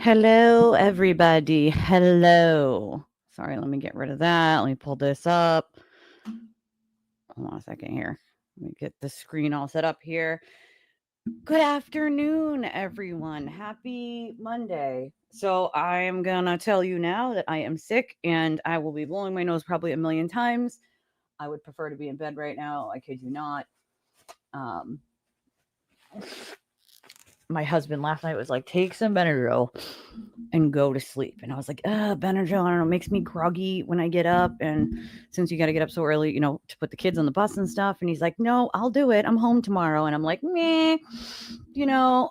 Hello, everybody. Hello. Sorry, let me get rid of that. Let me pull this up. Hold on a second here. Let me get the screen all set up here. Good afternoon, everyone. Happy Monday. So, I am going to tell you now that I am sick and I will be blowing my nose probably a million times. I would prefer to be in bed right now. I kid you not. Um, my husband last night was like, take some Benadryl and go to sleep. And I was like, Benadryl, I don't know, makes me groggy when I get up. And since you got to get up so early, to put the kids on the bus and stuff. And he's like, no, I'll do it. I'm home tomorrow. And I'm like, meh, you know,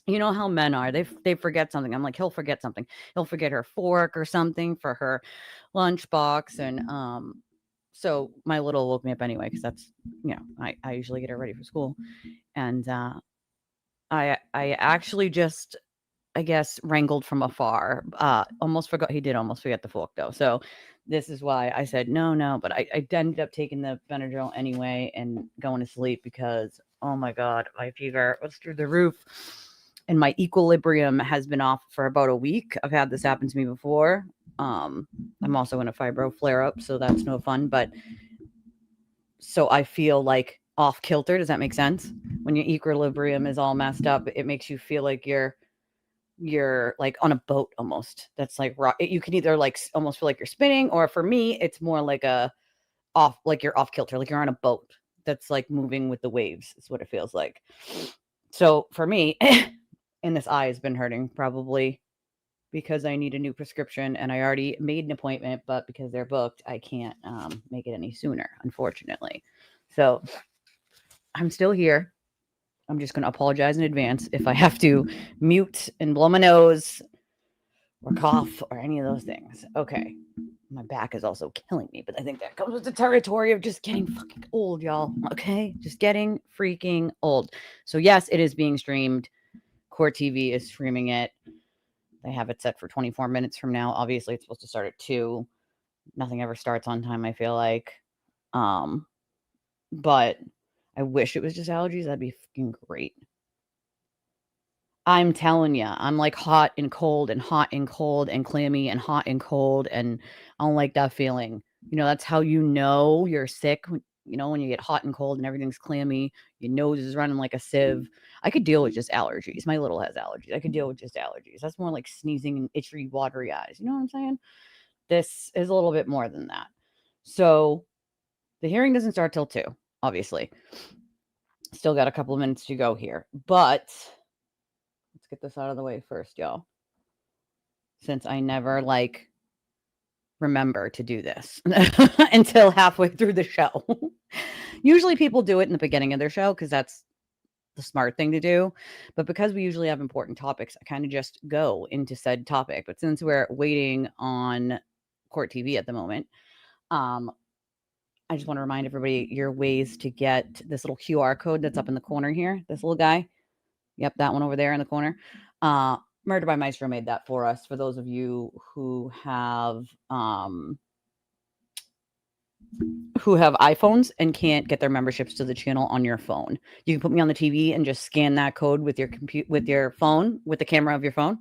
you know how men are. They forget something. I'm like, he'll forget something. He'll forget her fork or something for her lunchbox. And so my little woke me up anyway, because that's, I usually get her ready for school. And I actually just, I guess, wrangled from afar. Almost forgot. He did almost forget the fork, though. So this is why I said no. But I ended up taking the Benadryl anyway and going to sleep because, oh my God, my fever was through the roof. And my equilibrium has been off for about a week. I've had this happen to me before. I'm also in a fibro flare up, so that's no fun. But so I feel like off kilter. Does that make sense? When your equilibrium is all messed up, it makes you feel like you're like on a boat almost. That's like rock. You can either like almost feel like you're spinning, or for me, it's more like like you're off kilter, like you're on a boat that's like moving with the waves. Is what it feels like. So for me, and this eye has been hurting probably because I need a new prescription and I already made an appointment, but because they're booked, I can't make it any sooner, unfortunately. So I'm still here. I'm just going to apologize in advance if I have to mute and blow my nose or cough or any of those things. Okay. My back is also killing me, but I think that comes with the territory of just getting fucking old, y'all. Okay? Just getting freaking old. So, yes, it is being streamed. Court TV is streaming it. They have it set for 24 minutes from now. Obviously, it's supposed to start at 2. Nothing ever starts on time, I feel like. But I wish it was just allergies. That'd be fucking great. I'm telling you, I'm like hot and cold and hot and cold and clammy and hot and cold, and I don't like that feeling. That's how you know you're sick. When you get hot and cold and everything's clammy, your nose is running like a sieve. I could deal with just allergies. My little has allergies. I could deal with just allergies. That's more like sneezing and itchy, watery eyes. You know what I'm saying? This is a little bit more than that. So the hearing doesn't start till 2, obviously. Still got a couple of minutes to go here, but let's get this out of the way first, y'all. Since I never remember to do this until halfway through the show. Usually people do it in the beginning of their show because that's the smart thing to do. But because we usually have important topics, I kind of just go into said topic. But since we're waiting on Court TV at the moment, I just want to remind everybody your ways to get this little QR code that's up in the corner here. This little guy. Yep, that one over there in the corner. Murder by Maestro made that for us. For those of you who have iPhones and can't get their memberships to the channel on your phone, you can put me on the TV and just scan that code with your phone, with the camera of your phone,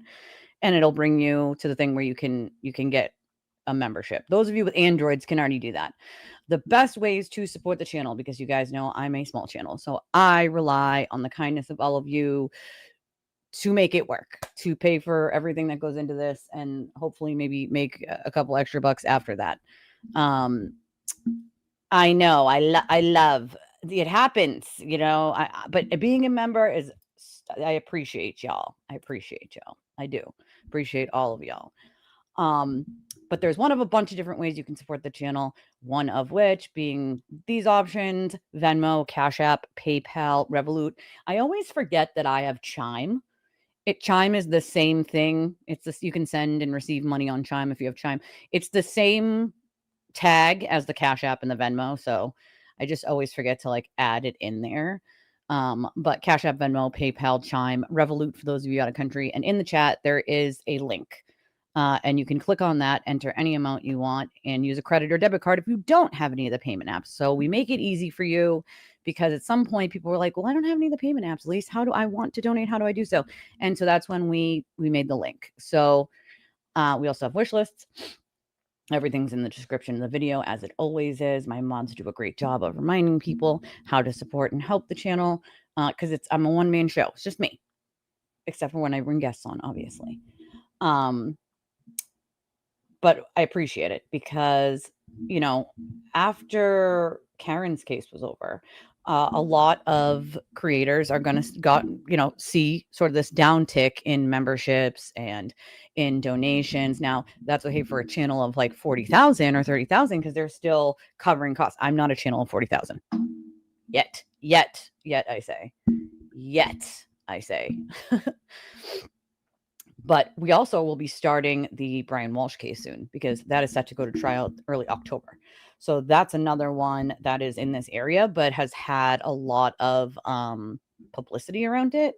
and it'll bring you to the thing where you can get a membership. Those of you with Androids can already do that. The best ways to support the channel, because you guys know I'm a small channel, so I rely on the kindness of all of you to make it work, to pay for everything that goes into this, and hopefully maybe make a couple extra bucks after that. I know I love it happens, but being a member is, I appreciate y'all. I do appreciate all of y'all. But there's one of a bunch of different ways you can support the channel, one of which being these options: Venmo, Cash App, PayPal, Revolut. I always forget that I have Chime. Chime is the same thing. It's this, you can send and receive money on Chime if you have Chime. It's the same tag as the Cash App and the Venmo, so I just always forget to add it in there. But Cash App, Venmo, PayPal, Chime, Revolut for those of you out of country, and in the chat there is a link And you can click on that, enter any amount you want, and use a credit or debit card if you don't have any of the payment apps. So we make it easy for you, because at some point people were like, well, I don't have any of the payment apps. At least, how do I want to donate? How do I do so? And so that's when we made the link. So we also have wish lists. Everything's in the description of the video, as it always is. My mods do a great job of reminding people how to support and help the channel, because I'm a one-man show. It's just me, except for when I bring guests on, obviously. But I appreciate it, because, after Karen's case was over, a lot of creators are going to see sort of this downtick in memberships and in donations. Now, that's okay for a channel of like 40,000 or 30,000, because they're still covering costs. I'm not a channel of 40,000 yet. I say. But we also will be starting the Brian Walsh case soon, because that is set to go to trial early October. So that's another one that is in this area, but has had a lot of publicity around it.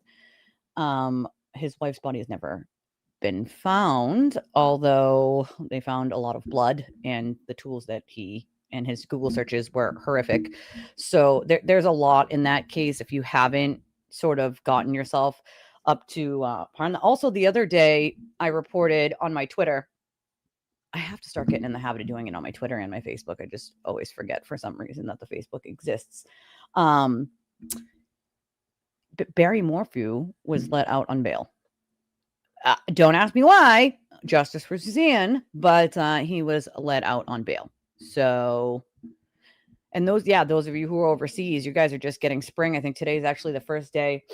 His wife's body has never been found, although they found a lot of blood, and the tools that he and his Google searches were horrific. So there's a lot in that case if you haven't sort of gotten yourself up to also, the other day I reported on my Twitter. I have to start getting in the habit of doing it on my Twitter and my Facebook. I just always forget for some reason that the Facebook exists. Barry Morphew was let out on bail. Don't ask me why. Justice for Suzanne, but he was let out on bail. So, and those of you who are overseas, you guys are just getting spring. I think today is actually the first day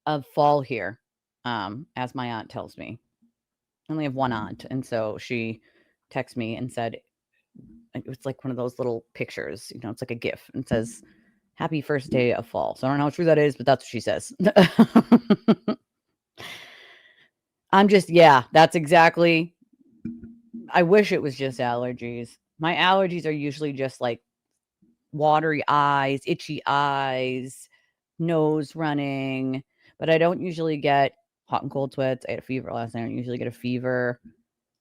of fall here, as my aunt tells me. I only have one aunt, and so she texted me and said, it was like one of those little pictures, it's like a GIF, and says, happy first day of fall. So I don't know how true that is, but that's what she says. I'm just, that's exactly, I wish it was just allergies. My allergies are usually just like watery eyes, itchy eyes, nose running, but I don't usually get hot and cold sweats. I had a fever last night. I don't usually get a fever,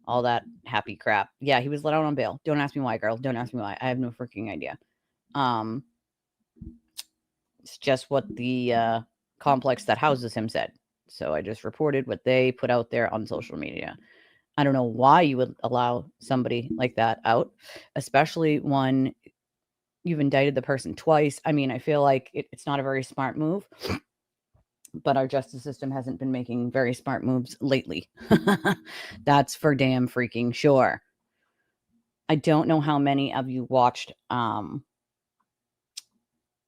all that happy crap. Yeah, he was let out on bail. Don't ask me why, girl. Don't ask me why. I have no freaking idea. It's just what the complex that houses him said. So I just reported what they put out there on social media. I don't know why you would allow somebody like that out, especially when you've indicted the person twice. I mean, I feel like it's not a very smart move, but our justice system hasn't been making very smart moves lately. That's for damn freaking sure. I don't know how many of you watched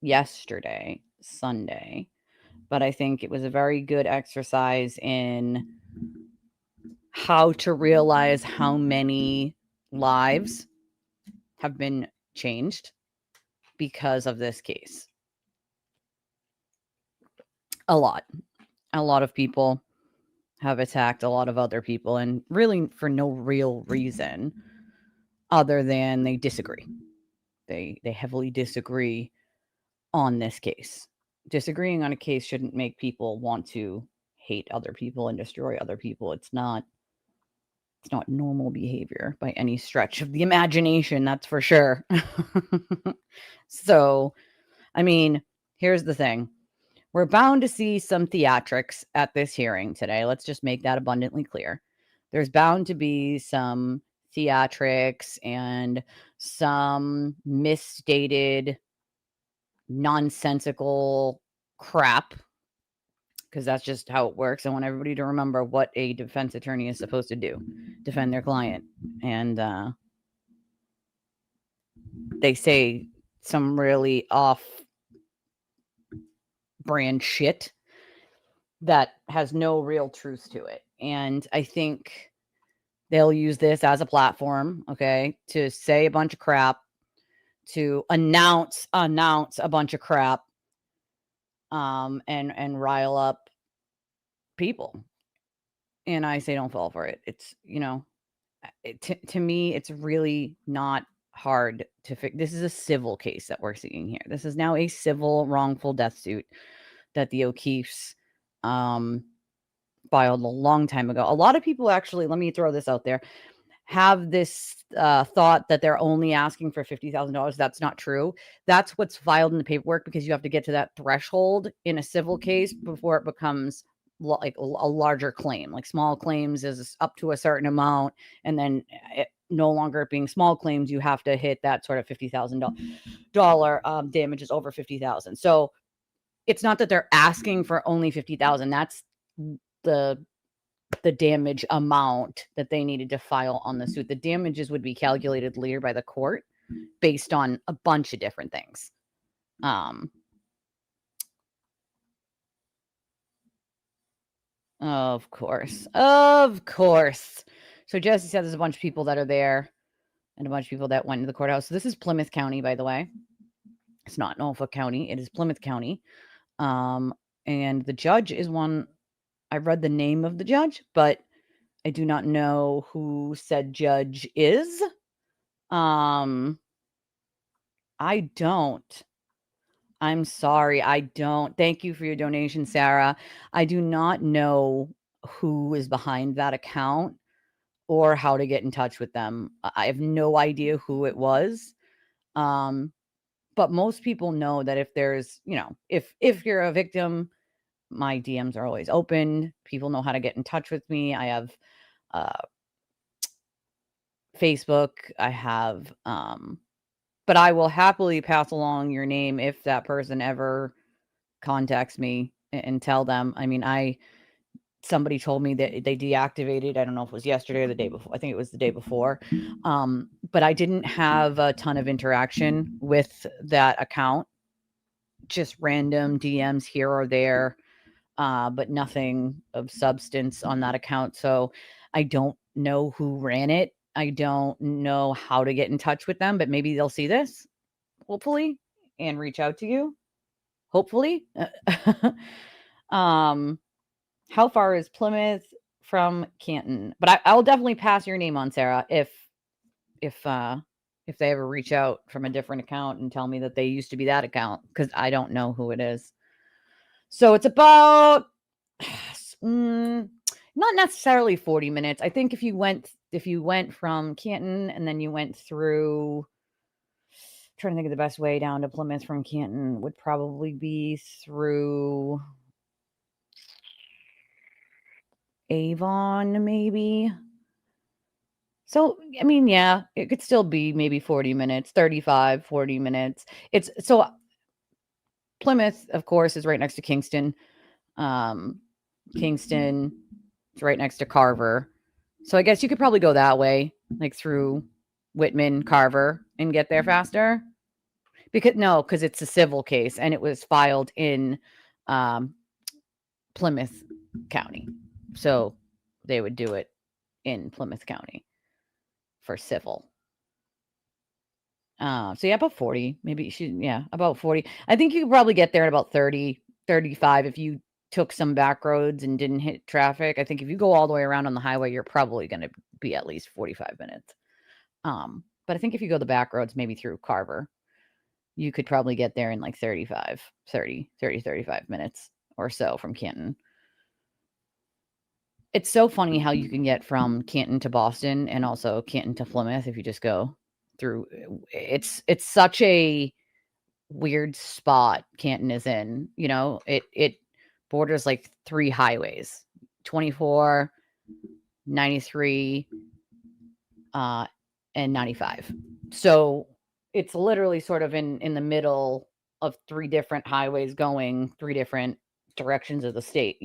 yesterday, Sunday, but I think it was a very good exercise in how to realize how many lives have been changed because of this case. A lot of people have attacked a lot of other people, and really for no real reason other than they disagree. They heavily disagree on this case. Disagreeing on a case shouldn't make people want to hate other people and destroy other people. It's not normal behavior by any stretch of the imagination, that's for sure. So, I mean, here's the thing. We're bound to see some theatrics at this hearing today. Let's just make that abundantly clear. There's bound to be some theatrics and some misstated, nonsensical crap, because that's just how it works. I want everybody to remember what a defense attorney is supposed to do: defend their client. And they say some really off-brand shit that has no real truth to it. And I think they'll use this as a platform, okay, to say a bunch of crap, to announce a bunch of crap, and rile up people. And I say don't fall for it. It's, to me, it's really not hard to fix. This is a civil case that we're seeing here. This is now a civil wrongful death suit that the O'Keefes filed filed a long time ago. A lot of people actually, let me throw this out there, have this thought that they're only asking for $50,000. That's not true. That's what's filed in the paperwork, because you have to get to that threshold in a civil case before it becomes like a larger claim. Like small claims is up to a certain amount, and then it, no longer being small claims, you have to hit that sort of $50,000 damages over 50,000. So it's not that they're asking for only 50,000. That's the damage amount that they needed to file on the suit. The damages would be calculated later by the court based on a bunch of different things. Of course. So Jesse said there's a bunch of people that are there and a bunch of people that went to the courthouse. So this is Plymouth County, by the way. It's not Norfolk County. It is Plymouth County. And the judge is one. I read the name of the judge, but I do not know who said judge is. I don't. I'm sorry. I don't. Thank you for your donation, Sarah. I do not know who is behind that account or how to get in touch with them. I have no idea who it was. But most people know that if there's, if you're a victim, my DMs are always open. People know how to get in touch with me. I have Facebook. I have, but I will happily pass along your name if that person ever contacts me and tell them. I mean, somebody told me that they deactivated. I don't know if it was yesterday or the day before. I think it was the day before. But I didn't have a ton of interaction with that account. Just random DMs here or there, but nothing of substance on that account. So I don't know who ran it. I don't know how to get in touch with them, but maybe they'll see this, hopefully, and reach out to you. Hopefully. How far is Plymouth from Canton? But I'll definitely pass your name on, Sarah, if they ever reach out from a different account and tell me that they used to be that account, because I don't know who it is. So it's about not necessarily 40 minutes. I think if you went from Canton and then you went through, trying to think of the best way down to Plymouth from Canton, would probably be through Avon, maybe. So, I mean, yeah, it could still be maybe 40 minutes, 35, 40 minutes. So Plymouth, of course, is right next to Kingston. Kingston is right next to Carver. So I guess you could probably go that way, like through Whitman, Carver, and get there faster. Because it's a civil case and it was filed in Plymouth County. So they would do it in Plymouth County for civil. So yeah, about 40, maybe about 40. I think you could probably get there in about 30, 35 if you took some back roads and didn't hit traffic. I think if you go all the way around on the highway, you're probably going to be at least 45 minutes. But I think if you go the back roads, maybe through Carver, you could probably get there in like 35 minutes or so from Canton. It's so funny how you can get from Canton to Boston and also Canton to Plymouth if you just go through. It's such a weird spot Canton is in. It borders like 3 highways, 24, 93, and 95. So it's literally sort of in the middle of 3 different highways going 3 different directions of the state,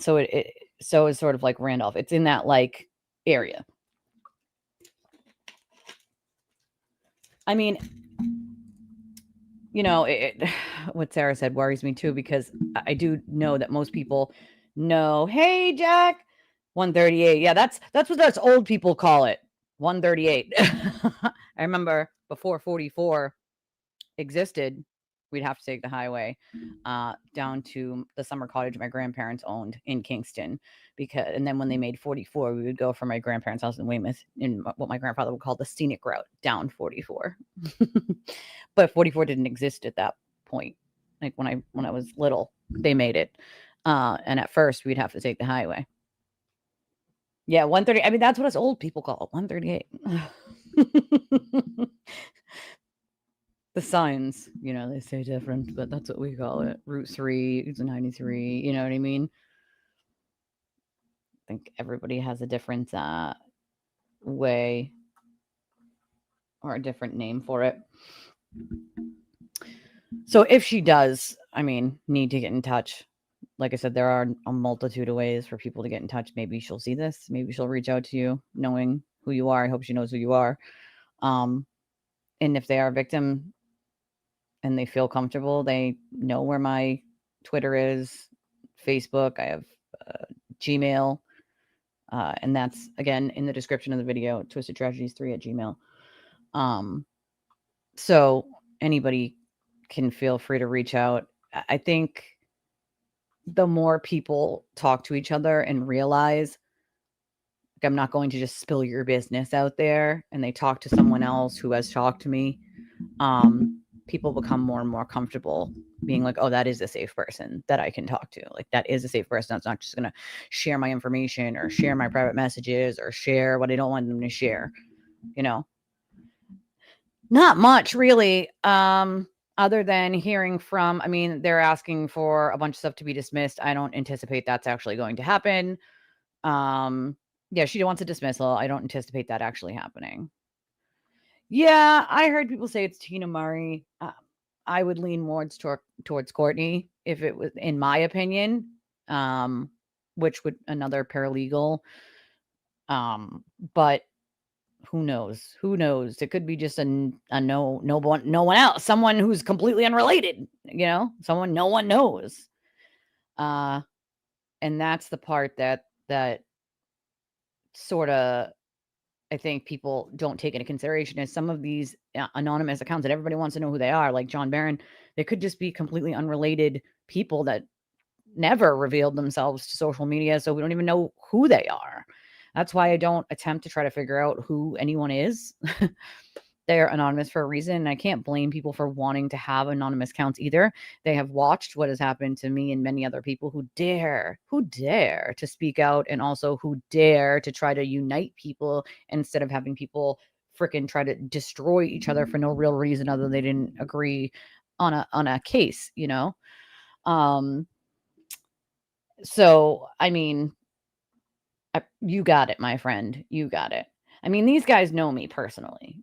So it's sort of like Randolph. It's in that like area. I mean, what Sarah said worries me too, because I do know that most people know, hey, Jack, 138. Yeah, that's what us old people call it. 138. I remember before 44 existed, we'd have to take the highway down to the summer cottage my grandparents owned in Kingston, and then when they made 44, we would go from my grandparents' house in Weymouth in what my grandfather would call the scenic route down 44. But 44 didn't exist at that point. Like when I was little, they made it. And at first we'd have to take the highway. Yeah, 130. I mean, that's what us old people call it, 138. The signs, they say different, but that's what we call it. Route 3, it's a 93, you know what I mean? I think everybody has a different way or a different name for it. So if she does, need to get in touch, like I said, there are a multitude of ways for people to get in touch. Maybe she'll see this. Maybe she'll reach out to you knowing who you are. I hope she knows who you are. And if they are a victim and they feel comfortable, they know where my Twitter is, Facebook. I have Gmail. And that's, again, in the description of the video, twistedtragedies3@gmail. So anybody can feel free to reach out. I think the more people talk to each other and realize, like, I'm not going to just spill your business out there, and they talk to someone else who has talked to me, people become more and more comfortable being like, oh, that is a safe person that I can talk to. Like, that is a safe person that's not just going to share my information or share my private messages or share what I don't want them to share, Not much, really. Other than hearing from, they're asking for a bunch of stuff to be dismissed. I don't anticipate that's actually going to happen. Yeah, she wants a dismissal. I don't anticipate that actually happening. Yeah, I heard people say it's Tina Murray. I would lean more towards Courtney if it was, in my opinion, which would another paralegal. But who knows? Who knows? It could be just a no one else, someone who's completely unrelated, someone no one knows. And that's the part that sort of, I think people don't take into consideration, is some of these anonymous accounts that everybody wants to know who they are, like John Barron, they could just be completely unrelated people that never revealed themselves to social media, so we don't even know who they are. That's why I don't attempt to try to figure out who anyone is. They're anonymous for a reason, and I can't blame people for wanting to have anonymous accounts either. They have watched what has happened to me and many other people who dare to speak out, and also who dare to try to unite people instead of having people freaking try to destroy each other for no real reason other than they didn't agree on a case, So, you got it, my friend. You got it. These guys know me personally,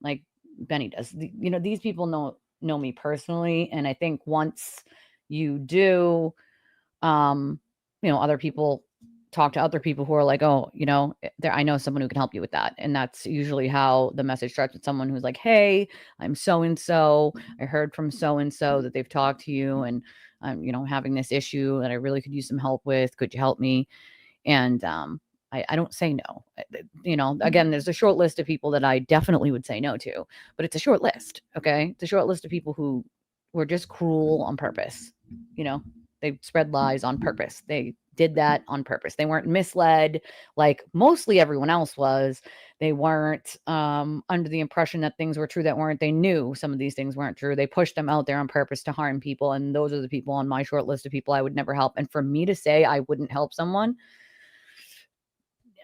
like Benny does. These people know me personally, and I think once you do, other people talk to other people who are like, oh, I know someone who can help you with that. And that's usually how the message starts, with someone who's like, hey, I'm so-and-so. I heard from so-and-so that they've talked to you, and I'm, having this issue that I really could use some help with. Could you help me? And I don't say no. Again, there's a short list of people that I definitely would say no to, but it's a short list. Okay. It's a short list of people who were just cruel on purpose. They spread lies on purpose. They did that on purpose. They weren't misled like mostly everyone else was. They weren't under the impression that things were true that weren't. They knew some of these things weren't true. They pushed them out there on purpose to harm people. And those are the people on my short list of people I would never help. And for me to say I wouldn't help someone,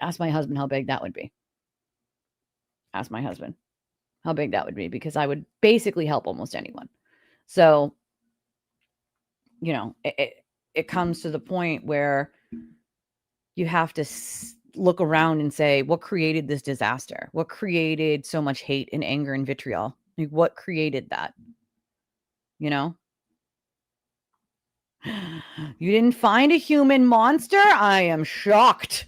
ask my husband how big that would be. Ask my husband how big that would be, because I would basically help almost anyone. So, it comes to the point where you have to look around and say, what created this disaster? What created so much hate and anger and vitriol? Like, what created that? You didn't find a human monster? I am shocked.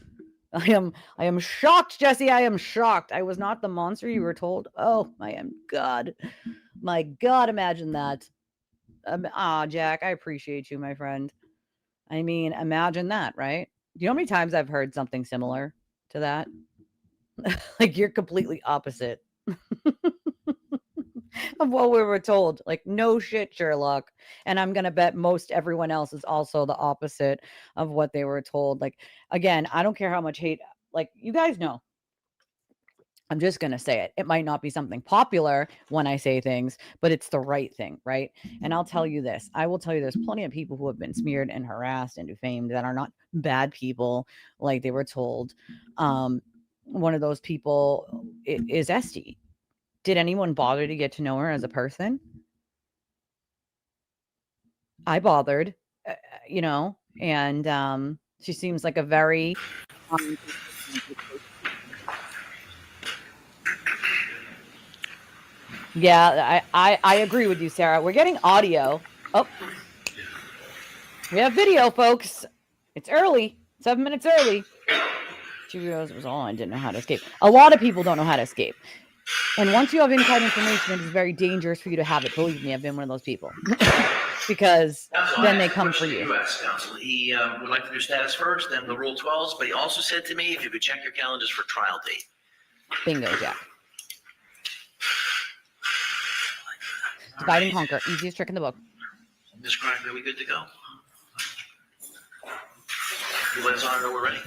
I am shocked, Jesse. I am shocked. I was not the monster you were told. Oh, I am God. My God, imagine that. Jack, I appreciate you, my friend. Imagine that, right? Do you know how many times I've heard something similar to that? Like, you're completely opposite of what we were told. Like, no shit, Sherlock. And I'm going to bet most everyone else is also the opposite of what they were told. Like, again, I don't care how much hate, like, you guys know. I'm just going to say it. It might not be something popular when I say things, but it's the right thing, right? And I'll tell you this. I will tell you there's plenty of people who have been smeared and harassed and defamed that are not bad people like they were told. One of those people is Esty. Did anyone bother to get to know her as a person? I bothered, and she seems like a very yeah, I agree with you, Sarah. We're getting audio. Oh, we have video, folks. It's early, 7 minutes early. She realized it was all I didn't know how to escape. A lot of people don't know how to escape. And once you have inside information, it is very dangerous for you to have it. Believe me, I've been one of those people. Because then they come for you. U.S. counsel. He would like to do status first, then the Rule 12s, but he also said to me if you could check your calendars for trial date. Bingo, Jack. Divide and conquer. Easiest trick in the book. Ms. Grimes, are we good to go? You let us on know we're ready.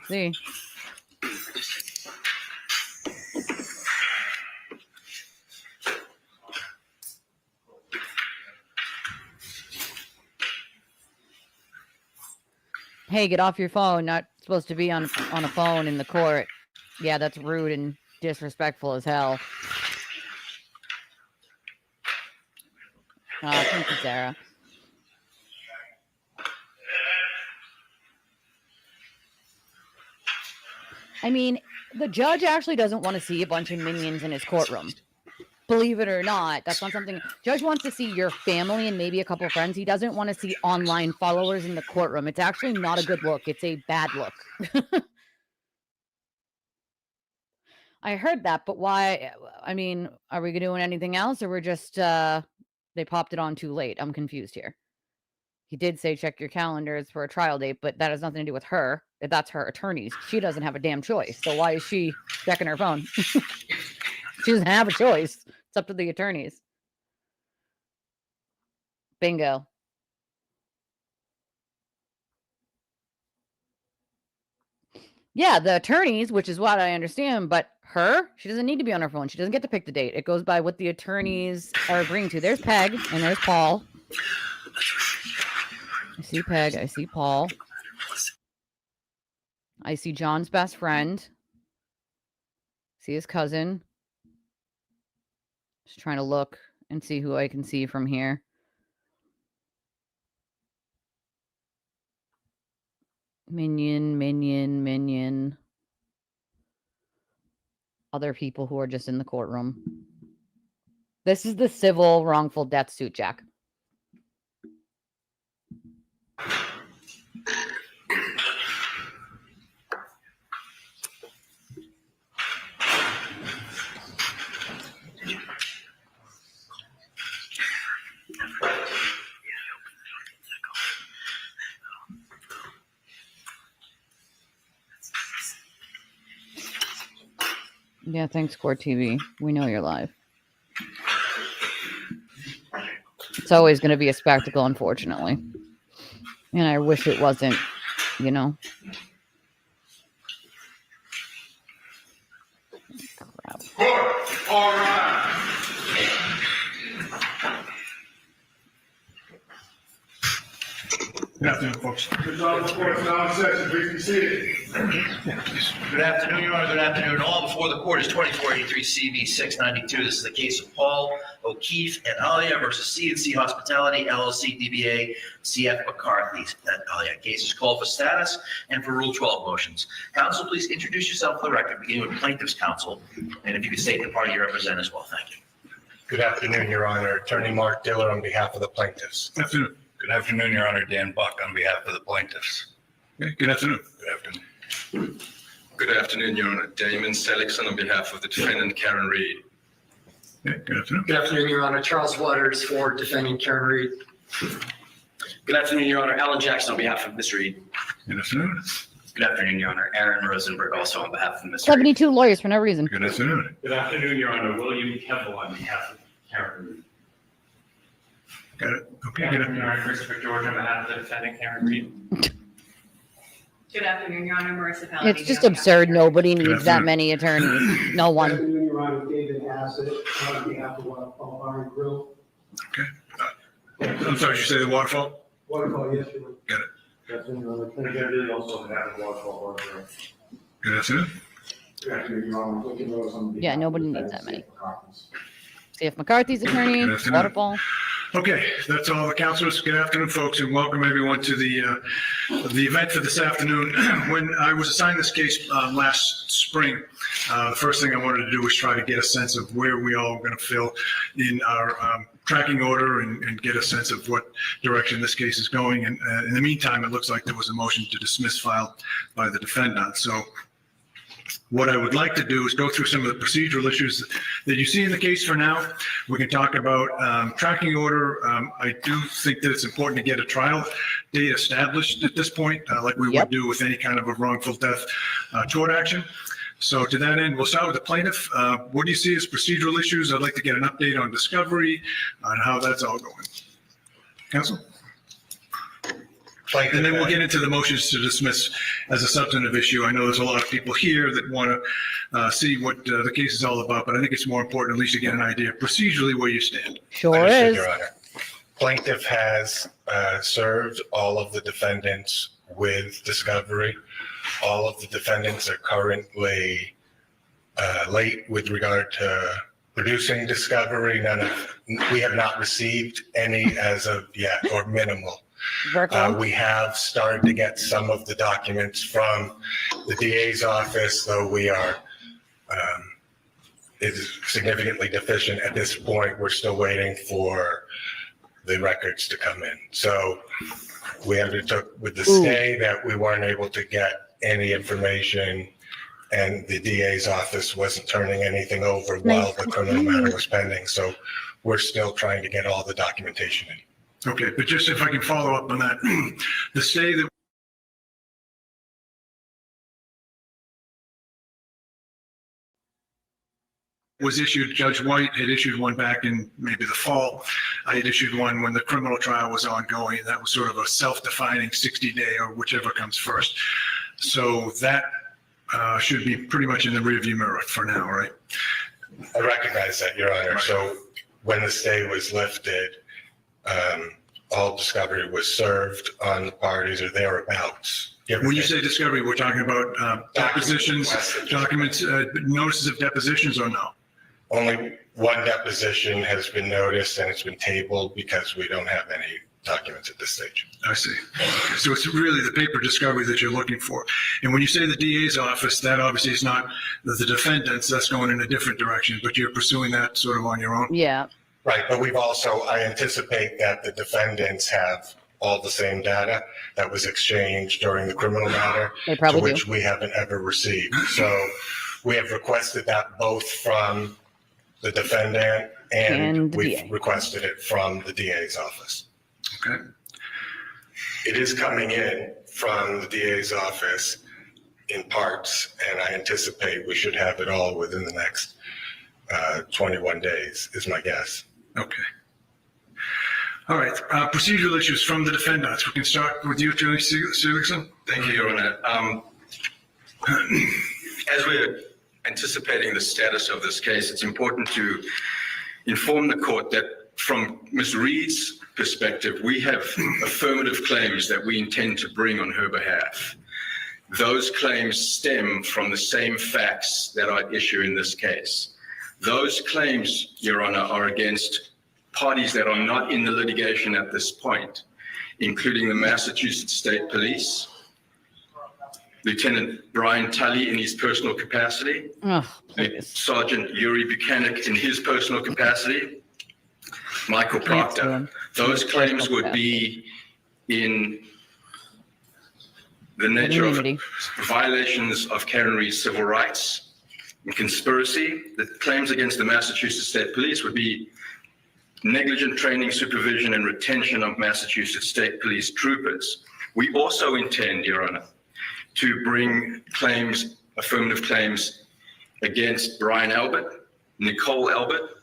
See. Hey, get off your phone. Not supposed to be on a phone in the court. Yeah, that's rude and disrespectful as hell. Thank you, Sarah. I mean, the judge actually doesn't want to see a bunch of minions in his courtroom. Believe it or not, that's not something. Judge wants to see your family and maybe a couple of friends. He doesn't want to see online followers in the courtroom. It's actually not a good look. It's a bad look. I heard that, but why? I mean, are we doing anything else, or we're just they popped it on too late? I'm confused here. He did say check your calendars for a trial date, but that has nothing to do with her. That's her attorneys. She doesn't have a damn choice. So why is she checking her phone? She doesn't have a choice. It's up to the attorneys. Bingo. Yeah, the attorneys, which is what I understand, but her, she doesn't need to be on her phone. She doesn't get to pick the date. It goes by what the attorneys are agreeing to. There's Peg and there's Paul. I see Peg. I see Paul. I see John's best friend. See his cousin. Just trying to look and see who I can see from here. Minion. Other people who are just in the courtroom. This is the civil wrongful death suit, Jack. Yeah, thanks, Core TV. We know you're live. It's always going to be a spectacle, unfortunately. And I wish it wasn't, you know. Crap. All right. Good afternoon, folks. Good afternoon, Your Honor. Good afternoon. All before the court is 2483 CV 692. This is the case of Paul O'Keefe and Alia versus C&C Hospitality, LLC, DBA, CF McCarthy. That Alia case is called for status and for Rule 12 motions. Counsel, please introduce yourself for the record, beginning with plaintiff's counsel. And if you could state the party you represent as well. Thank you. Good afternoon, Your Honor. Attorney Mark Diller on behalf of the plaintiffs. Good afternoon. Good afternoon, Your Honor. Dan Buck on behalf of the plaintiffs. Okay, good afternoon. Good afternoon. Good afternoon, Your Honor. Damon Seligson on behalf of the defendant, Karen Reed. Okay, good afternoon. Good afternoon, Your Honor. Charles Waters for defendant Karen Reed. Good afternoon, Your Honor. Alan Jackson on behalf of Ms. Reed. Good afternoon. Good afternoon, Your Honor. Aaron Rosenberg also on behalf of Ms. Reed. 72 lawyers for no reason. Good afternoon. Good afternoon, Your Honor. William Keppel on behalf of Karen Reed. Got it. Okay, Good good afternoon, Your afternoon. Honor. Christopher George on behalf of the defendant Karen Reed. Good afternoon, Your Honor. Marissa Paladini. It's just absurd. Nobody needs that afternoon. many attorneys. No Good one. afternoon, Your Honor. David Hassett on behalf of Waterfall Bar and Grill. Okay. I'm sorry, did you say the waterfall? Waterfall, yes, Your Honor. Got it. Good afternoon, Your Honor. Thank you. David also on behalf of Waterfall Bar and Grill. Good afternoon. Good afternoon, Your Honor. Lincoln Rose on behalf Yeah, of nobody the needs that defendant, many. Steve McCarthy's. CF McCarthy's attorney, Good afternoon. Waterfall. Okay, that's all the counselors. Good afternoon, folks, and welcome everyone to the event for this afternoon. When I was assigned this case last spring, the first thing I wanted to do was try to get a sense of where we all are going to fill in our tracking order and get a sense of what direction this case is going. And in the meantime, it looks like there was a motion to dismiss filed by the defendant. So what I would like to do is go through some of the procedural issues that you see in the case for now. We can talk about tracking order. I do think that it's important to get a trial date established at this point, like we would do with any kind of a wrongful death tort action. So to that end, we'll start with the plaintiff. What do you see as procedural issues? I'd like to get an update on discovery, on how that's all going. Counsel? And then we'll get into the motions to dismiss as a substantive issue. I know there's a lot of people here that want to see what the case is all about, but I think it's more important at least to get an idea procedurally where you stand. Sure Understood, is. Your Honor. Plaintiff has served all of the defendants with discovery. All of the defendants are currently late with regard to producing discovery. We have not received any as of yet, or minimal. We have started to get some of the documents from the DA's office, though we are is significantly deficient at this point. We're still waiting for the records to come in. So we undertook with the stay that we weren't able to get any information, and the DA's office wasn't turning anything over while the criminal matter was pending. So we're still trying to get all the documentation in. Okay, but just if I can follow up on that, the stay that was issued, Judge White had issued one back in maybe the fall. I had issued one when the criminal trial was ongoing. That was sort of a self-defining 60-day or whichever comes first. So that should be pretty much in the rearview mirror for now, right? I recognize that, Your Honor. Right. So when the stay was lifted, all discovery was served on the parties or thereabouts. When you say discovery, we're talking about depositions, documents, notices of depositions, or no? Only one deposition has been noticed, and it's been tabled because we don't have any documents at this stage. I see. Okay. So it's really the paper discovery that you're looking for. And when you say the DA's office, that obviously is not the defendants, that's going in a different direction, but you're pursuing that sort of on your own? Yeah. Right, but we've also, I anticipate that the defendants have all the same data that was exchanged during the criminal matter, They probably to which do. we haven't ever received. So we have requested that both from the defendant And the we've DA. requested it from the DA's office. Okay. It is coming in from the DA's office in parts, and I anticipate we should have it all within the next 21 days, is my guess. Okay. All right. Procedural issues from the defendants. We can start with you, Attorney Seligson. Thank you, Your Honor. As we're anticipating the status of this case, it's important to inform the court that from Ms. Reed's perspective, we have affirmative claims that we intend to bring on her behalf. Those claims stem from the same facts that are at issue in this case. Those claims, Your Honor, are against parties that are not in the litigation at this point, including the Massachusetts State Police, Lieutenant Brian Tully in his personal capacity, Sergeant Yuri Buchanan in his personal capacity, Michael Proctor. Those claims would be in the nature of violations of Karen Reed's civil rights and conspiracy. The claims against the Massachusetts State Police would be negligent training, supervision, and retention of Massachusetts State Police troopers. We also intend, Your Honor, to bring claims, affirmative claims, against Brian Albert, Nicole Albert,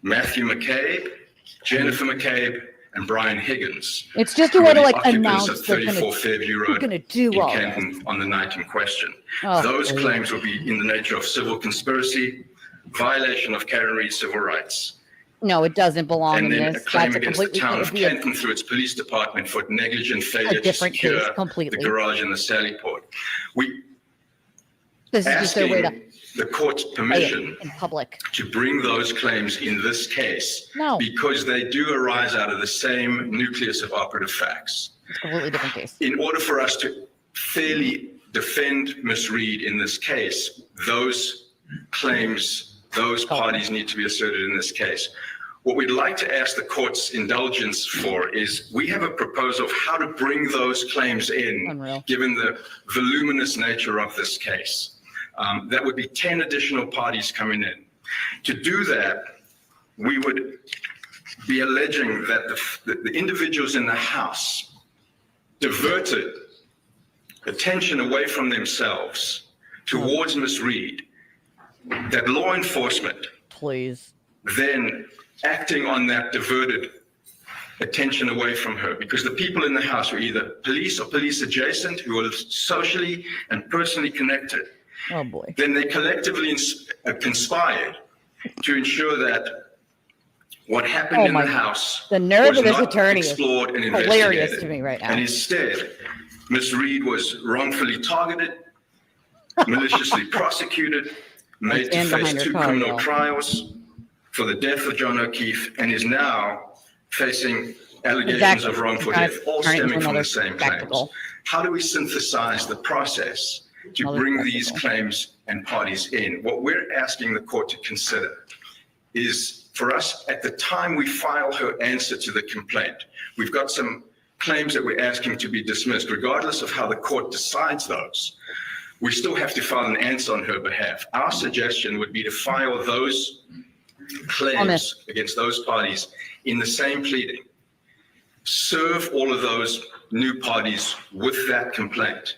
Matthew McCabe, Jennifer McCabe, and Brian Higgins. It's just a who way were to the like occupants announce of they're 34 gonna, Fairview we're Road gonna do in all this. Canton on the night in question. Oh, Those please. claims will be in the nature of civil conspiracy, violation of Karen Reed's civil rights, No, it doesn't belong in and then a this. claim That's a against the completely, town it'd of be a Canton through its police department for negligent failure to different case secure the completely. garage and the sally port. We This is just their way to asking the court's say it permission in public. to bring those claims in this case No, because they do arise out of the same nucleus of operative facts. it's a completely different case. In order for us to fairly defend Ms. Reed in this case, those claims, those parties need to be asserted in this case. What we'd like to ask the court's indulgence for is we have a proposal of how to bring those claims in, Unreal. given the voluminous nature of this case. That would be 10 additional parties coming in. To do that, we would be alleging that the individuals in the House diverted attention away from themselves towards Ms. Reed, that law enforcement Please. then acting on that diverted attention away from her, because the people in the House were either police or police adjacent who were socially and personally connected. Oh, boy. Then they collectively conspired to ensure that what happened Oh in my- the House The nerve was of this not attorney is explored and hilarious investigated. to me right now. And instead, Ms. Reed was wrongfully targeted, maliciously prosecuted, made to stand behind face her 2 car, criminal y'all. trials for the death of John O'Keefe, and is now facing allegations Exactly. of wrongful Trying death, to all turn it into stemming from another the same spectacle. claims. How do we synthesize the process to Another bring these spectacle. claims and parties in? What we're asking the court to consider is for us, at the time we file her answer to the complaint, we've got some claims that we're asking to be dismissed, regardless of how the court decides those. We still have to file an answer on her behalf. Our suggestion would be to file those claims against those parties in the same pleading. Serve all of those new parties with that complaint.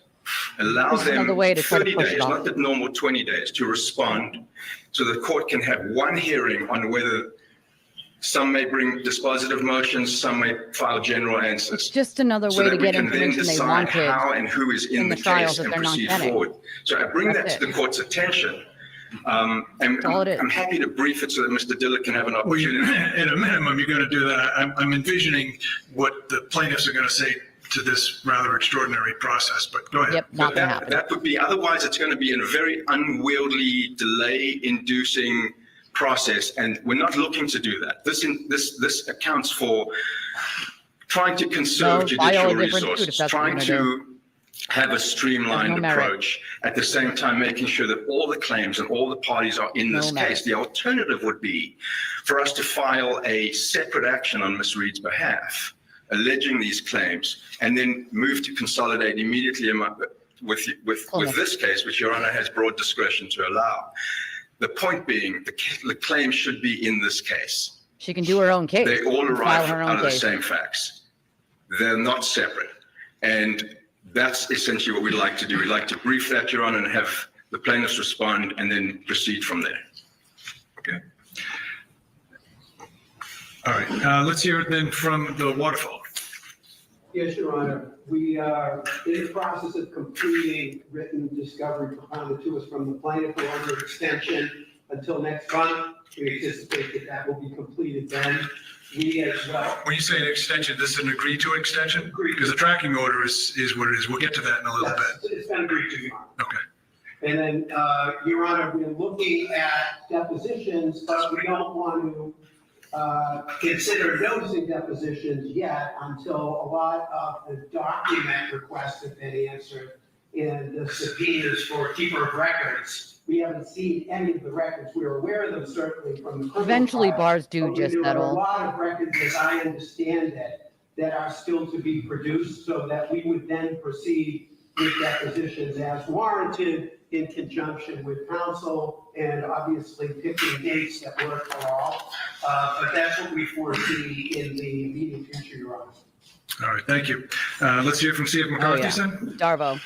Allow This is another them way to try to 30 push it days, off. not the normal 20 days, to respond, so the court can have one hearing on whether some may bring dispositive motions, some may file general It's answers. just another So way to that we get can then information they decide wanted. how and who is in in the the trials case that and they're not proceed getting. forward. So I bring that That's to the court's attention. And That's all it is. I'm happy to brief it so that Mr. Dillard can have an Well, opportunity. at a minimum, you're going to do that. I'm envisioning what the plaintiffs are going to say to this rather extraordinary process, but go ahead. Yep, not gonna happen. That would be, otherwise it's going to be a very unwieldy, delay-inducing process, and we're not looking to do that. This accounts for trying to conserve No, file a judicial different suit if resources, that's what trying you're gonna to have a streamlined There's no merit. approach, at the same time making sure that all the claims and all the parties are in this No merit. case. The alternative would be for us to file a separate action on Ms. Reed's behalf, alleging these claims, and then move to consolidate immediately with this case, which Your Honor has broad discretion to allow. The point being, the claim should be in this case. She can do her own case. They all File arrive her own out of the case. same facts. They're not separate. And that's essentially what we'd like to do. We'd like to brief that, Your Honor, and have the plaintiffs respond and then proceed from there. Okay. All right, let's hear it then from the Waterfall. Yes, Your Honor. We are in the process of completing written discovery propounded to us from the plaintiff. We're under extension until next month. We anticipate that will be completed then. We as well. When you say an extension, this is an agreed to extension? Because the tracking order is what it is. We'll get to that in a little bit. It's been agreed to, Your Honor. Okay. And then, Your Honor, we're looking at depositions, but we don't want to consider noticing depositions yet until a lot of the document requests have been answered and the subpoenas for keeper of records. We haven't seen any of the records. We're aware of them certainly from the criminal Eventually, file, bars do but just there are a settle. lot of records, as I understand it, that are still to be produced so that we would then proceed with depositions as warranted in conjunction with counsel and obviously picking dates that work for all. But that's what we foresee in the immediate future, Your Honor. All right, thank you. Let's hear from C.F. McCarthy, yeah. then. Darvo.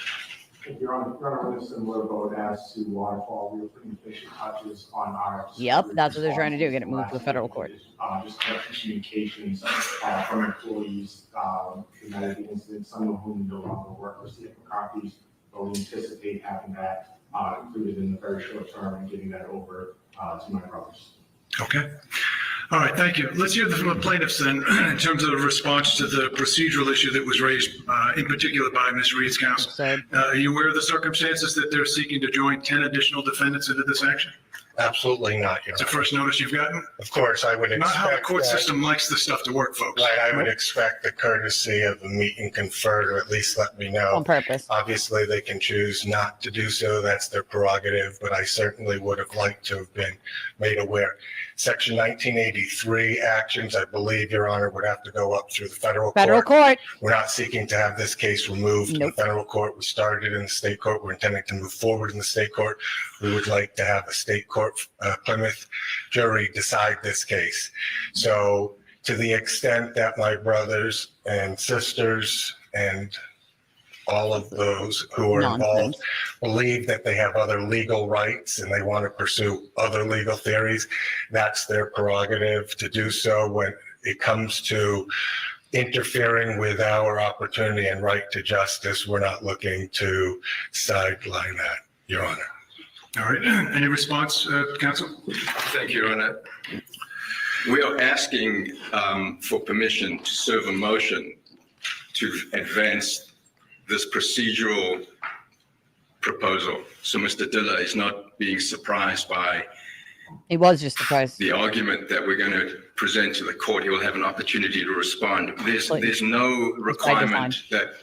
You're on a similar boat as to Waterfall. We were putting finishing touches on our. Yep, that's what they're trying to do, get it moved to the federal court. Just communications from employees, dramatic incidents, some of whom no longer work for CF McCarthy's, but we anticipate having that included in the very short term and getting that over to my brothers. Okay. All right, thank you. Let's hear from the plaintiffs then, in terms of response to the procedural issue that was raised, in particular by Ms. Reed's counsel. Are you aware of the circumstances that they're seeking to join 10 additional defendants into this action? Absolutely not, Your It's the Honor. first notice you've gotten? Of course, I would Not how the expect court that. system likes this stuff to work, folks. Right, I would expect the courtesy of the meet and confer to at least let me know. On purpose. Obviously, they can choose not to do so. That's their prerogative, but I certainly would have liked to have been made aware. Section 1983 actions, I believe, Your Honor, would have to go up through the federal Court. We're not seeking to have this case removed in Nope. the federal court. We started in the state court. We're intending to move forward in the state court. We would like to have a state court, Plymouth jury decide this case. So to the extent that my brothers and sisters and all of those who are involved Nonsense. believe that they have other legal rights and they want to pursue other legal theories, that's their prerogative to do so. When it comes to interfering with our opportunity and right to justice, we're not looking to sideline that, Your Honor. All right, any response, counsel? Thank you, Your Honor. We are asking for permission to serve a motion to advance this procedural proposal. So Mr. Diller is not being surprised by He was just surprised. the argument that we're going to present to the court. He will have an opportunity to respond. There's no requirement that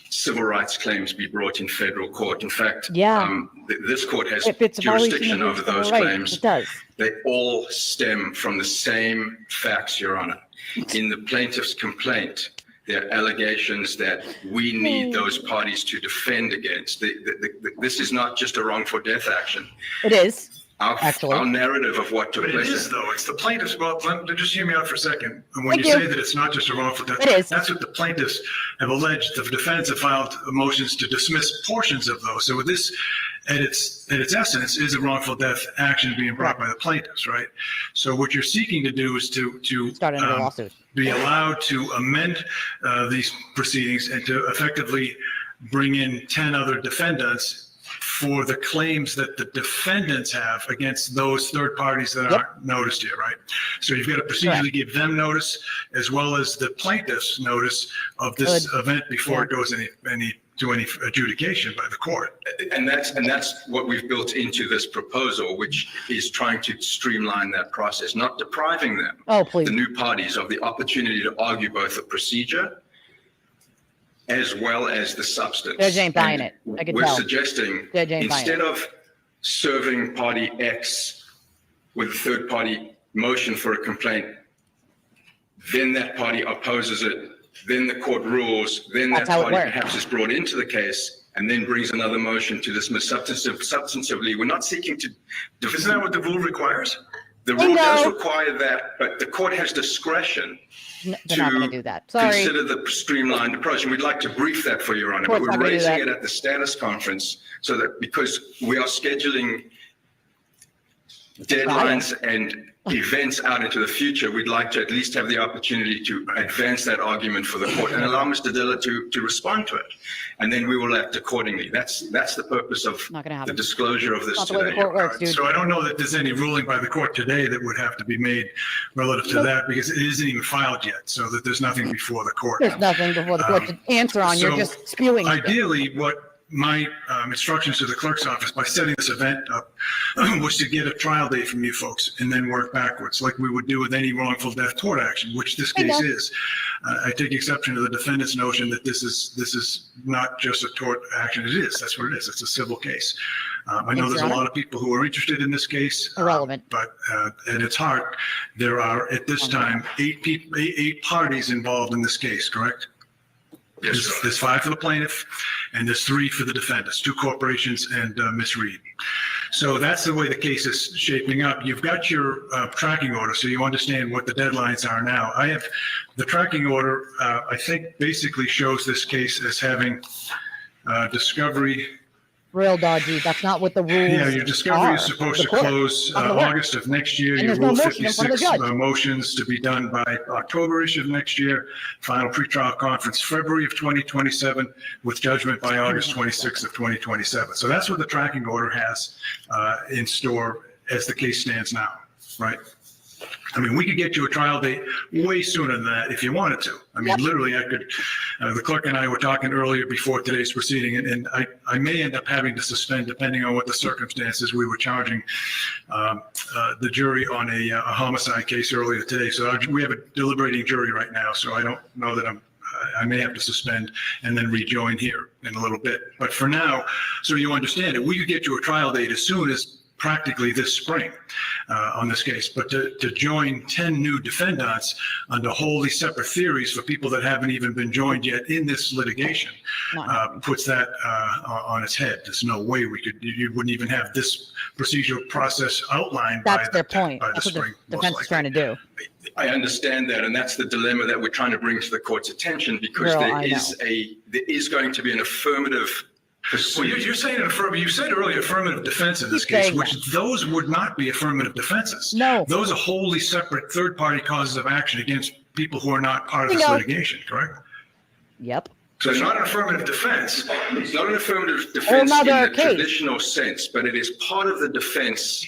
civil rights claims be brought in federal court. In fact, Yeah. this court has If it's a violation jurisdiction of over civil those rights, claims. it does. They all stem from the same facts, Your Honor. In the plaintiff's complaint, there are allegations that we need those parties to defend against. This is not just a wrongful death action. It is. Our narrative of what took But it place. is, though. It's the plaintiffs. Well, just hear me out for a second. And when Thank you you. say that it's not just a wrongful death, It is. that's what the plaintiffs have alleged. The defendants have filed motions to dismiss portions of those. So this, at its essence, is a wrongful death action being brought by the plaintiffs, right? So what you're seeking to do is to Start another lawsuit. be allowed to amend these proceedings and to effectively bring in 10 other defendants for the claims that the defendants have against those third parties that aren't noticed here, right? So you've got to procedurally give them notice as well as the plaintiffs notice of this event before it goes to any adjudication by the court. And that's what we've built into this proposal, which is trying to streamline that process, not depriving them, please. the new parties, of the opportunity to argue both the procedure as well as the substance. Judge ain't buying And it. I can we're tell. suggesting Judge ain't buying instead it. of serving party X with a third party motion for a complaint, then that party opposes it, then the court rules, then That's that how it party works. perhaps is brought into the case and then brings another motion to dismiss substantively. We're not seeking to. Isn't that what the rule requires? The rule does require that, but the court has discretion They're not going to do that. Sorry. consider the streamlined approach. And we'd like to brief that for Your Honor, but Court's we're not gonna do raising that. it at the status conference so that because we are scheduling deadlines and events out into the future, we'd like to at least have the opportunity to advance that argument for the court and allow Mr. Diller to respond to it. And then we will act accordingly. That's the purpose of Not gonna the happen. disclosure of this Not the way the today. court works, dude. So I don't know that there's any ruling by the court today that would have to be made relative to that because it isn't even filed yet, so that there's nothing before the court. There's nothing before the court to answer on. You're So just spewing. stuff. Ideally, what my instructions to the clerk's office by setting this event up was to get a trial date from you folks and then work backwards like we would do with any wrongful death tort action, which this case is. I take exception to the defendant's notion that this is not just a tort action. It is. That's what it is. It's a civil case. I know Yes, there's Your a Honor. lot of people who are interested in this case. Irrelevant. But at its heart, there are at this time eight parties involved in this case, correct? Yes, sir. There's 5 for the plaintiff, and there's 3 for the defendants, 2 corporations and Ms. Reed. So that's the way the case is shaping up. You've got your tracking order, so you understand what the deadlines are now. I have the tracking order, I think basically shows this case as having Discovery. Real dodgy. That's not what the rules Yeah, your discovery are. is supposed The to court. close Not gonna work. August of next year. And Your there's no Rule motion in front of the 56 judge. motions to be done by October-ish of next year. Final pretrial conference February of 2027 with judgment by August 26th of 2027. So that's what the tracking order has in store as the case stands now, right? I mean, we could get you a trial date way sooner than that if you wanted to. I mean, literally, I could, the clerk and I were talking earlier before today's proceeding, and I may end up having to suspend, depending on what the circumstances. We were charging the jury on a homicide case earlier today. So we have a deliberating jury right now, so I don't know that I may have to suspend and then rejoin here in a little bit. But for now, so you understand it, we could get you a trial date as soon as practically this spring on this case, but to join 10 new defendants under wholly separate theories for people that haven't even been joined yet in this litigation puts that on its head. There's no way we could, you wouldn't even have this procedural process outlined. That's their point. That's what the defense is trying to do. I understand that, and that's the dilemma that we're trying to bring to the court's attention, because there is going to be an affirmative. Well, you're saying an affirmative. You said earlier affirmative defense in this case, which those would not be affirmative defenses. No. Those are wholly separate third-party causes of action against people who are not part of this litigation, correct? Yep. So it's not an affirmative defense. It's not an affirmative defense in the traditional sense, but it is part of the defense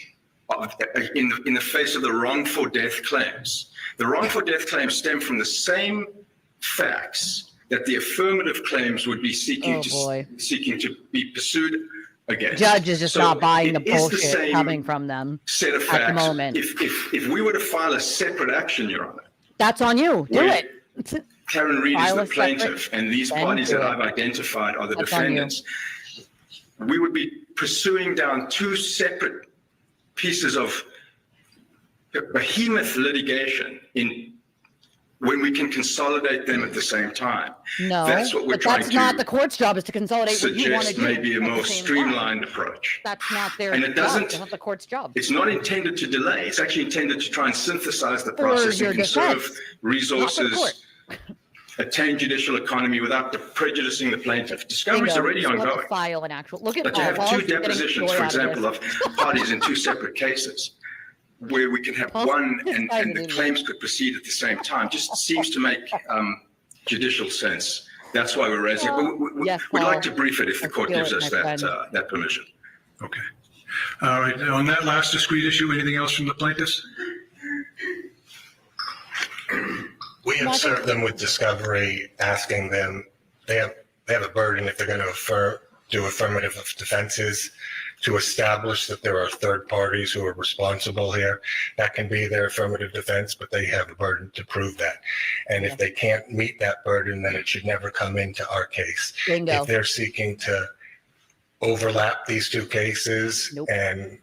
in the face of the wrongful death claims. The wrongful death claims stem from the same facts that the affirmative claims would be seeking to be pursued against. Judge is just not buying the bullshit coming from them set of facts. At the moment. If we were to file a separate action, Your Honor, that's on you. Do it. Karen Reed is the plaintiff, and these parties that I've identified are the defendants. We would be pursuing down two separate pieces of behemoth litigation when we can consolidate them at the same time. No, that's what we're but trying that's to not the court's job, is to consolidate what you want to suggest do. maybe a more streamlined approach. That's not their And it job. doesn't- It's not the court's job. It's not intended to delay. It's actually intended to try and synthesize the process and conserve resources, attain judicial economy without prejudicing the plaintiff. Discovery is already ongoing. File an actual. Look at But to have Paul. two Paul's getting depositions, joy for out of example, of parties in two separate cases, where we can have one and the claims could proceed at the same time, just seems to make judicial sense. That's why we're raising it. But we'd like to brief it if the court gives us that permission. Okay. All right. On that last discrete issue, anything else from the plaintiffs? We have served them with discovery, asking them, they have a burden if they're going to do affirmative defenses, to establish that there are third parties who are responsible here. That can be their affirmative defense, but they have a burden to prove that. And if they can't meet that burden, then it should never come into our case. Bingo. If they're seeking to overlap these two cases and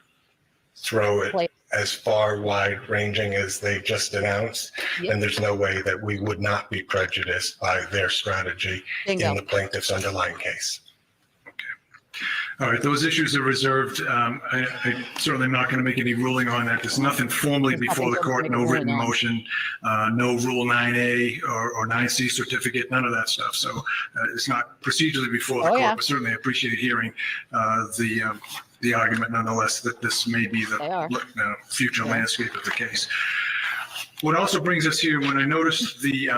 throw it as far wide ranging as they just announced, then there's no way that we would not be prejudiced by their strategy in the plaintiff's underlying case. All right, those issues are reserved. I certainly am not going to make any ruling on that. There's nothing formally before the court, no written motion, no Rule 9A or 9C certificate, none of that stuff. So it's not procedurally before the court, but certainly I appreciate hearing the argument nonetheless that this may be the future landscape of the case. What also brings us here, when I noticed the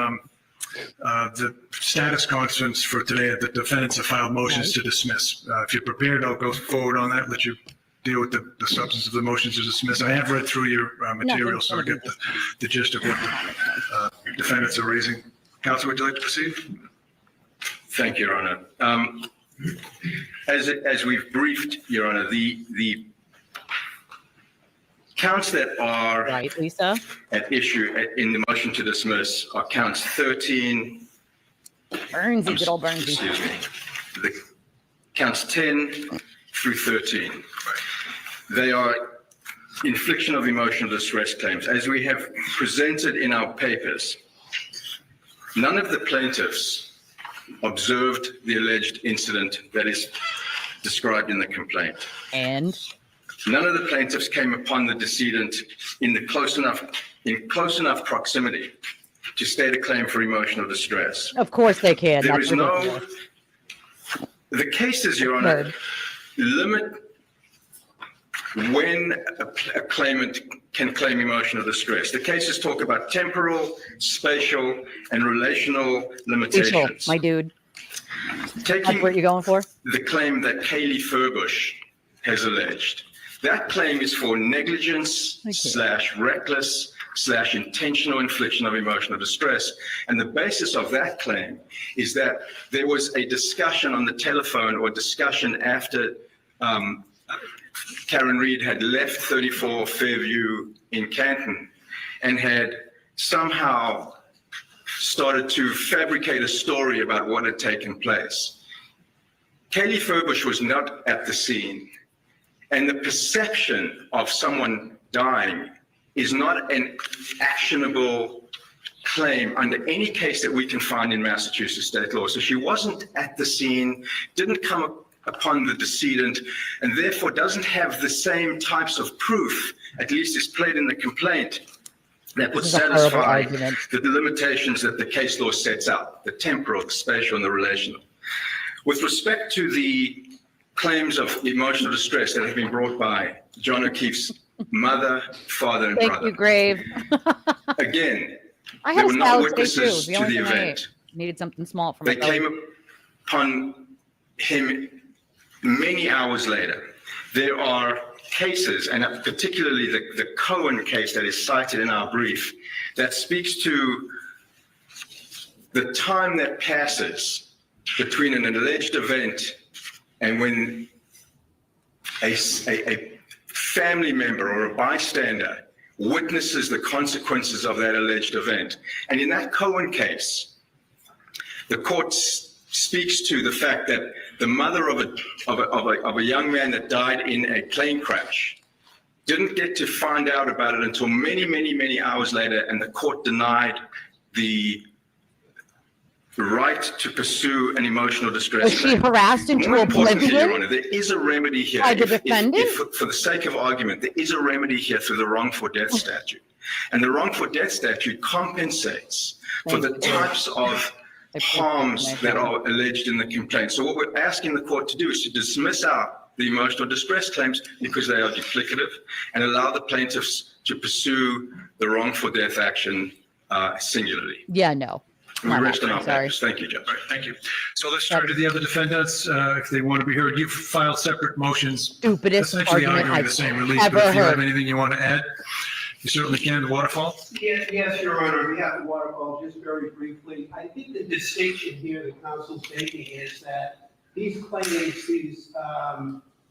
status conference for today, the defendants have filed motions to dismiss. If you're prepared, I'll go forward on that, let you deal with the substance of the motions to dismiss. I have read through your material, so I get the gist of what the defendants are raising. Counsel, would you like to proceed? Thank you, Your Honor. As we've briefed, Your Honor, the counts that are at issue in the motion to dismiss are counts 13. Burnsy, good old Burnsy. Excuse me. The counts 10 through 13. They are infliction of emotional distress claims. As we have presented in our papers, none of the plaintiffs observed the alleged incident that is described in the complaint. And none of the plaintiffs came upon the decedent in close enough proximity to state a claim for emotional distress. of course they can. There is no The cases, Your Honor, Heard. limit when a claimant can claim emotional distress. The cases talk about temporal, spatial, and relational Facial, limitations. my dude. That's Taking what you're going for? the claim that Kaylee Furbush has alleged, that claim is for negligence / reckless / intentional infliction of emotional distress. And the basis of that claim is that there was a discussion on the telephone or discussion after Karen Reed had left 34 Fairview in Canton and had somehow started to fabricate a story about what had taken place. Kaylee Furbush was not at the scene, and the perception of someone dying is not an actionable claim under any case that we can find in Massachusetts state law. So she wasn't at the scene, didn't come upon the decedent, and therefore doesn't have the same types of proof, at least is played in the complaint, that would This is a horrible satisfy argument. the limitations that the case law sets out, the temporal, the spatial, and the relational. With respect to the claims of emotional distress that have been brought by John O'Keefe's mother, father, and Thank brother, you, Grave. again, I there had a were no salad today too. witnesses The to only the thing I ate. event. Needed something small for my They belly. came upon him many hours later. There are cases, and particularly the Cohen case that is cited in our brief, that speaks to the time that passes between an alleged event and when a family member or a bystander witnesses the consequences of that alleged event. And in that Cohen case, the court speaks to the fact that the mother of a young man that died in a plane crash didn't get to find out about it until many hours later, and the court denied the right to pursue an emotional distress Was she claim. harassed into More importantly, Your oblivion? Honor, there is a remedy here. By the defendant? For the sake of argument, there is a remedy here through the wrongful death statute. And the wrongful death statute compensates for the types of harms that are alleged in the complaint. So what we're asking the court to do is to dismiss out the emotional distress claims because they are duplicative and allow the plaintiffs to pursue the wrongful death action singularly. Yeah, no. We Not rest on our happening, sorry. papers. Thank you, Judge. All right, thank you. So let's turn to the other defendants, if they want to be heard. You've filed separate motions, Stupidest essentially argument arguing the I've same release. ever But if you have heard. anything you want to add, you certainly can. The waterfall? Yes, Your Honor, we have the waterfall just very briefly. I think the distinction here the counsel's making is that these claims, these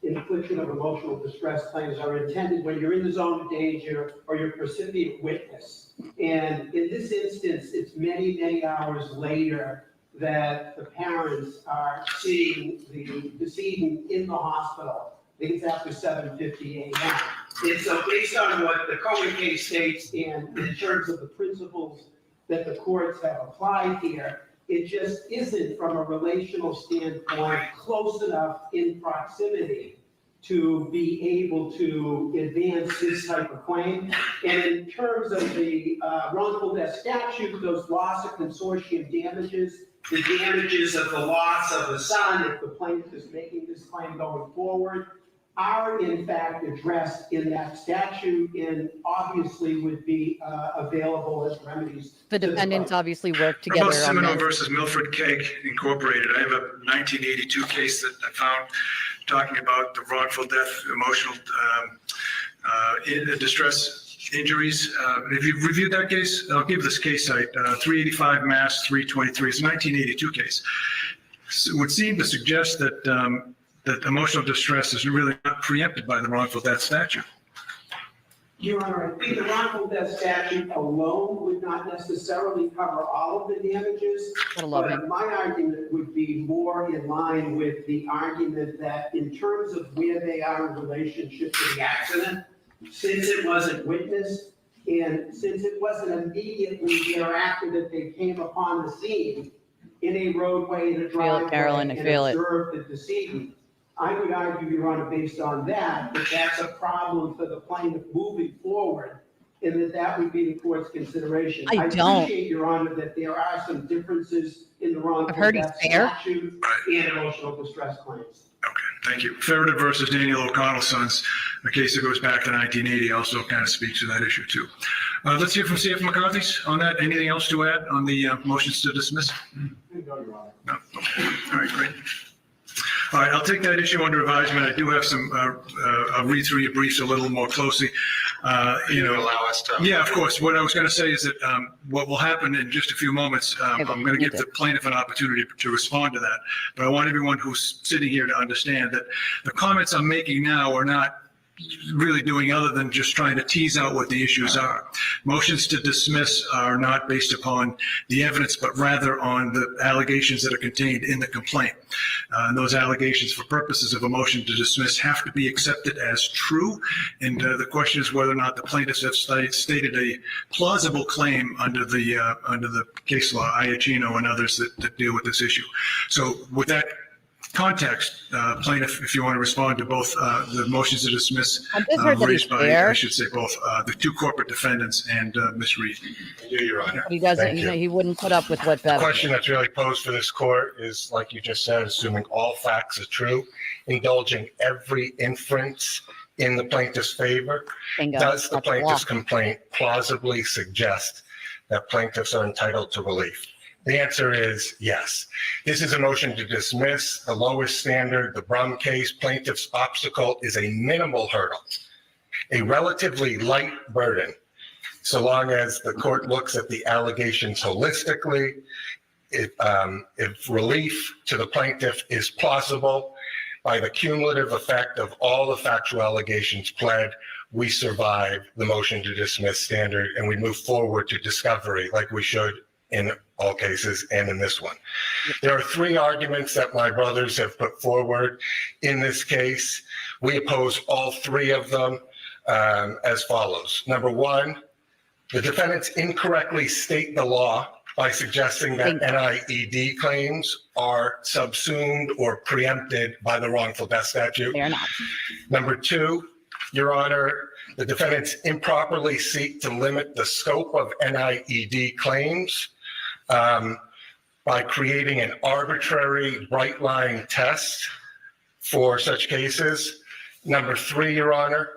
infliction of emotional distress claims are intended when you're in the zone of danger or you're a recipient witness. And in this instance, it's many hours later that the parents are seeing the decedent in the hospital. I think it's after 7:50 a.m. And so based on what the Cohen case states and in terms of the principles that the courts have applied here, it just isn't from a relational standpoint close enough in proximity to be able to advance this type of claim. And in terms of the wrongful death statute, those loss of consortium damages, the damages of the loss of the son, if the plaintiff is making this claim going forward, are in fact addressed in that statute and obviously would be available as remedies. The defendants obviously work What together about on Semino this. versus Milford Keg Incorporated? I have a 1982 case that I found talking about the wrongful death, emotional distress injuries. Have you reviewed that case? I'll give this case site, 385 Mass 323. It's a 1982 case. It would seem to suggest that that emotional distress is really not preempted by the wrongful death statute. Your Honor, I think the wrongful death statute alone would not necessarily cover all of the damages. Gotta love him. But my argument would be more in line with the argument that in terms of where they are in relationship to the accident, since it wasn't witnessed and since it wasn't immediately thereafter that they came upon the scene in a roadway, in a driveway, Carolyn, I and feel it. observed the decedent, I would argue, Your Honor, based on that, that that's a problem for the plaintiff moving forward and that would be the court's consideration. I don't. appreciate, Your Honor, that there are some differences in the wrongful I've heard he's death fair. statute and emotional distress claims. Okay, thank you. Ferreter versus Daniel O'Connell Sons, a case that goes back to 1980, also kind of speaks to that issue too. Let's hear from CF McCarthy's on that. Anything else to add on the motions to dismiss? No? Okay. All right, great. All right, I'll take that issue under advisement. I do have some, I'll read through your briefs a little more closely. Allow us to. Yeah, of course. What I was going to say is that what will happen in just a few moments, I'm going to give the plaintiff an opportunity to respond to that. But I want everyone who's sitting here to understand that the comments I'm making now are not really doing other than just trying to tease out what the issues are. Motions to dismiss are not based upon the evidence, but rather on the allegations that are contained in the complaint. And those allegations, for purposes of a motion to dismiss, have to be accepted as true. And the question is whether or not the plaintiffs have stated a plausible claim under the case law, Iacchino and others that deal with this issue. So with that context, plaintiff, if you want to respond to both the motions to dismiss raised by, I should say, both the two corporate defendants and Ms. Reed. I do, Your Honor. But he doesn't, Thank you. he wouldn't put up with what The Bev question did. that's really posed for this court is, like you just said, assuming all facts are true, indulging every inference in the plaintiff's favor. Bingo. Does the That's the law. plaintiff's complaint plausibly suggest that plaintiffs are entitled to relief? The answer is yes. This is a motion to dismiss. The lowest standard, the Brum case, plaintiff's obstacle is a minimal hurdle, a relatively light burden, so long as the court looks at the allegations holistically. If relief to the plaintiff is plausible by the cumulative effect of all the factual allegations pled, we survive the motion to dismiss standard and we move forward to discovery like we should in all cases and in this one. There are three arguments that my brothers have put forward in this case. We oppose all three of them as follows. Number one, the defendants incorrectly state the law by suggesting that NIED claims are subsumed or preempted by the wrongful death statute. They are not. Number two, Your Honor, the defendants improperly seek to limit the scope of NIED claims by creating an arbitrary bright line test for such cases. Number three, Your Honor,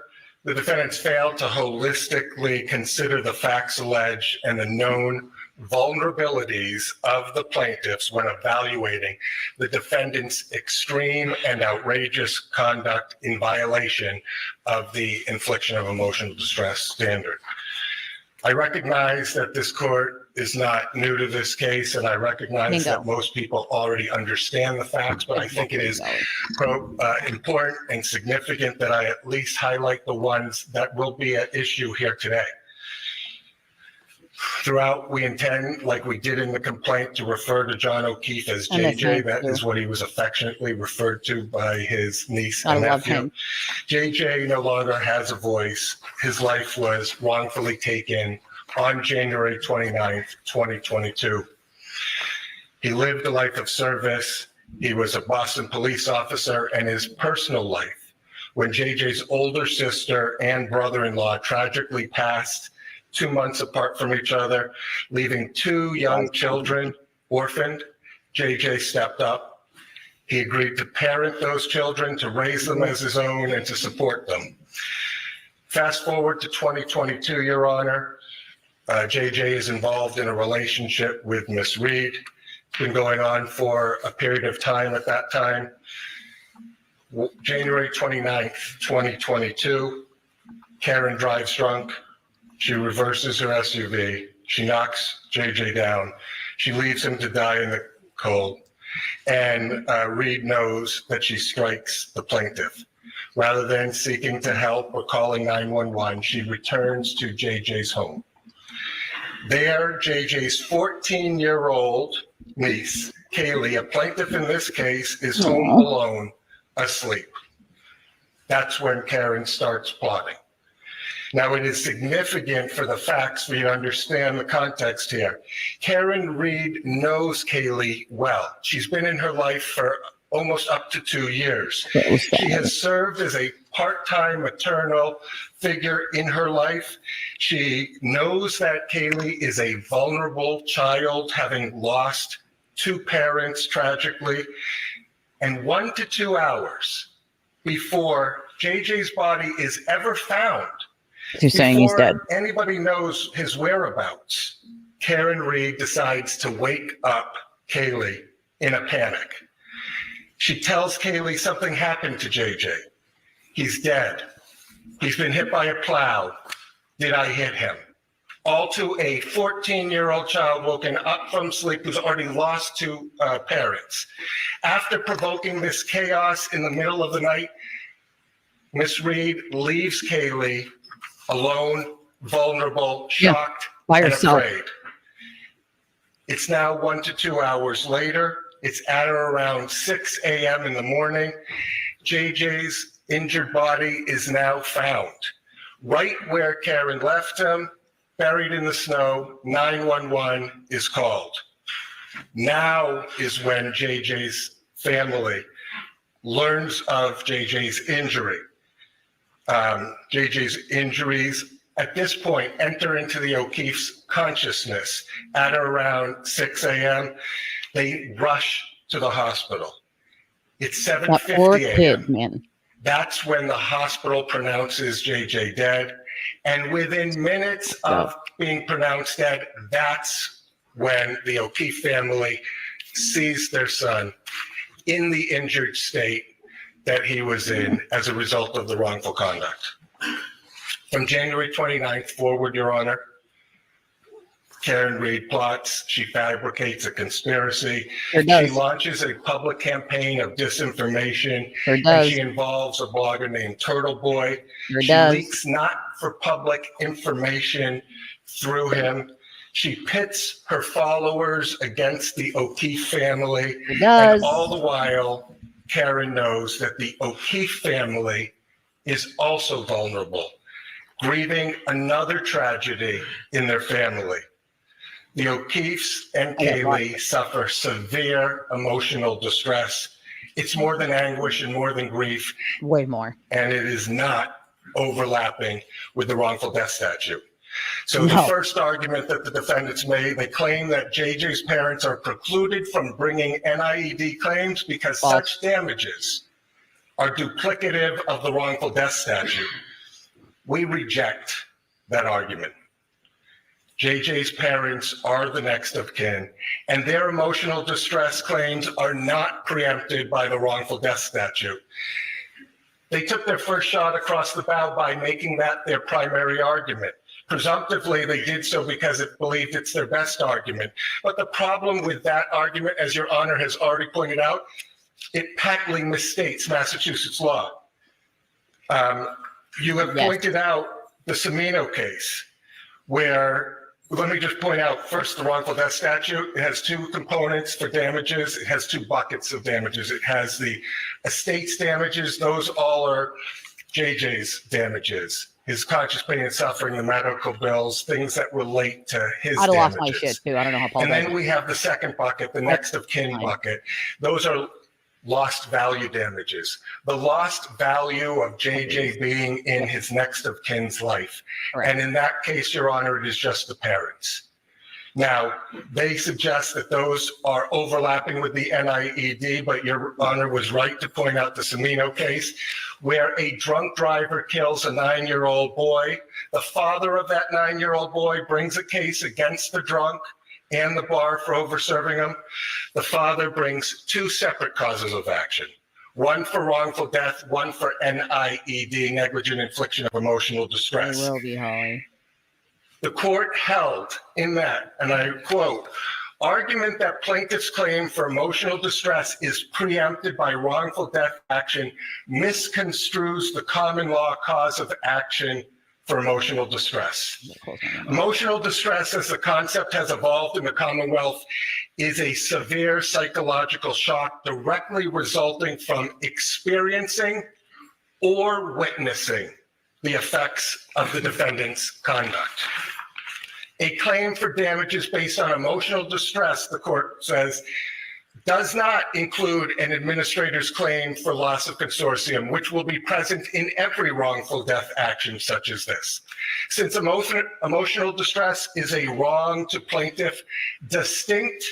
the defendants failed to holistically consider the facts alleged and the known vulnerabilities of the plaintiffs when evaluating the defendant's extreme and outrageous conduct in violation of the infliction of emotional distress standard. I recognize that this court is not new to this case, and I recognize that most people already understand the facts, but I think it is important and significant that I at least highlight the ones that will be at issue here today. Throughout, we intend, like we did in the complaint, to refer to John O'Keefe as JJ. That is what he was affectionately referred to by his niece and nephew. JJ no longer has a voice. His life was wrongfully taken on January 29th, 2022. He lived a life of service. He was a Boston police officer, and his personal life, when JJ's older sister and brother-in-law tragically passed 2 months apart from each other, leaving two young children orphaned, JJ stepped up. He agreed to parent those children, to raise them as his own, and to support them. Fast forward to 2022, Your Honor. JJ is involved in a relationship with Miss Reed. It's been going on for a period of time at that time. January 29th, 2022, Karen drives drunk. She reverses her SUV. She knocks JJ down. She leaves him to die in the cold. And Reed knows that she strikes the plaintiff. Rather than seeking to help or calling 911, she returns to JJ's home. There, JJ's 14-year-old niece, Kaylee, a plaintiff in this case, is home alone, asleep. That's when Karen starts plotting. Now, it is significant for the facts for you to understand the context here. Karen Reed knows Kaylee well. She's been in her life for almost up to 2 years. So She sad. has served as a part-time maternal figure in her life. She knows that Kaylee is a vulnerable child, having lost 2 parents tragically. And 1 to 2 hours before JJ's body is ever found, She's saying he's dead. before anybody knows his whereabouts, Karen Reed decides to wake up Kaylee in a panic. She tells Kaylee something happened to JJ. He's dead. He's been hit by a plow. Did I hit him? All to a 14-year-old child woken up from sleep who's already lost 2 parents. After provoking this chaos in the middle of the night, Miss Reed leaves Kaylee alone, vulnerable, Yeah, shocked, by and herself. afraid. It's now 1 to 2 hours later. It's at or around 6 a.m. in the morning. JJ's injured body is now found. Right where Karen left him, buried in the snow, 911 is called. Now is when JJ's family learns of JJ's injury. JJ's injuries at this point enter into the O'Keefe's consciousness at around 6 a.m. They rush to the hospital. It's That poor 7:50 kid, a.m. man. That's when the hospital pronounces JJ dead. And within minutes of being pronounced dead, that's when the O'Keefe family sees their son in the injured state that he was in as a result of the wrongful conduct. From January 29th forward, Your Honor, Karen Reed plots, she fabricates a conspiracy. Sure She does. launches a public campaign of disinformation. Sure And does. she involves a blogger named Turtle Boy. Sure She does. leaks not for public information through him. She pits her followers against the O'Keefe family. Sure does. And all the while, Karen knows that the O'Keefe family is also vulnerable, grieving another tragedy in their family. The O'Keefes and Kaylee suffer severe emotional distress. It's more than anguish and more than grief, Way more. and it is not overlapping with the wrongful death statute. So the No. first argument that the defendants made, they claim that JJ's parents are precluded from bringing NIED claims because False. such damages are duplicative of the wrongful death statute. We reject that argument. JJ's parents are the next of kin, and their emotional distress claims are not preempted by the wrongful death statute. They took their first shot across the bow by making that their primary argument. Presumptively, they did so because it believed it's their best argument. But the problem with that argument, as Your Honor has already pointed out, it patently misstates Massachusetts law. You have Yes. pointed out the Semino case, where, let me just point out first the wrongful death statute. It has 2 components for damages. It has 2 buckets of damages. It has the estate's damages. Those all are JJ's damages. His conscious pain and suffering, the medical bills, things that relate to his I'd have lost damages. my shit too. I don't know how Paul And does then it. we have the second bucket, the next of kin Fine. bucket. Those are lost value damages. The lost value of JJ being in his next of kin's life. Correct. And in that case, Your Honor, it is just the parents. Now, they suggest that those are overlapping with the NIED, but Your Honor was right to point out the Semino case, where a drunk driver kills a 9-year-old boy. The father of that 9-year-old boy brings a case against the drunk and the bar for over-serving him. The father brings 2 separate causes of action, one for wrongful death, one for NIED, negligent infliction of emotional It distress. will be, Holly. The court held in that, and I quote, argument that plaintiff's claim for emotional distress is preempted by wrongful death action misconstrues the common law cause of action for emotional distress. Emotional distress, as the concept has evolved in the Commonwealth, is a severe psychological shock directly resulting from experiencing or witnessing the effects of the defendant's conduct. A claim for damages based on emotional distress, the court says, does not include an administrator's claim for loss of consortium, which will be present in every wrongful death action such as this. Since emotional distress is a wrong to plaintiff distinct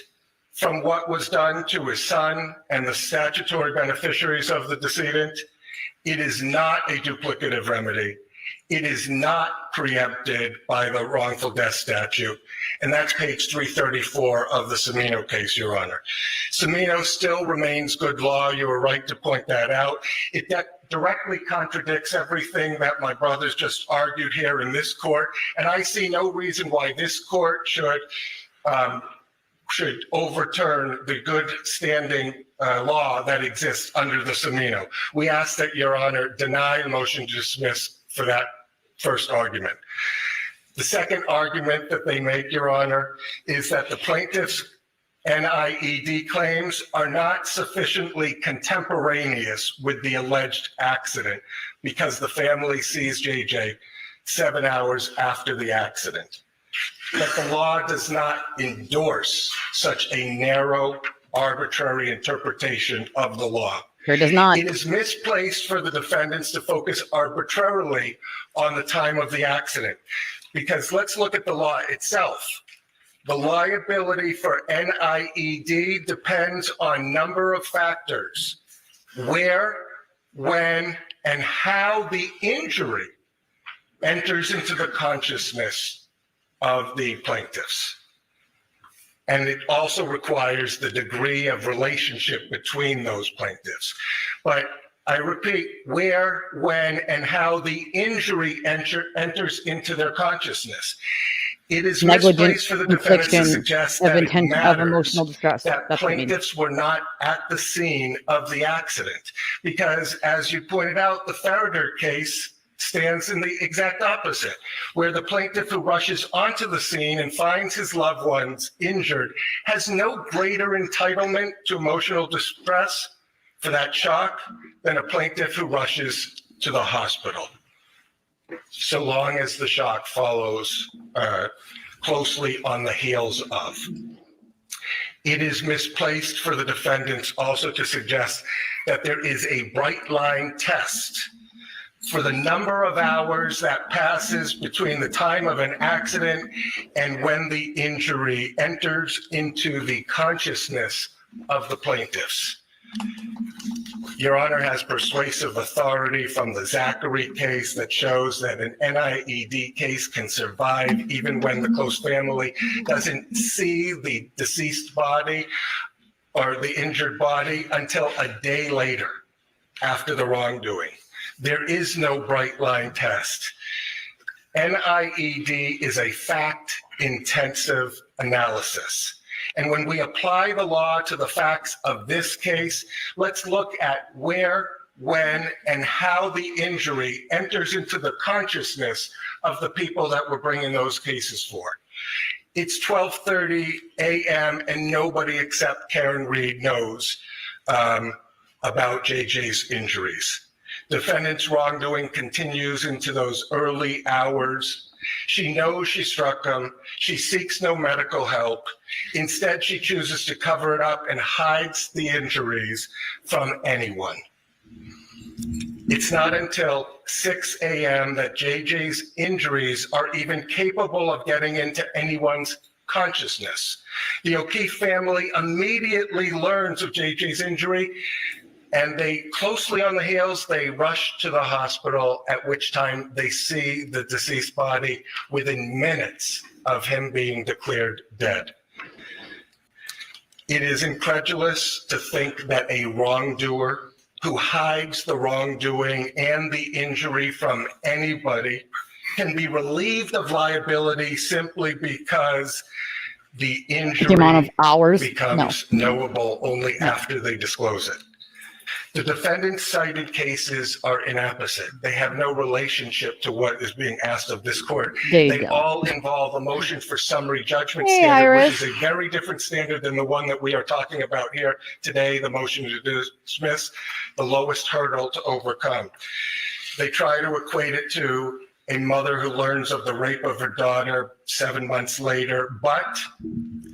from what was done to his son and the statutory beneficiaries of the decedent, it is not a duplicative remedy. It is not preempted by the wrongful death statute. And that's page 334 of the Cimino case, Your Honor. Cimino still remains good law. You were right to point that out. It directly contradicts everything that my brothers just argued here in this court. And I see no reason why this court should overturn the good standing law that exists under the Cimino. We ask that Your Honor deny the motion to dismiss for that first argument. The second argument that they make, Your Honor, is that the plaintiff's NIED claims are not sufficiently contemporaneous with the alleged accident because the family sees JJ 7 hours after the accident. But the law does not endorse such a narrow, arbitrary interpretation of the law. Sure does not. It is misplaced for the defendants to focus arbitrarily on the time of the accident, because let's look at the law itself. The liability for NIED depends on a number of factors: where, when, and how the injury enters into the consciousness of the plaintiffs. And it also requires the degree of relationship between those plaintiffs. But I repeat, where, when, and how the injury enters into their consciousness. It is misplaced for the defendants to suggest that it matters emotional distress. that plaintiffs were not at the scene of the accident. Because as you pointed out, the Farrader case stands in the exact opposite, where the plaintiff who rushes onto the scene and finds his loved ones injured has no greater entitlement to emotional distress for that shock than a plaintiff who rushes to the hospital, so long as the shock follows closely on the heels of. It is misplaced for the defendants also to suggest that there is a bright line test for the number of hours that passes between the time of an accident and when the injury enters into the consciousness of the plaintiffs. Your Honor has persuasive authority from the Zachary case that shows that an NIED case can survive even when the close family doesn't see the deceased body or the injured body until a day later after the wrongdoing. There is no bright line test. NIED is a fact-intensive analysis. And when we apply the law to the facts of this case, let's look at where, when, and how the injury enters into the consciousness of the people that we're bringing those cases for. It's 12:30 a.m. and nobody except Karen Reed knows about JJ's injuries. Defendant's wrongdoing continues into those early hours. She knows she struck him. She seeks no medical help. Instead, she chooses to cover it up and hides the injuries from anyone. It's not until 6 a.m. that JJ's injuries are even capable of getting into anyone's consciousness. The O'Keefe family immediately learns of JJ's injury, and they closely on the heels, they rush to the hospital, at which time they see the deceased body within minutes of him being declared dead. It is incredulous to think that a wrongdoer who hides the wrongdoing and the injury from anybody can be relieved of liability simply because the injury amount of hours becomes knowable only after they disclose it. The defendant's cited cases are inapposite. They have no relationship to what is being asked of this court. They all involve a motion for summary judgment standard, which is a very different standard than the one that we are talking about here today, the motion to dismiss, the lowest hurdle to overcome. They try to equate it to a mother who learns of the rape of her daughter 7 months later, but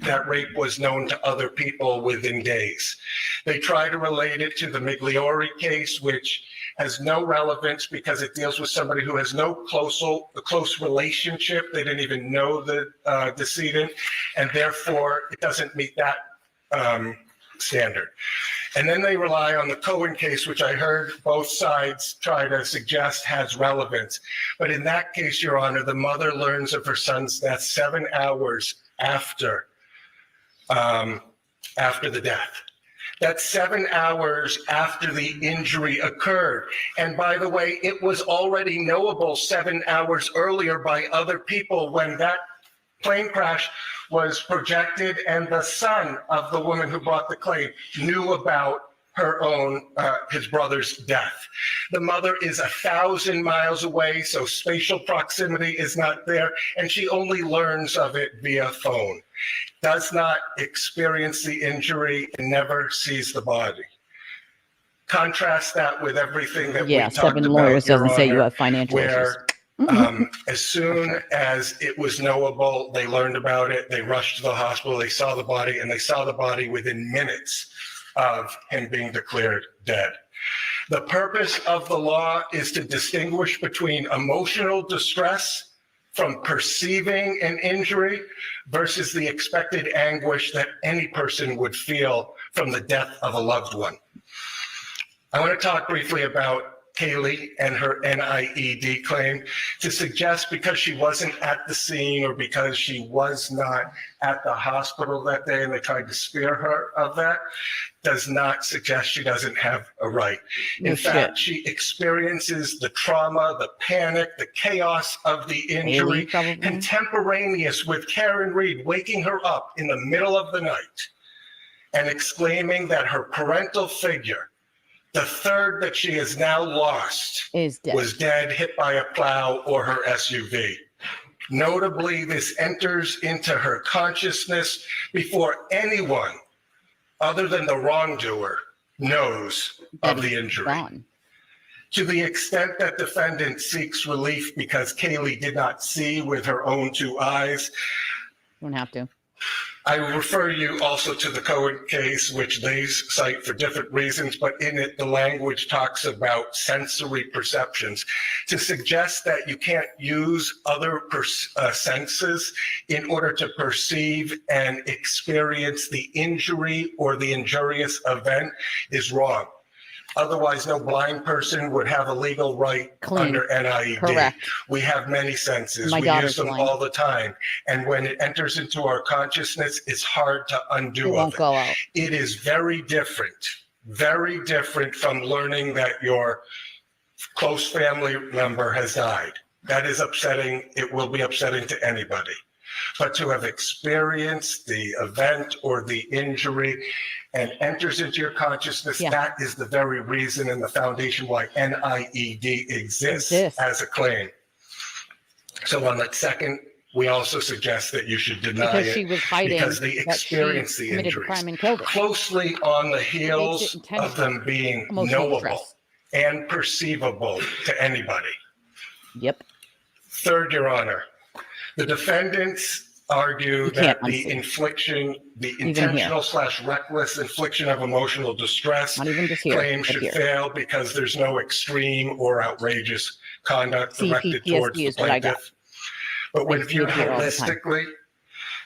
that rape was known to other people within days. They try to relate it to the Migliore case, which has no relevance because it deals with somebody who has no close relationship. They didn't even know the decedent, and therefore it doesn't meet that standard. And then they rely on the Cohen case, which I heard both sides try to suggest has relevance. But in that case, Your Honor, the mother learns of her son's death 7 hours after the death. That's 7 hours after the injury occurred. And by the way, it was already knowable 7 hours earlier by other people when that plane crash was projected, and the son of the woman who brought the claim knew about her own, his brother's death. The mother is 1,000 miles away, so spatial proximity is not there, and she only learns of it via phone. Does not experience the injury and never sees the body. Contrast that with everything that we talked about, 7 lawyers Your doesn't say you Honor, have financial issues. where as soon as it was knowable, they learned about it, they rushed to the hospital, they saw the body, and they saw the body within minutes of him being declared dead. The purpose of the law is to distinguish between emotional distress from perceiving an injury versus the expected anguish that any person would feel from the death of a loved one. I want to talk briefly about Kaylee and her NIED claim to suggest because she wasn't at the scene or because she was not at the hospital that day and they tried to spare her of that does not suggest she doesn't have a right. In fact, she experiences the trauma, the panic, the chaos of the injury contemporaneous with Karen Reed waking her up in the middle of the night and exclaiming that her parental figure, the third that she has now lost, was dead, hit by a plow or her SUV. Notably, this enters into her consciousness before anyone other than the wrongdoer knows of the injury. To the extent that defendant seeks relief because Kaylee did not see with her own 2 eyes, Don't have to. I refer you also to the Cohen case, which they cite for different reasons, but in it, the language talks about sensory perceptions to suggest that you can't use other senses in order to perceive and experience the injury or the injurious event is wrong. Otherwise, no blind person would have a legal right under NIED. Correct. We have many senses. My We daughter's use them blind. all the time. And when it enters into our consciousness, it's hard to undo It won't of go out. It is very different from learning that your close family member has died. That is upsetting. It will be upsetting to anybody. But to have experienced the event or the injury and enters into your consciousness, that is the very reason and the foundation why NIED exists as a claim. So on that second, we also suggest that you should deny Because it she was hiding because they that she experienced the committed a injuries crime and killed it. closely on the heels Makes it intentional. of them being Emotional knowable distress. and perceivable to anybody. Yep. Third, Your Honor, the defendants argue that the infliction, the intentional / reckless infliction of emotional distress claim should fail because there's no extreme or outrageous conduct directed towards the plaintiff. But when viewed holistically,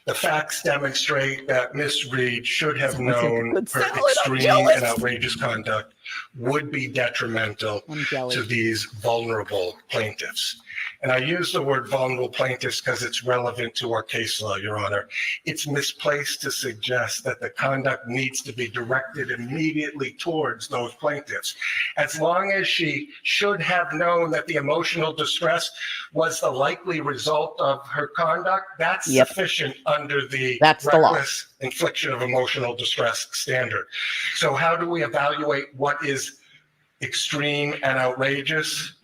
the facts demonstrate that Ms. Reed should have known her extreme and outrageous conduct would be detrimental to these vulnerable plaintiffs. And I use the word vulnerable plaintiffs because it's relevant to our case law, Your Honor. It's misplaced to suggest that the conduct needs to be directed immediately towards those plaintiffs. As long as she should have known that the emotional distress was the likely result of her conduct, that's sufficient under the reckless infliction of emotional distress standard. So how do we evaluate what is extreme and outrageous?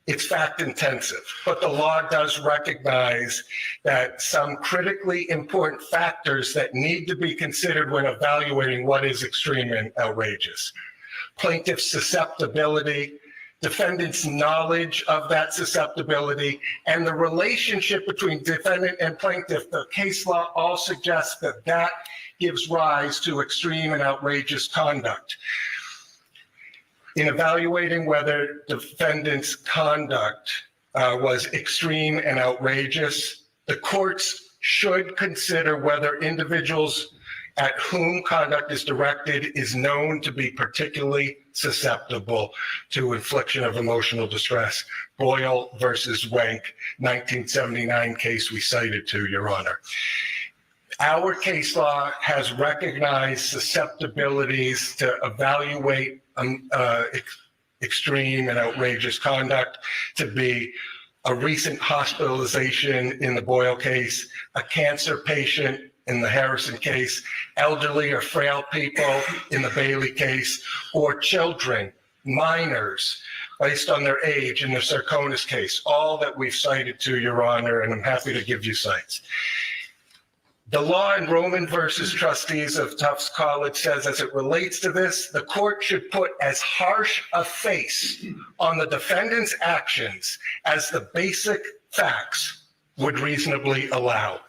It's fact intensive, but the law does recognize that some critically important factors that need to be considered when evaluating what is extreme and outrageous. Plaintiff's susceptibility defendant's knowledge of that susceptibility, and the relationship between defendant and plaintiff. The case law all suggests that that gives rise to extreme and outrageous conduct. In evaluating whether defendant's conduct was extreme and outrageous, the courts should consider whether individuals at whom conduct is directed is known to be particularly susceptible to infliction of emotional distress. Boyle versus Wenck, 1979 case we cited to, Your Honor. Our case law has recognized susceptibilities to evaluate extreme and outrageous conduct to be a recent hospitalization in the Boyle case, a cancer patient in the Harrison case, elderly or frail people in the Bailey case, or children, minors, based on their age in the Sarkonis case, all that we've cited to, Your Honor, and I'm happy to give you cites. The law in Roman versus Trustees of Tufts College says, as it relates to this, the court should put as harsh a face on the defendant's actions as the basic facts would reasonably allow.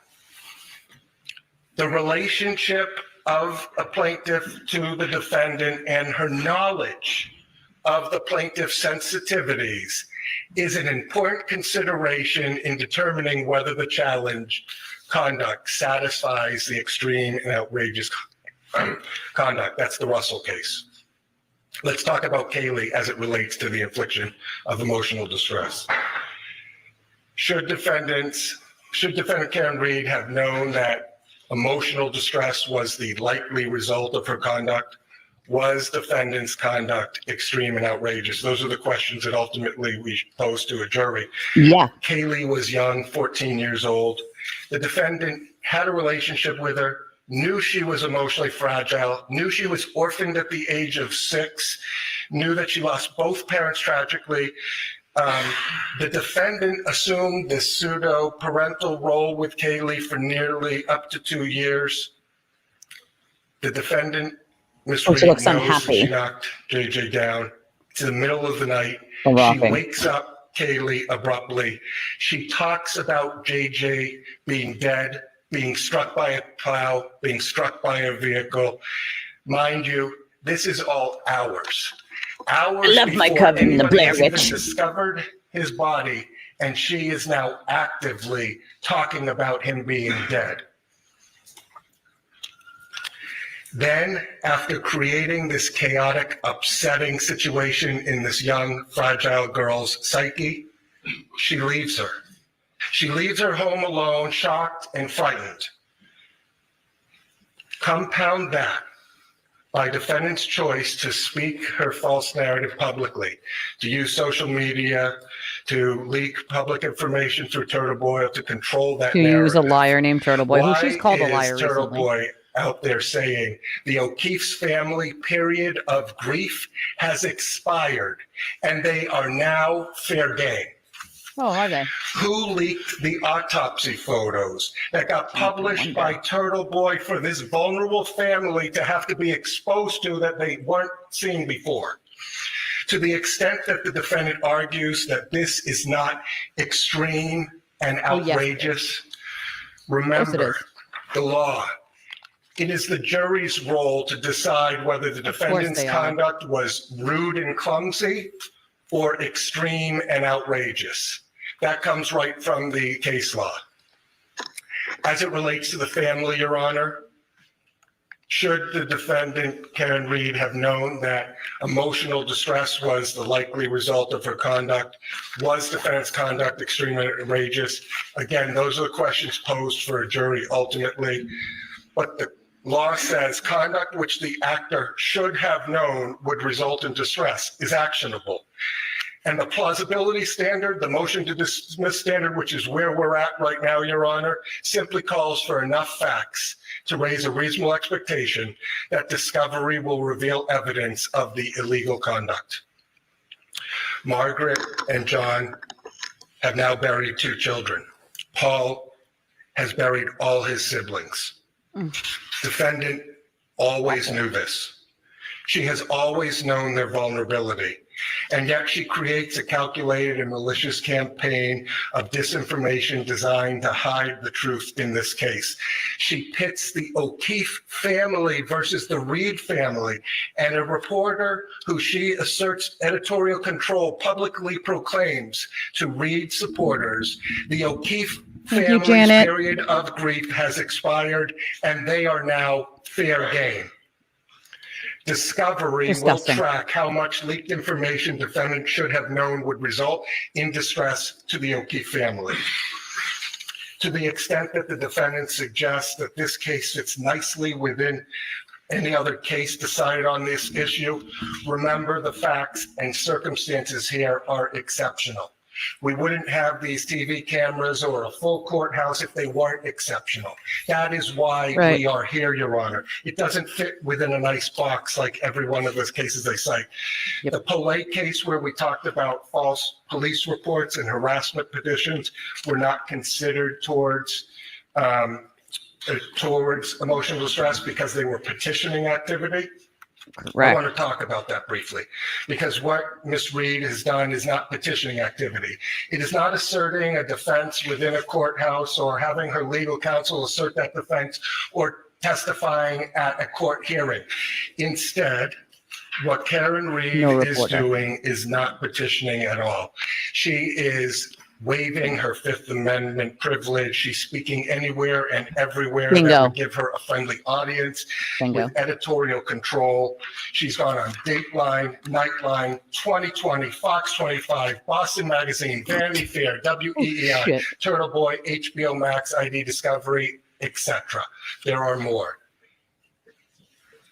The relationship of a plaintiff to the defendant and her knowledge of the plaintiff's sensitivities is an important consideration in determining whether the challenge conduct satisfies the extreme and outrageous conduct. That's the Russell case. Let's talk about Kaylee as it relates to the infliction of emotional distress. Should defendant Karen Reed have known that emotional distress was the likely result of her conduct? Was defendant's conduct extreme and outrageous? Those are the questions that ultimately we pose to a jury. Yeah. Kaylee was young, 14 years old. The defendant had a relationship with her, knew she was emotionally fragile, knew she was orphaned at the age of 6, knew that she lost both parents tragically. The defendant assumed this pseudo-parental role with Kaylee for nearly up to 2 years. The defendant, Ms. Reed, she looks knows unhappy. that she knocked JJ down. It's the middle of the night. Oh, She wakes up Kaylee abruptly. She talks about JJ being dead, being struck by a plow, being struck by a vehicle. Mind you, this is all hours. Hours I love my before cousin, the anybody Blair has even Witch. discovered his body, and she is now actively talking about him being dead. Then, after creating this chaotic, upsetting situation in this young, fragile girl's psyche, she leaves her. She leaves her home alone, shocked and frightened. Compound that by defendant's choice to speak her false narrative publicly, to use social media, to leak public information through Turtle Boy, to control that To narrative. use a liar named Turtle Boy, who Why she's called a is liar Turtle recently. Boy out there saying the O'Keefe's family period of grief has expired and they are now fair game? Oh, are they? Who leaked the autopsy photos that got published by Turtle Boy for this vulnerable family to have to be exposed to that they weren't seeing before? To the extent that the defendant argues that this is not extreme and outrageous, remember the law. It is the jury's role to decide whether the defendant's conduct was rude and clumsy or extreme and outrageous. That comes right from the case law. As it relates to the family, Your Honor, should the defendant, Karen Reed, have known that emotional distress was the likely result of her conduct? Was defendant's conduct extreme and outrageous? Again, those are the questions posed for a jury ultimately. But the law says conduct which the actor should have known would result in distress is actionable. And the plausibility standard, the motion to dismiss standard, which is where we're at right now, Your Honor, simply calls for enough facts to raise a reasonable expectation that discovery will reveal evidence of the illegal conduct. Margaret and John have now buried 2 children. Paul has buried all his siblings. Defendant always knew this. She has always known their vulnerability. And yet she creates a calculated and malicious campaign of disinformation designed to hide the truth in this case. She pits the O'Keefe family versus the Reed family, and a reporter who she asserts editorial control publicly proclaims to Reed supporters, the O'Keefe Thank you, family's Janet. period of grief has expired and they are now fair game. Discovery Disgusting. will track how much leaked information defendants should have known would result in distress to the O'Keefe family. To the extent that the defendants suggest that this case fits nicely within any other case decided on this issue, remember the facts and circumstances here are exceptional. We wouldn't have these TV cameras or a full courthouse if they weren't exceptional. That is why Right. we are here, Your Honor. It doesn't fit within a nice box like every one of those cases I cite. Yep. The Polay case where we talked about false police reports and harassment petitions were not considered towards emotional distress because they were petitioning activity. I Correct. want to talk about that briefly, because what Ms. Reed has done is not petitioning activity. It is not asserting a defense within a courthouse or having her legal counsel assert that defense or testifying at a court hearing. Instead, what Karen Reed No is reporter. doing is not petitioning at all. She is waiving her Fifth Amendment privilege. She's speaking anywhere and everywhere that Bingo. would give her a friendly audience Bingo. with editorial control. She's gone on Dateline, Nightline, 2020, Fox 25, Boston Magazine, Vanity Fair, WEEI, Shit. Turtle Boy, HBO Max, ID Discovery, etc. There are more.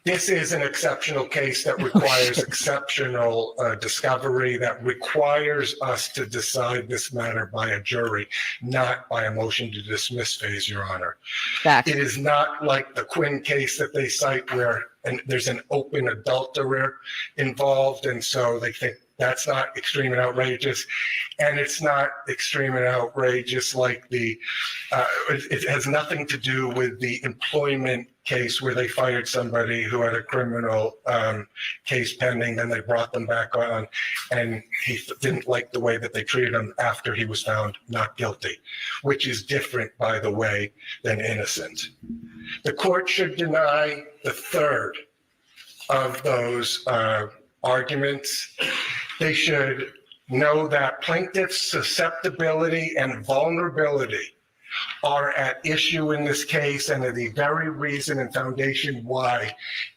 This is an exceptional case that requires exceptional discovery, that requires us to decide this matter by a jury, not by a motion to dismiss phase, Your Honor. Facts. It is not like the Quinn case that they cite where there's an open adulterer involved, and so they think that's not extreme and outrageous. And it's not extreme and outrageous like it has nothing to do with the employment case where they fired somebody who had a criminal case pending, then they brought them back on, and he didn't like the way that they treated him after he was found not guilty, which is different, by the way, than innocent. The court should deny the third of those arguments. They should know that plaintiff's susceptibility and vulnerability are at issue in this case and are the very reason and foundation why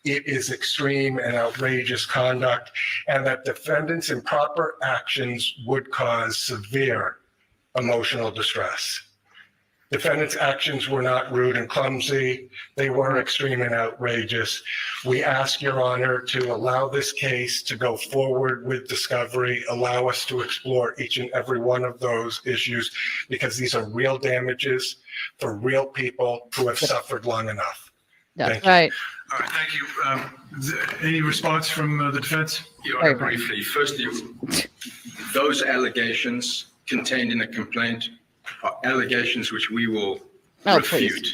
it is extreme and outrageous conduct, and that defendants' improper actions would cause severe emotional distress. Defendants' actions were not rude and clumsy. They were extreme and outrageous. We ask Your Honor to allow this case to go forward with discovery, allow us to explore each and every one of those issues, because these are real damages for real people who have suffered long enough. That's Thank you. right. All right, thank you. Any response from the defense? Your Honor, briefly, firstly, those allegations contained in the complaint are allegations which we will refute.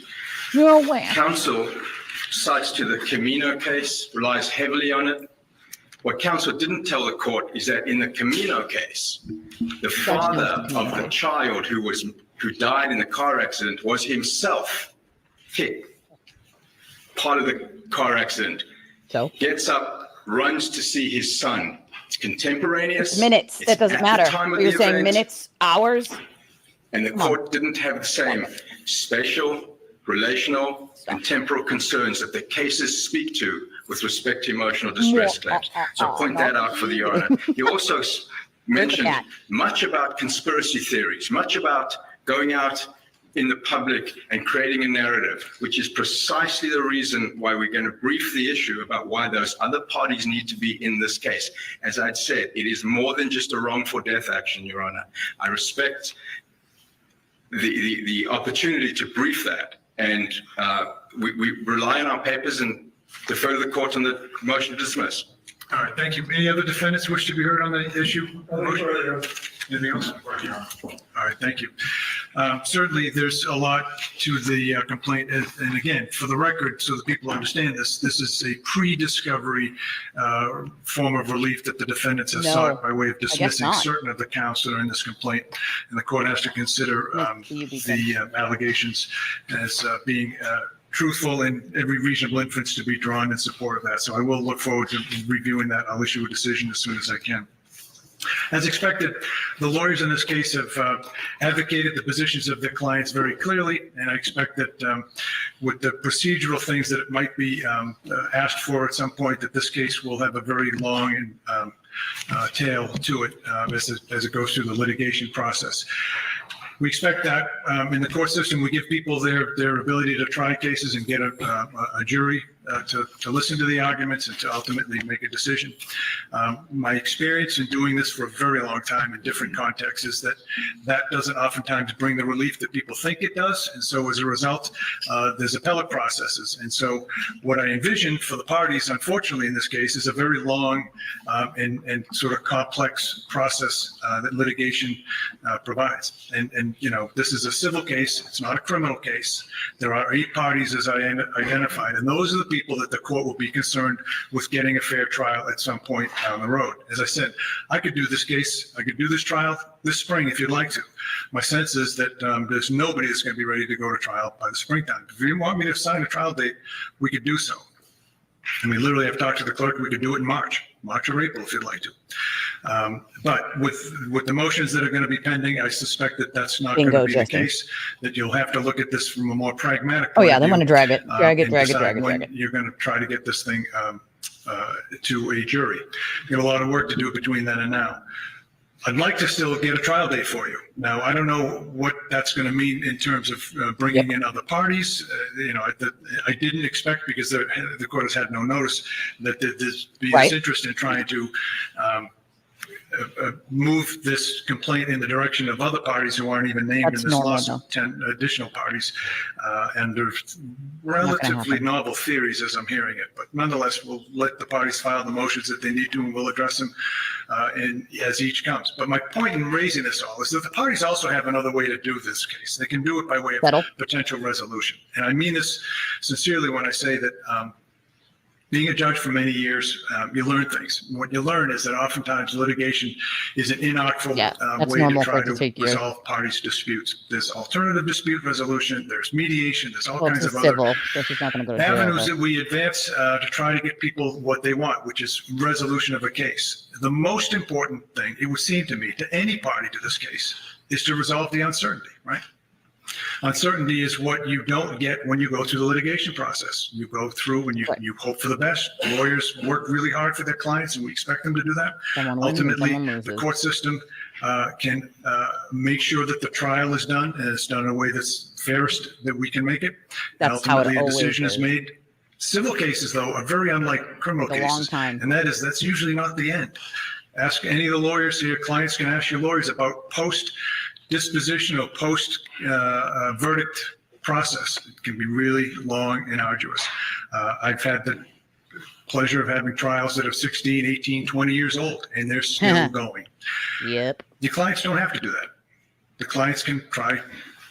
No way. Counsel cites to the Camino case, relies heavily on it. What counsel didn't tell the court is that in the Camino case, the father of the child who died in the car accident was himself hit. Part of the car accident. So Gets up, runs to see his son. It's contemporaneous. it's minutes. It's That doesn't at the matter. time of You're the saying event. minutes, hours. And the Come on. court didn't have the same spatial, relational, and temporal concerns that the cases speak to with respect to emotional distress claims. So I point that out for the Your Honor. You also mentioned cat. much about conspiracy theories, much about going out in the public and creating a narrative, which is precisely the reason why we're going to brief the issue about why those other parties need to be in this case. As I'd said, it is more than just a wrongful death action, Your Honor. I respect the opportunity to brief that, and we rely on our papers and defer to the court on the motion to dismiss. All right, thank you. Any other defendants wish to be heard on the issue? Anything else? All right, thank you. Certainly, there's a lot to the complaint. And again, for the record, so that people understand this is a pre-discovery form of relief that the defendants have sought by way of dismissing not. certain of the counts that are in this complaint. And the court has to consider the allegations as being truthful and every reasonable inference to be drawn in support of that. So I will look forward to reviewing that. I'll issue a decision as soon as I can. As expected, the lawyers in this case have advocated the positions of their clients very clearly, and I expect that with the procedural things that might be asked for at some point, that this case will have a very long and tail to it as it goes through the litigation process. We expect that in the court system, we give people their ability to try cases and get a jury to listen to the arguments and to ultimately make a decision. My experience in doing this for a very long time in different contexts is that doesn't oftentimes bring the relief that people think it does. And so as a result, there's appellate processes. And so what I envision for the parties, unfortunately in this case, is a very long and sort of complex process that litigation provides. And you know, this is a civil case. It's not a criminal case. There are 8 parties as I identified, and those are the people that the court will be concerned with getting a fair trial at some point down the road. As I said, I could do this case, I could do this trial this spring if you'd like to. My sense is that there's nobody that's going to be ready to go to trial by the springtime. If you want me to assign a trial date, we could do so. I mean, literally, I've talked to the clerk, we could do it in March or April if you'd like to. But with the motions that are going to be pending, I suspect that that's not going to be the case, that you'll have to look at this from a more pragmatic point of view. They want to drag it. Drag it. You're going to try to get this thing to a jury. You have a lot of work to do between then and now. I'd like to still get a trial date for you. Now, I don't know what that's going to mean in terms of bringing in other parties. You know, I didn't expect, because the court has had no notice, that there'd be this interest in trying to move this complaint in the direction of other parties who aren't even named in this lawsuit, 10 additional parties. And there's relatively novel theories as I'm hearing it. But nonetheless, we'll let the parties file the motions that they need to, and we'll address them as each comes. But my point in raising this all is that the parties also have another way to do this case. They can do it by way of potential resolution. And I mean this sincerely when I say that being a judge for many years, you learn things. What you learn is that oftentimes litigation is an inartful way to try to resolve parties' disputes. There's alternative dispute resolution, there's mediation, there's all kinds of other avenues that we advance to try to get people what they want, which is resolution of a case. The most important thing, it would seem to me, to any party to this case, is to resolve the uncertainty, right? Uncertainty is what you don't get when you go through the litigation process. You go through and you hope for the best. Lawyers work really hard for their clients, and we expect them to do that. Ultimately, the court system can make sure that the trial is done, and it's done in a way that's fairest that we can make it. And ultimately, a decision is made. Civil cases, though, are very unlike criminal cases, and that's usually not the end. Ask any of the lawyers, your clients can ask your lawyers about post-disposition or post-verdict process. It can be really long and arduous. I've had the pleasure of having trials that are 16, 18, 20 years old, and they're still going. Yep. The clients don't have to do that. The clients can try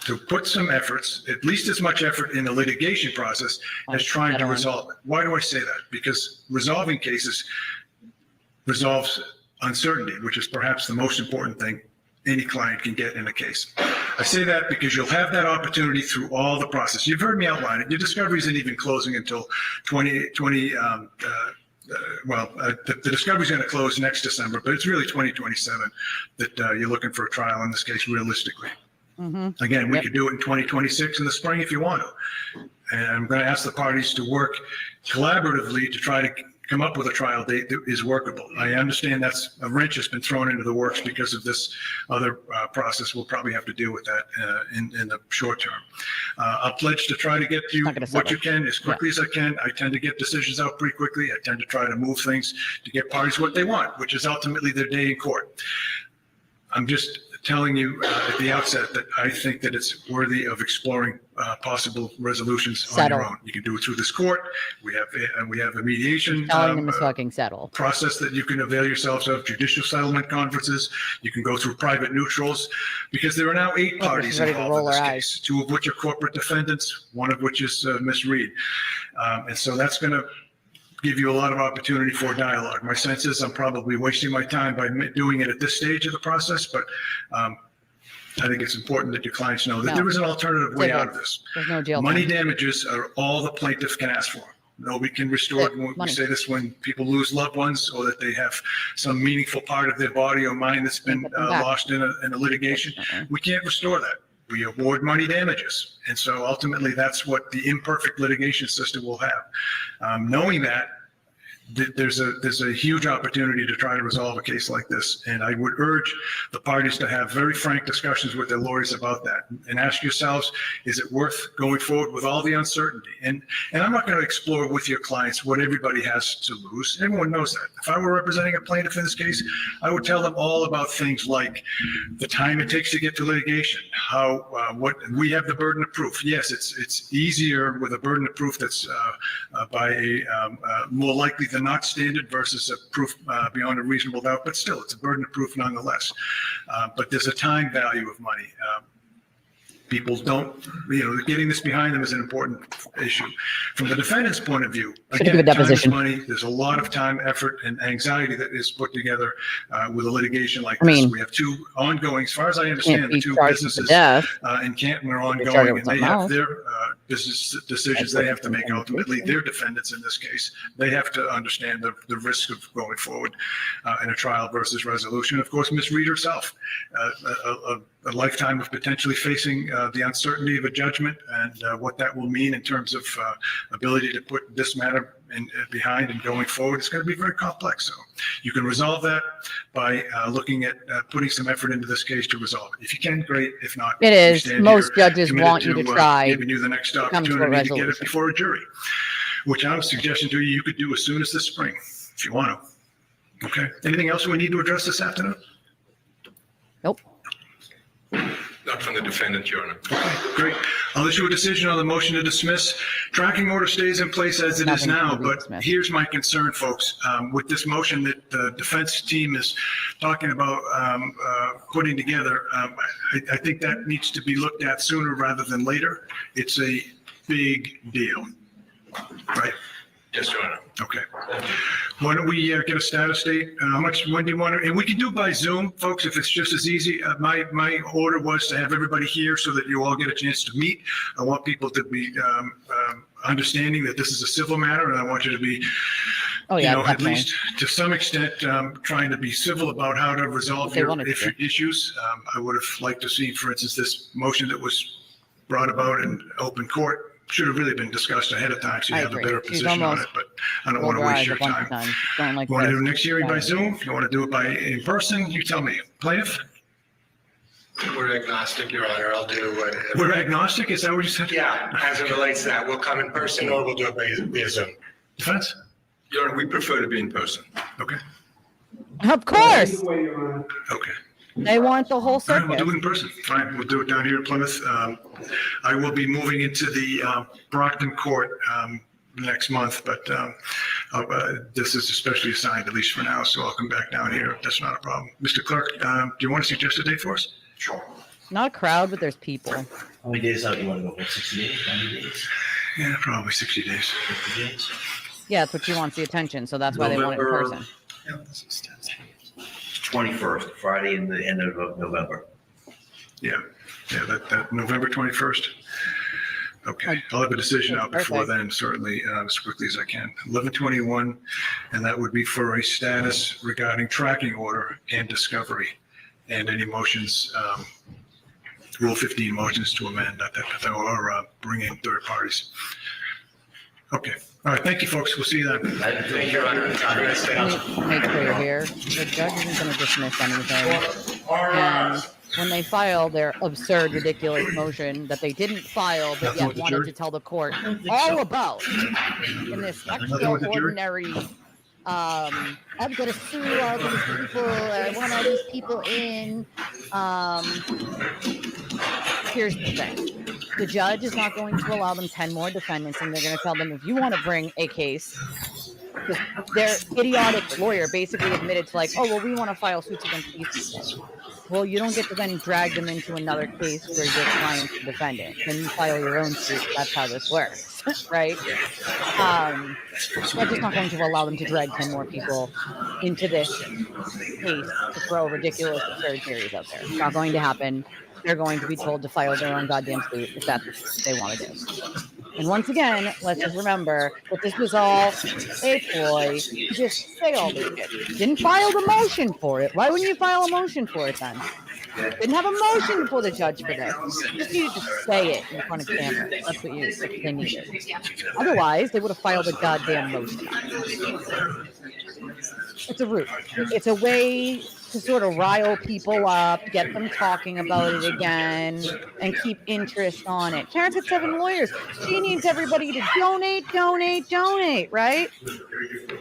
to put some efforts, at least as much effort in the litigation process as trying to resolve it. Why do I say that? Because resolving cases resolves uncertainty, which is perhaps the most important thing any client can get in a case. I say that because you'll have that opportunity through all the process. You've heard me outline it. Your discovery isn't even closing until the discovery is going to close next December, but it's really 2027 that you're looking for a trial in this case, realistically. Again, we could do it in 2026 in the spring if you want to. And I'm going to ask the parties to work collaboratively to try to come up with a trial date that is workable. I understand that's a wrench has been thrown into the works because of this other process. We'll probably have to deal with that in the short term. I'll pledge to try to get you what you can as quickly as I can. I tend to get decisions out pretty quickly. I tend to try to move things to get parties what they want, which is ultimately their day in court. I'm just telling you at the outset that I think that it's worthy of exploring possible resolutions on your Settle. own. You can do it through this court. We have a mediation Telling them to fucking settle. process that you can avail yourselves of, judicial settlement conferences. You can go through private neutrals, because there are now 8 Look, parties she's ready to involved in roll this her case, 2 of which are corporate defendants, 1 of which is Ms. Reed. And so that's going to give you a lot of opportunity for dialogue. My sense is I'm probably wasting my time by doing it at this stage of the process, but I think it's important that your clients know that No. there is an alternative way Civil. out of this. There's no jail Money time. damages are all the plaintiff can ask for. Nobody can restore it. We Money. say this when people lose loved ones or that they have some meaningful part of their body or mind that's been Put them back. lost in a litigation. Definitely. We can't restore that. We award money damages. And so ultimately, that's what the imperfect litigation system will have. Knowing that, there's a huge opportunity to try to resolve a case like this. And I would urge the parties to have very frank discussions with their lawyers about that and ask yourselves, is it worth going forward with all the uncertainty? And I'm not going to explore with your clients what everybody has to lose. Everyone knows that. If I were representing a plaintiff in this case, I would tell them all about things like the time it takes to get to litigation, what we have the burden of proof. Yes, it's easier with a burden of proof that's by a more likely than not standard versus a proof beyond a reasonable doubt, but still it's a burden of proof nonetheless. But there's a time value of money. People don't, getting this behind them is an important issue. From the defendant's point of view, Should give a again, time is deposition. money. There's a lot of time, effort, and anxiety that is put together with a litigation like I this. mean, We have 2 ongoing, as far as I Can't understand, the be 2 charged with businesses death. in Canton are charged ongoing, with and they something have else. their business decisions they have to make. Ultimately, they're defendants in this case. They have to understand the risk of going forward in a trial versus resolution. Of course, Ms. Reed herself, a lifetime of potentially facing the uncertainty of a judgment and what that will mean in terms of ability to put this matter behind and going forward. It's going to be very complex. So you can resolve that by looking at putting some effort into this case to resolve it. If you can, great. If not, It we is. stand Most here judges committed want you to try giving you the next to come to a opportunity to get it resolution. before a jury, which I'm suggesting to you, you could do as soon as this spring, if you want to. Okay. Anything else we need to address this afternoon? Nope. Not from the defendant, Your Honor. Okay, great. I'll issue a decision on the motion to dismiss. Tracking order stays in place as it is Nothing now, can be but dismissed. here's my concern, folks. With this motion that the defense team is talking about putting together, I think that needs to be looked at sooner rather than later. It's a big deal, right? Yes, Your Honor. Okay. Why don't we get a status date? When do you want to, and we can do by Zoom, folks, if it's just as easy. My order was to have everybody here so that you all get a chance to meet. I want people to be understanding that this is a civil matter, and I want you to be, Oh yeah, at definitely. least to some extent, trying to be civil about how to resolve They your wanted to. issues. I would have liked to see, for instance, this motion that was brought about in open court should have really been discussed ahead of time, so I you have a agree. better She's position on almost it, but I don't Rolled want to her waste eyes your a bunch of time. times. Don't like You want to do this. next hearing by Yeah. Zoom? You want to do it in person? You tell me. Plaintiff? We're agnostic, Your Honor. I'll do whatever. We're agnostic? Is that what you said? Yeah, as it relates to that, we'll come in person or we'll do it via Zoom. Defense? Your Honor, we prefer to be in person. Okay, Of course, Either way, Your Honor. okay. they want the whole All right, we'll circuit. do it in person. Fine, we'll do it down here in Plymouth. I will be moving into the Brockton Court next month, but this is especially assigned, at least for now, so I'll come back down here. That's not a problem. Mr. Clerk, do you want to suggest a date for us? Sure. Not a crowd, but there's people. How many days out you want to go? 60 days, 90 days, Yeah, probably 60 days. 50 days? Yeah, that's what she wants the attention, so that's why they want it in November- person. 21st, Friday in the end of November. Yeah, that November 21st. Okay, I'll have a decision out before Perfect. then, certainly, as quickly as I can. 11/21, and that would be for a status regarding tracking order and discovery, and any motions, Rule 15 motions to amend, or bring in third parties. Okay, all right, thank you, folks. We'll see you then. Thank you, Your Honor. Make sure you're here. The judge isn't going to dismiss anything. And when they file their absurd, ridiculous motion that they didn't file, but Nothing yet with the wanted jury? to tell the court all about in this Nothing with the jury? extraordinary I'm going to sue all these people. I want all these people in. Here's the thing. The judge is not going to allow them 10 more defendants, and they're going to tell them, if you want to bring a case, because their idiotic lawyer basically admitted to like, oh, well, we want to file suits against these people. Well, you don't get to then drag them into another case where your client's the defendant. Then you file your own suit. That's how this works, right? They're just not going to allow them to drag 10 more people into this case to throw ridiculous, absurd theories out there. It's not going to happen. They're going to be told to file their own goddamn suit if that's what they want to do. And once again, let's just remember that this was all a ploy to just say all this shit. Didn't file the motion for it. Why wouldn't you file a motion for it then? Didn't have a motion before the judge for this. Just needed to say it in front of camera. That's what they needed. Otherwise, they would have filed a goddamn motion. It's a route. It's a way to sort of rile people up, get them talking about it again, and keep interest on it. Karen's got 7 lawyers. She needs everybody to donate, right?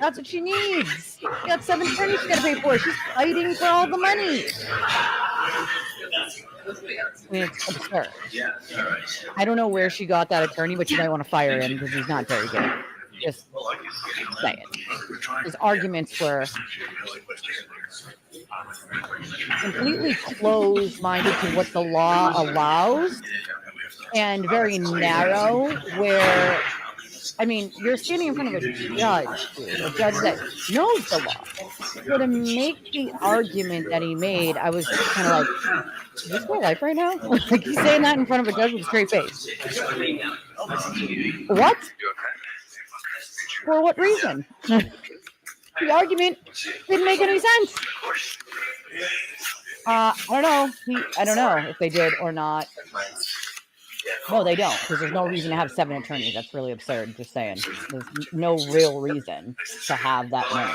That's what she needs. She got 7 attorneys she's got to pay for. She's fighting for all the money. I mean, it's absurd. I don't know where she got that attorney, but you might want to fire him because he's not very good. Just say it. His arguments were completely closed-minded to what the law allows and very narrow where, I mean, you're standing in front of a judge that knows the law. So to make the argument that he made, I was just kind of like, is this my life right now? Like, he's saying that in front of a judge with a straight face. What? For what reason? The argument didn't make any sense. I don't know. I don't know if they did or not. No, they don't, because there's no reason to have 7 attorneys. That's really absurd. Just saying. There's no real reason to have that many.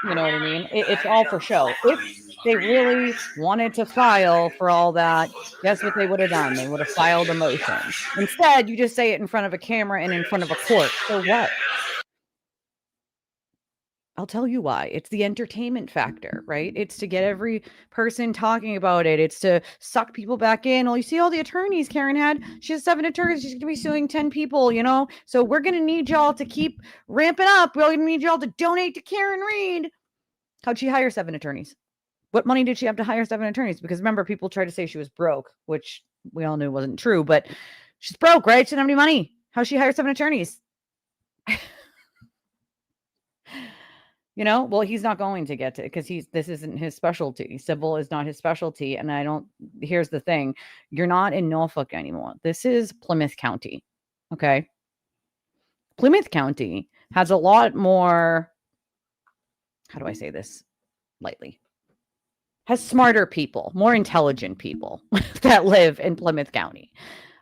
You know what I mean? It's all for show. If they really wanted to file for all that, guess what they would have done? They would have filed a motion. Instead, you just say it in front of a camera and in front of a court. So what? I'll tell you why. It's the entertainment factor, right? It's to get every person talking about it. It's to suck people back in. Well, you see all the attorneys Karen had. She has 7 attorneys. She's going to be suing 10 people, you know? So we're going to need y'all to keep ramping up. We're going to need y'all to donate to Karen Reed. How'd she hire 7 attorneys? What money did she have to hire 7 attorneys? Because remember, people tried to say she was broke, which we all knew wasn't true, but she's broke, right? She didn't have any money. How'd she hire 7 attorneys? You know, well, he's not going to get to it because this isn't his specialty. Civil is not his specialty. And here's the thing. You're not in Norfolk anymore. This is Plymouth County. Okay. Plymouth County has a lot more, how do I say this lightly? Has smarter people, more intelligent people that live in Plymouth County.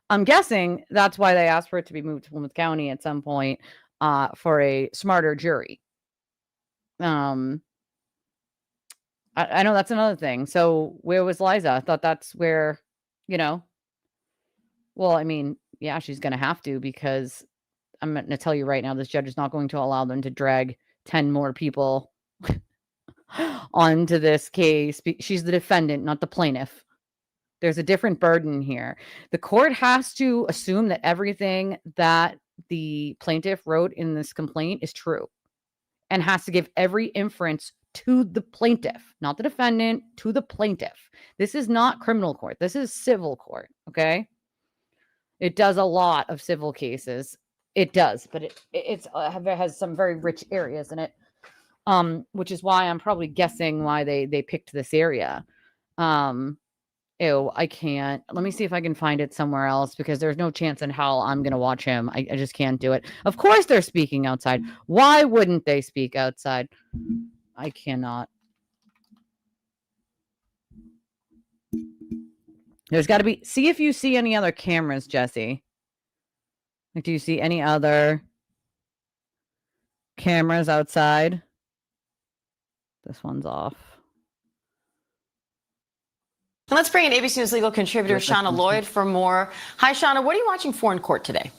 I'm guessing that's why they asked for it to be moved to Plymouth County at some point for a smarter jury. I know that's another thing. So where was Liza? I thought that's where, you know, well, I mean, yeah, she's going to have to, because I'm going to tell you right now, this judge is not going to allow them to drag 10 more people onto this case. She's the defendant, not the plaintiff. There's a different burden here. The court has to assume that everything that the plaintiff wrote in this complaint is true, and has to give every inference to the plaintiff, not the defendant, to the plaintiff. This is not criminal court. This is civil court, okay? It does a lot of civil cases. It does, but it has some very rich areas in it, which is why I'm probably guessing why they picked this area. I can't. Let me see if I can find it somewhere else, because there's no chance in hell I'm going to watch him. I just can't do it. Of course they're speaking outside. Why wouldn't they speak outside? I cannot. There's got to be. See if you see any other cameras, Jesse. Like, do you see any other cameras outside? This one's off. And let's bring in ABC News legal contributor Shauna Lloyd for more. Hi, Shauna. What are you watching for in court today?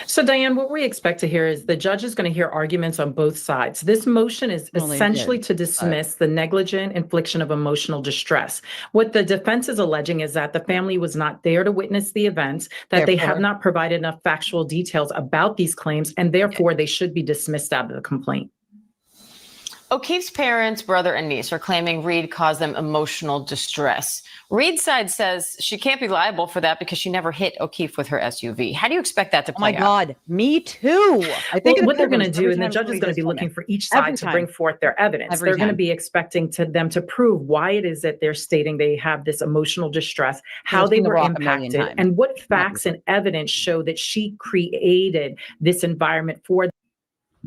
So Diane, what we expect to hear is the judge is going to hear arguments on both sides. This motion is Well, they essentially did, to dismiss the negligent infliction of emotional distress. What the defense is alleging is that the family was not there to witness the events, that they have Therefore- not provided enough factual details about these claims, and therefore they should be dismissed out of the complaint. O'Keefe's parents, brother, and niece are claiming Reed caused them emotional distress. Reed's side says she can't be liable for that because she never hit O'Keefe with her SUV. How do you expect that to Oh my play out? God, me too. I think Well, what they're going to Pilgrims, do, every and the time judge is somebody going to says be Plymouth. looking for each Every side to time. bring forth their evidence. Every They're going to time. be expecting them to prove why it is that they're stating they have this emotional distress, how I've they seen The were Rock a million impacted, times. and what facts and evidence show that she created this environment for them.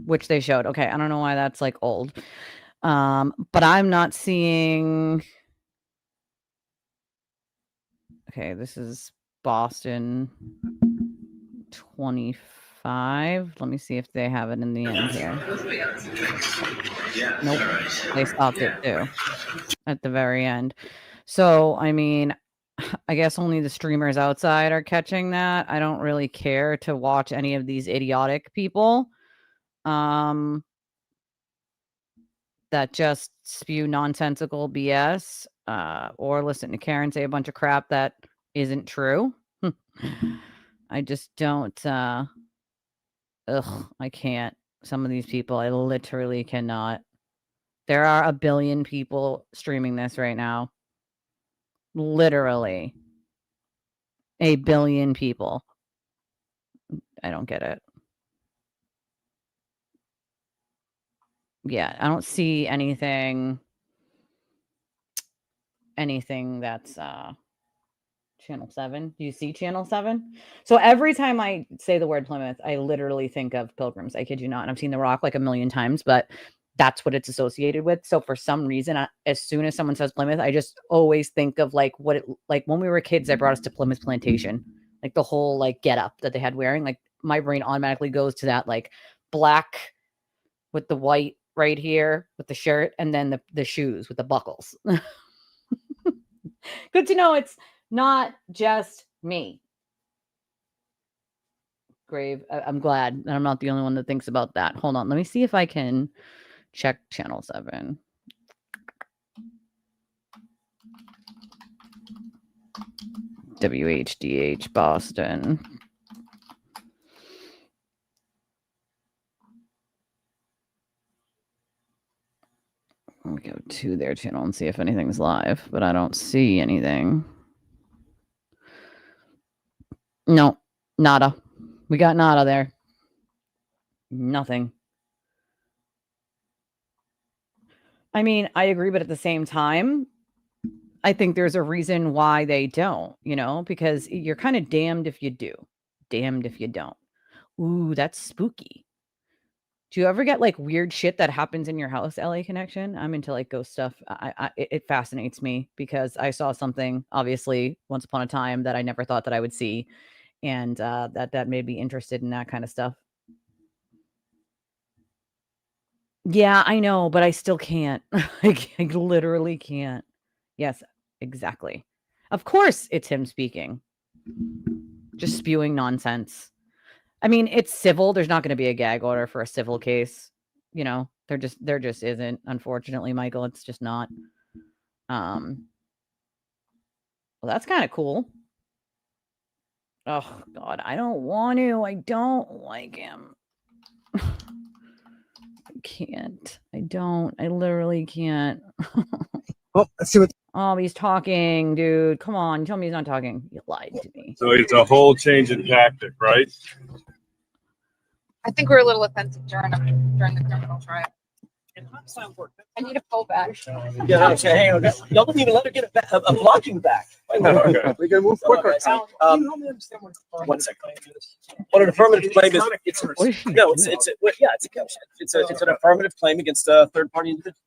Which they showed. Okay, I don't know why that's like old. But I'm not seeing. Okay, this is Boston 25. Let me see if they have it in the end here. Nope, they stopped it too at the very end. So, I mean, I guess only the streamers outside are catching that. I don't really care to watch any of these idiotic people that just spew nonsensical BS or listen to Karen say a bunch of crap that isn't true. I just don't I can't. Some of these people, I literally cannot. There are a billion people streaming this right now. Literally. A billion people. I don't get it. Yeah, I don't see anything that's Channel 7. Do you see Channel 7? So every time I say the word Plymouth, I literally think of Pilgrims. I kid you not. And I've seen The Rock like a million times, but that's what it's associated with. So for some reason, as soon as someone says Plymouth, I just always think of like what it like when we were kids. They brought us to Plymouth Plantation, like the whole like get up that they had wearing. Like my brain automatically goes to that like black with the white right here with the shirt, and then the shoes with the buckles. Good to know it's not just me. Grave. I'm glad that I'm not the only one that thinks about that. Hold on. Let me see if I can check Channel 7. WHDH Boston. Let me go to their channel and see if anything's live, but I don't see anything. No, nada. We got nada there. Nothing. I mean, I agree, but at the same time, I think there's a reason why they don't, because you're kind of damned if you do, damned if you don't. Ooh, that's spooky. Do you ever get like weird shit that happens in your house, LA Connection? I'm into like ghost stuff. It fascinates me because I saw something obviously once upon a time that I never thought that I would see. And that made me interested in that kind of stuff. Yeah, I know, but I still can't. I literally can't. Yes, exactly. Of course it's him speaking. Just spewing nonsense. I mean, it's civil. There's not going to be a gag order for a civil case. There just isn't, unfortunately, Michael. It's just not. Well, that's kind of cool. Oh, God, I don't want to. I don't like him. I can't. I don't. I literally can't. Well, let's see what. Oh, he's talking, dude. Come on. Tell me he's not talking. You lied to me. So it's a whole change in tactic, right? I think we're a little offensive during the criminal trial. I need a pull back. Yeah, no, so hang on. Y'all didn't even let her get a blocking back. Okay. We can move quicker. One second. What an affirmative claim is. It's an an affirmative claim against a third party individual.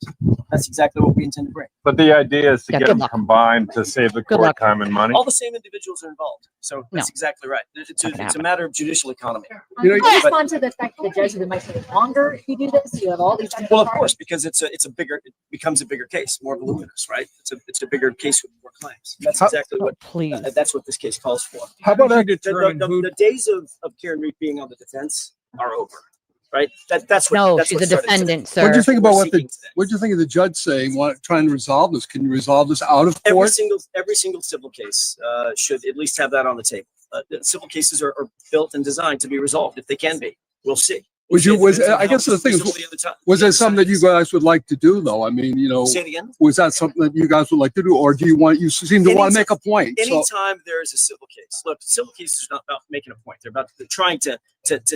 That's exactly what we intend to bring. But the idea is to Yeah, get good them luck. combined to save the Good court luck. time and money. All the same individuals are involved. So that's exactly right. It's a matter of judicial economy. You know, Can you respond to the fact that the judge said it might take longer if you do this? You have all these. Well, of course, because it becomes a bigger case, more voluminous, right? It's a bigger case with more claims. That's exactly what, please. that's what this case calls for. How about I The- determine the, who? the days of Karen Reed being on the defense are over, right? That's what. No, that's she's what a started today. defendant, What sir. do you think about what We're what do you think of the judge saying, trying to resolve this? Can you resolve this out of every court? single civil case should at least have that on the table. The civil cases are built and designed to be resolved if they can be. We'll see. Was We'll you, see. It was, depends on I how guess the thing reasonable is, the other ti- was the that other something that side you is. guys would like to do though? I mean, Say it again. was that something that you guys would like to do? Or do you want, you seem to want to make a point? So, Anytime there is a civil case, look, civil cases are not about making a point. They're about trying to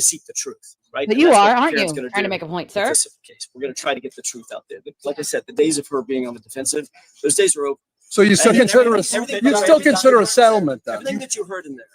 seek the truth, right? But And you that's are, what aren't Karen's you? gonna Trying to do make a point, with sir. this civil case. We're going to try to get the truth out there. But like I said, the days of her being on the defensive, those days are over. so you still And consider, everything- you still consider a settlement then? Everything that you heard in there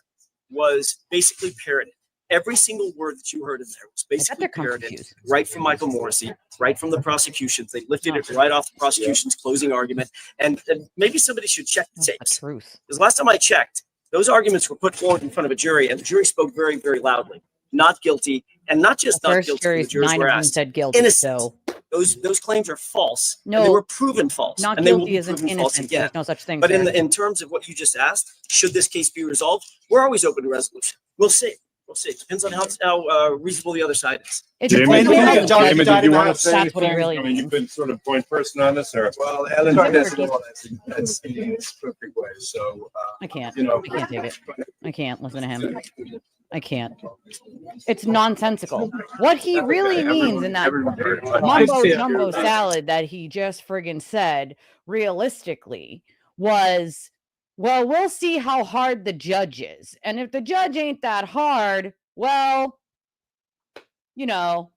was basically parroted. Every single word that you heard in there was basically they're parroted confused. right from Michael Morrissey, right from the prosecutions. They lifted it right off the prosecution's closing argument. And maybe somebody should check the The tapes. truth. Because last time I checked, those arguments were put forward in front of a jury, and the jury spoke very, very loudly. Not guilty, and not just The not first guilty. The jury's jurors 9 were of them asked said guilty, innocent. so Those claims are false. and No, they were proven false. not and they will guilty be isn't proven false innocent. again. There's no such thing, But sir. in terms of what you just asked, should this case be resolved? We're always open to resolution. We'll see. We'll see. It depends on how reasonable the other side is. It Damon, depends. Damon, did you want to say That's what he anything? really I mean, you've means. been sort of point person on this, or? Well, Ellen did this all that's in its perfect way, so. I can't. You know. I can't take it. I can't listen to him. I can't. It's nonsensical. What he really means in that mumbo jumbo salad that he just friggin' said, realistically, was, well, we'll see how hard the judge is. And if the judge ain't that hard, well, you know,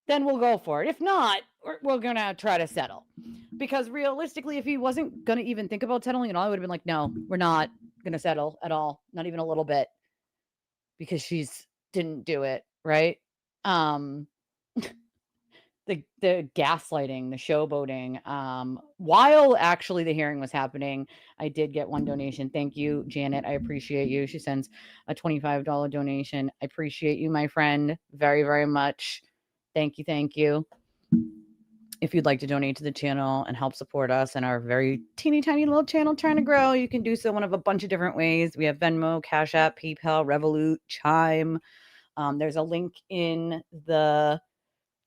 then we'll go for it. If not, we're going to try to settle. Because realistically, if he wasn't going to even think about settling at all, I would have been like, no, we're not going to settle at all. Not even a little bit. Because she's didn't do it, right? The gaslighting, the showboating. While actually the hearing was happening, I did get one donation. Thank you, Janet. I appreciate you. She sends a $25 donation. I appreciate you, my friend, very, very much. Thank you, thank you. If you'd like to donate to the channel and help support us and our very teeny tiny little channel trying to grow, you can do so one of a bunch of different ways. We have Venmo, Cash App, PayPal, Revolut, Chime. There's a link in the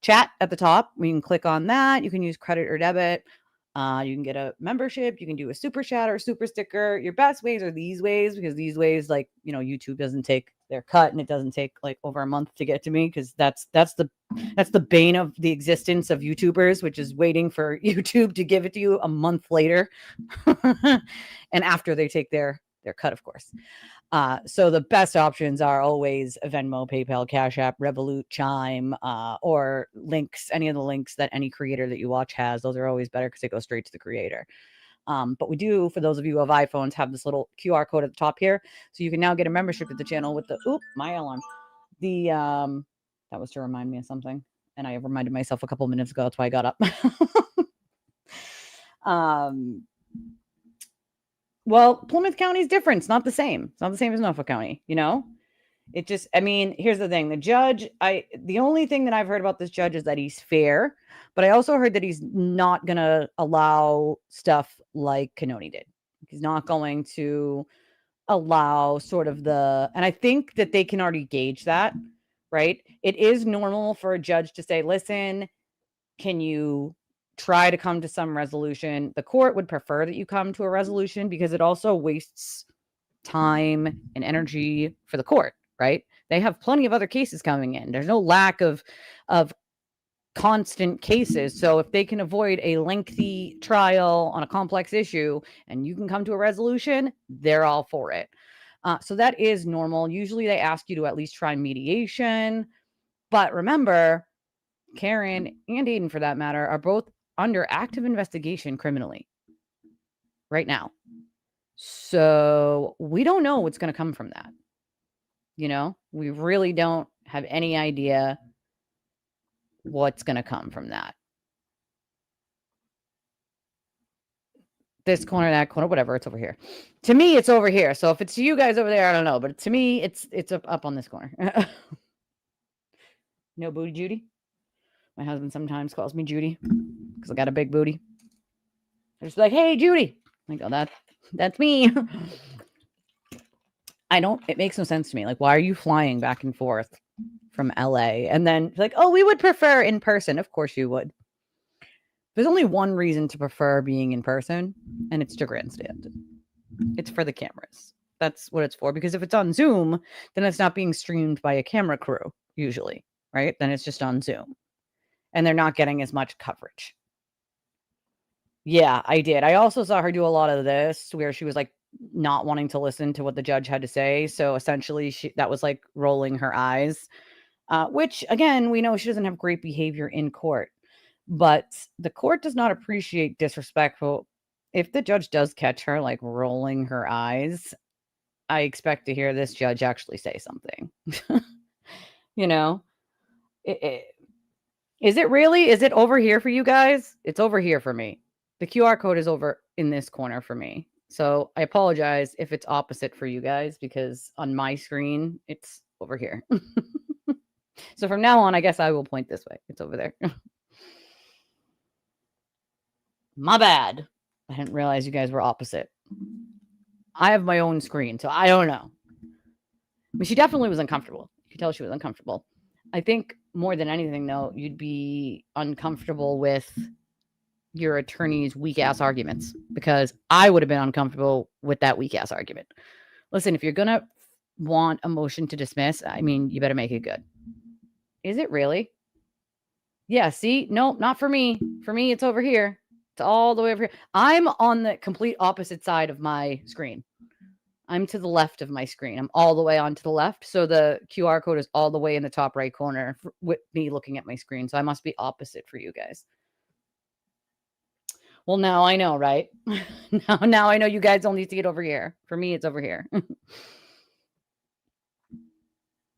chat at the top. You can click on that. You can use credit or debit. You can get a membership. You can do a super chat or super sticker. Your best ways are these ways, because these ways, like, you know, YouTube doesn't take their cut, and it doesn't take like over a month to get to me, because that's the bane of the existence of YouTubers, which is waiting for YouTube to give it to you a month later, and after they take their cut, of course. So the best options are always Venmo, PayPal, Cash App, Revolut, Chime, or links, any of the links that any creator that you watch has. Those are always better because they go straight to the creator. But we do, for those of you who have iPhones, have this little QR code at the top here. So you can now get a membership at the channel with the, my alarm. That was to remind me of something. And I reminded myself a couple minutes ago. That's why I got up. Well, Plymouth County is different. It's not the same. It's not the same as Norfolk County, you know? It just, I mean, here's the thing. The judge, the only thing that I've heard about this judge is that he's fair, but I also heard that he's not going to allow stuff like Canoni did. He's not going to allow sort of and I think that they can already gauge that, right? It is normal for a judge to say, listen, can you try to come to some resolution? The court would prefer that you come to a resolution because it also wastes time and energy for the court, right? They have plenty of other cases coming in. There's no lack of constant cases. So if they can avoid a lengthy trial on a complex issue and you can come to a resolution, they're all for it. So that is normal. Usually they ask you to at least try mediation. But remember, Karen and Aiden, for that matter, are both under active investigation criminally right now. So we don't know what's going to come from that. You know, we really don't have any idea what's going to come from that. This corner, that corner, whatever, it's over here. To me, it's over here. So if it's to you guys over there, I don't know. But to me, it's up on this corner. No booty Judy? My husband sometimes calls me Judy because I got a big booty. They're just like, hey, Judy. I go, that's me. It makes no sense to me. Like, why are you flying back and forth from LA? And then like, oh, we would prefer in person. Of course you would. There's only one reason to prefer being in person, and it's to grandstand. It's for the cameras. That's what it's for. Because if it's on Zoom, then it's not being streamed by a camera crew, usually, right? Then it's just on Zoom. And they're not getting as much coverage. Yeah, I did. I also saw her do a lot of this where she was like not wanting to listen to what the judge had to say. So essentially that was like rolling her eyes, which again, we know she doesn't have great behavior in court, but the court does not appreciate disrespectful. If the judge does catch her like rolling her eyes, I expect to hear this judge actually say something. You know, is it really? Is it over here for you guys? It's over here for me. The QR code is over in this corner for me. So I apologize if it's opposite for you guys because on my screen, it's over here. So from now on, I guess I will point this way. It's over there. My bad. I didn't realize you guys were opposite. I have my own screen, so I don't know. But she definitely was uncomfortable. You could tell she was uncomfortable. I think more than anything, though, you'd be uncomfortable with your attorney's weak-ass arguments because I would have been uncomfortable with that weak-ass argument. Listen, if you're going to want a motion to dismiss, I mean, you better make it good. Is it really? Yeah, see? No, not for me. For me, it's over here. It's all the way over here. I'm on the complete opposite side of my screen. I'm to the left of my screen. I'm all the way on to the left. So the QR code is all the way in the top right corner with me looking at my screen. So I must be opposite for you guys. Well, now I know, right? now I know you guys only see it over here. For me, it's over here.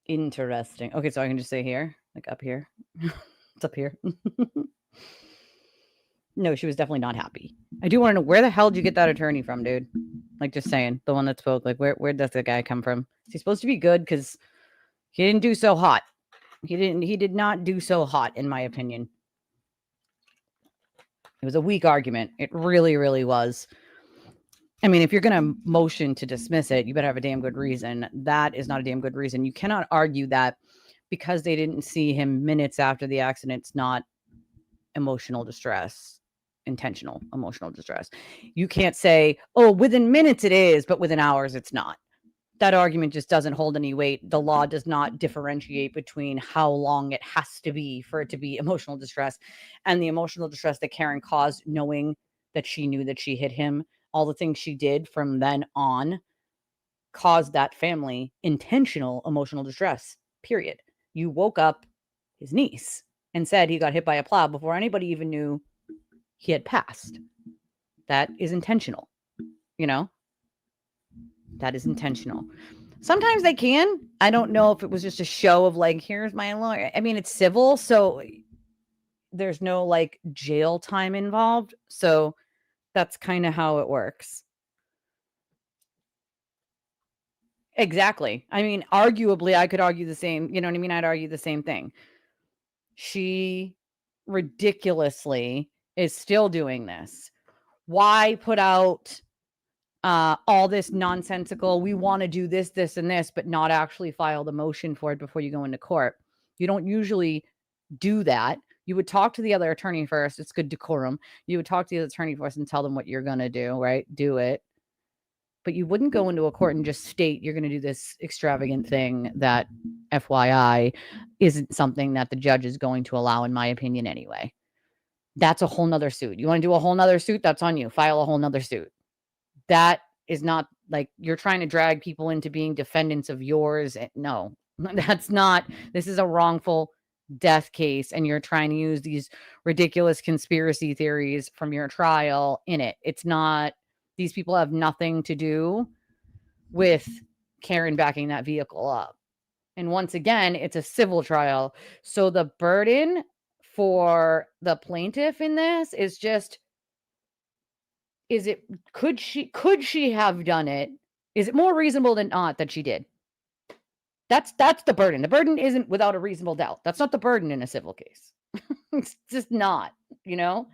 Interesting. Okay, so I can just say here, like up here. It's up here. No, she was definitely not happy. I do want to know, where the hell did you get that attorney from, dude? Like, just saying, the one that spoke. Like, where does the guy come from? Is he supposed to be good? Because he didn't do so hot. He did not do so hot, in my opinion. It was a weak argument. It really, really was. I mean, if you're going to motion to dismiss it, you better have a damn good reason. That is not a damn good reason. You cannot argue that because they didn't see him minutes after the accident, it's not emotional distress, intentional emotional distress. You can't say, oh, within minutes it is, but within hours it's not. That argument just doesn't hold any weight. The law does not differentiate between how long it has to be for it to be emotional distress and the emotional distress that Karen caused, knowing that she knew that she hit him. All the things she did from then on caused that family intentional emotional distress, period. You woke up his niece and said he got hit by a plow before anybody even knew he had passed. That is intentional, you know? That is intentional. Sometimes they can. I don't know if it was just a show of like, here's my lawyer. I mean, it's civil, so there's no like jail time involved. So that's kind of how it works. Exactly. I mean, arguably, I could argue the same. You know what I mean? I'd argue the same thing. She ridiculously is still doing this. Why put out all this nonsensical, we want to do this, this, and this, but not actually file the motion for it before you go into court? You don't usually do that. You would talk to the other attorney first. It's good decorum. You would talk to the other attorney first and tell them what you're going to do, right? Do it. But you wouldn't go into a court and just state you're going to do this extravagant thing that, FYI, isn't something that the judge is going to allow, in my opinion, anyway. That's a whole nother suit. You want to do a whole nother suit? That's on you. File a whole nother suit. That is not like you're trying to drag people into being defendants of yours. No, that's not. This is a wrongful death case, and you're trying to use these ridiculous conspiracy theories from your trial in it. It's not. These people have nothing to do with Karen backing that vehicle up. And once again, it's a civil trial. So the burden for the plaintiff in this is just, could she have done it? Is it more reasonable than not that she did? That's the burden. The burden isn't without a reasonable doubt. That's not the burden in a civil case. It's just not, you know?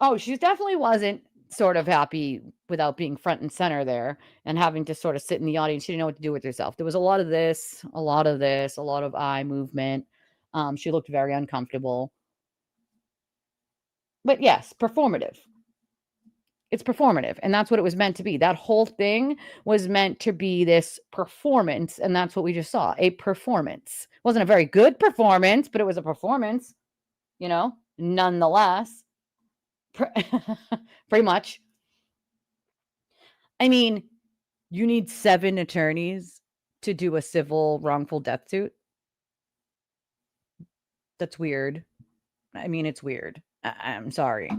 Oh, she definitely wasn't sort of happy without being front and center there and having to sort of sit in the audience. She didn't know what to do with herself. There was a lot of this, a lot of eye movement. She looked very uncomfortable. But yes, performative. It's performative, and that's what it was meant to be. That whole thing was meant to be this performance, and that's what we just saw, a performance. It wasn't a very good performance, but it was a performance, nonetheless. Pretty much. I mean, you need 7 attorneys to do a civil wrongful death suit. That's weird. I mean, it's weird. I'm sorry.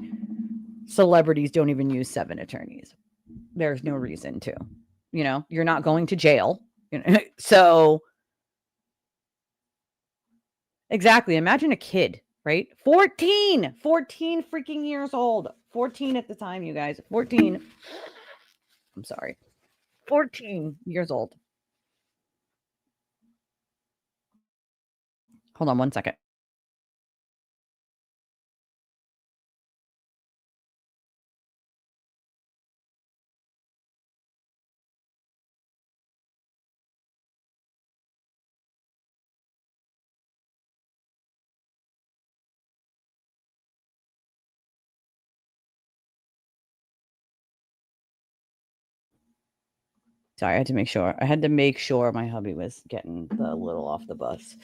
Celebrities don't even use 7 attorneys. There's no reason to. You're not going to jail. So, exactly. Imagine a kid, right? 14 freaking years old. 14 at the time, you guys. 14. I'm sorry. 14 years old. Hold on one second. Sorry, I had to make sure. I had to make sure my hubby was getting the little off the bus.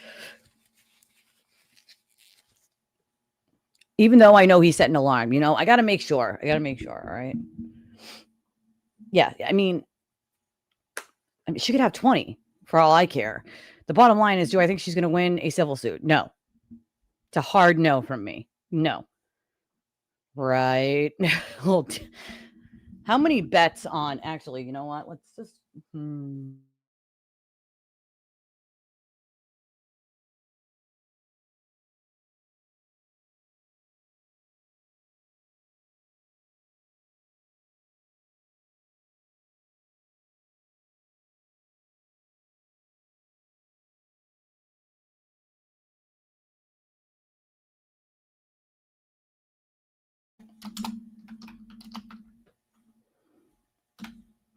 Even though I know he set an alarm, I got to make sure. All right? Yeah, I mean, she could have 20 for all I care. The bottom line is, do I think she's going to win a civil suit? No. It's a hard no from me. No. Right? How many bets on, actually, you know what? Let's just,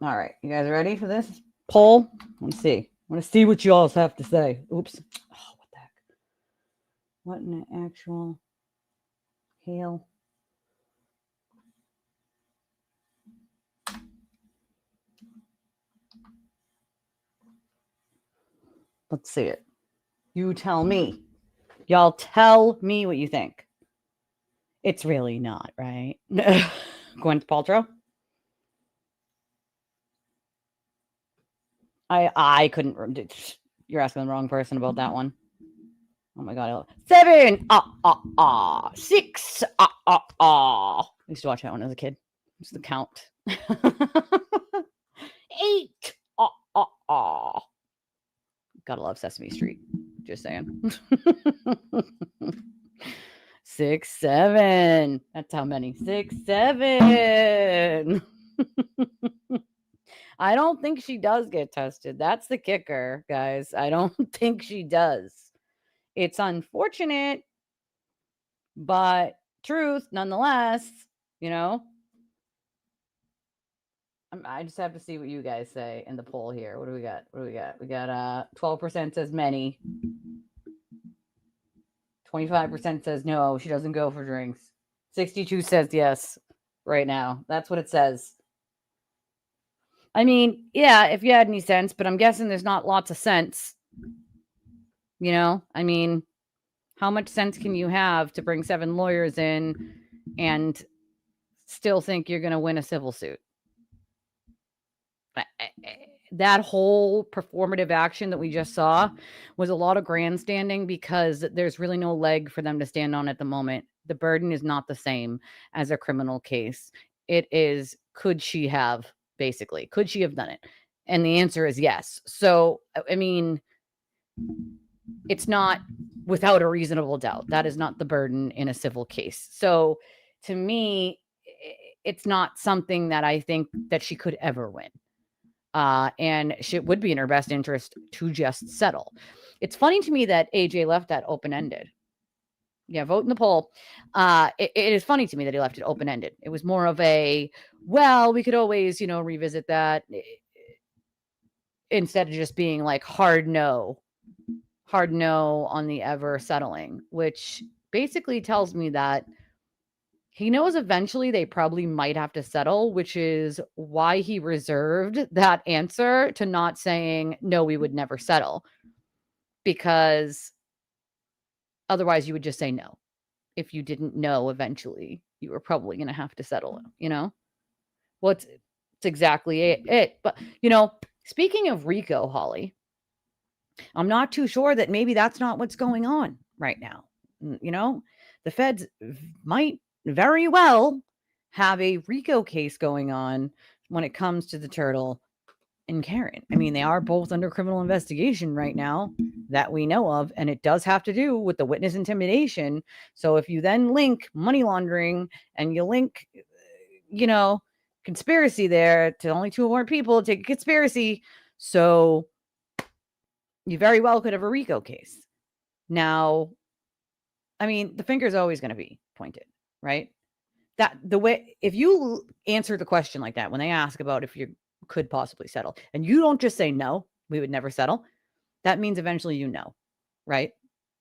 all right, you guys ready for this poll? Let's see. I want to see what you all have to say. Oops. Oh, what the heck? What in the actual hell? Let's see it. You tell me. Y'all tell me what you think. It's really not, right? Gwyneth Paltrow? I couldn't. You're asking the wrong person about that one. Oh my god. 7. 6. I used to watch that one as a kid. It's the count. 8. Gotta love Sesame Street. Just saying. 6, 7. That's how many. 6, 7. I don't think she does get tested. That's the kicker, guys. I don't think she does. It's unfortunate, but truth nonetheless, I just have to see what you guys say in the poll here. What do we got? We got 12% says many. 25% says no, she doesn't go for drinks. 62 says yes right now. That's what it says. I mean, yeah, if you had any sense, but I'm guessing there's not lots of sense. I mean, how much sense can you have to bring 7 lawyers in and still think you're going to win a civil suit? That whole performative action that we just saw was a lot of grandstanding because there's really no leg for them to stand on at the moment. The burden is not the same as a criminal case. It is, could she have, basically, could she have done it? And the answer is yes. So, I mean, it's not without a reasonable doubt. That is not the burden in a civil case. So to me, it's not something that I think that she could ever win. And it would be in her best interest to just settle. It's funny to me that AJ left that open-ended. Yeah, vote in the poll. It is funny to me that he left it open-ended. It was more of a, well, we could always, revisit that instead of just being like hard no on the ever settling, which basically tells me that he knows eventually they probably might have to settle, which is why he reserved that answer to not saying, no, we would never settle, because otherwise you would just say no. If you didn't know eventually you were probably going to have to settle, well, it's exactly it. But, speaking of RICO, Holly, I'm not too sure that maybe that's not what's going on right now. The feds might very well have a RICO case going on when it comes to the turtle and Karen. I mean, they are both under criminal investigation right now that we know of, and it does have to do with the witness intimidation. So if you then link money laundering and you link, conspiracy there to only 2 more people, take a conspiracy. So you very well could have a RICO case. Now, I mean, the finger's always going to be pointed, right? That the way, if you answer the question like that, when they ask about if you could possibly settle, and you don't just say, no, we would never settle, that means eventually right?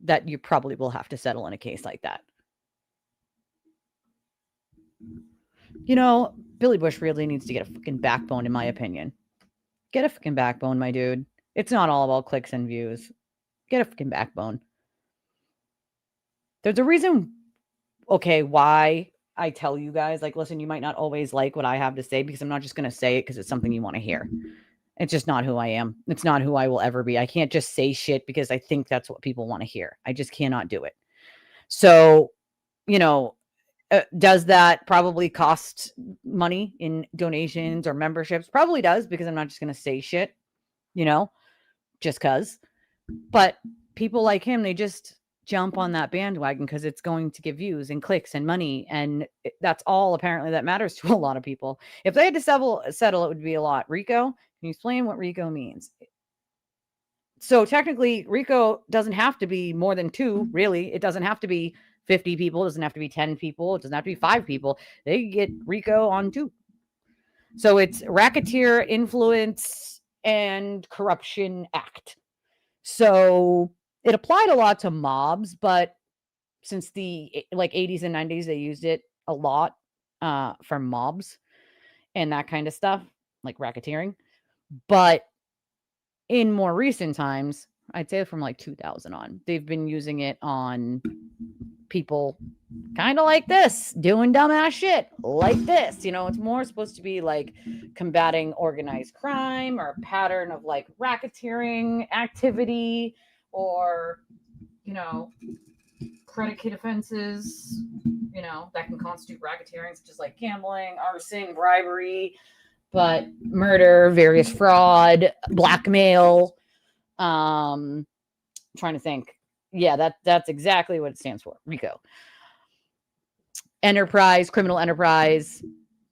That you probably will have to settle in a case like that. Billy Bush really needs to get a fucking backbone, in my opinion. Get a fucking backbone, my dude. It's not all about clicks and views. Get a fucking backbone. There's a reason, why I tell you guys, like, listen, you might not always like what I have to say, because I'm not just going to say it because it's something you want to hear. It's just not who I am. It's not who I will ever be. I can't just say shit because I think that's what people want to hear. I just cannot do it. So, does that probably cost money in donations or memberships? Probably does, because I'm not just going to say shit, just because. But people like him, they just jump on that bandwagon because it's going to give views and clicks and money. And that's all apparently that matters to a lot of people. If they had to settle, it would be a lot. RICO, can you explain what RICO means? So technically, RICO doesn't have to be more than 2, really. It doesn't have to be 50 people. It doesn't have to be 10 people. It doesn't have to be 5 people. They get RICO on 2. So it's Racketeer Influence and Corruption Act. So it applied a lot to mobs, but since the 80s and 90s, they used it a lot for mobs and that kind of stuff, like racketeering. But in more recent times, I'd say from 2000 on, they've been using it on people kind of like this, doing dumbass shit like this. It's more supposed to be like combating organized crime or a pattern of racketeering activity, or predicate offenses, that can constitute racketeering, such as gambling, arson, bribery, but murder, various fraud, blackmail. Trying to think. Yeah, that's exactly what it stands for. RICO. Enterprise, criminal enterprise.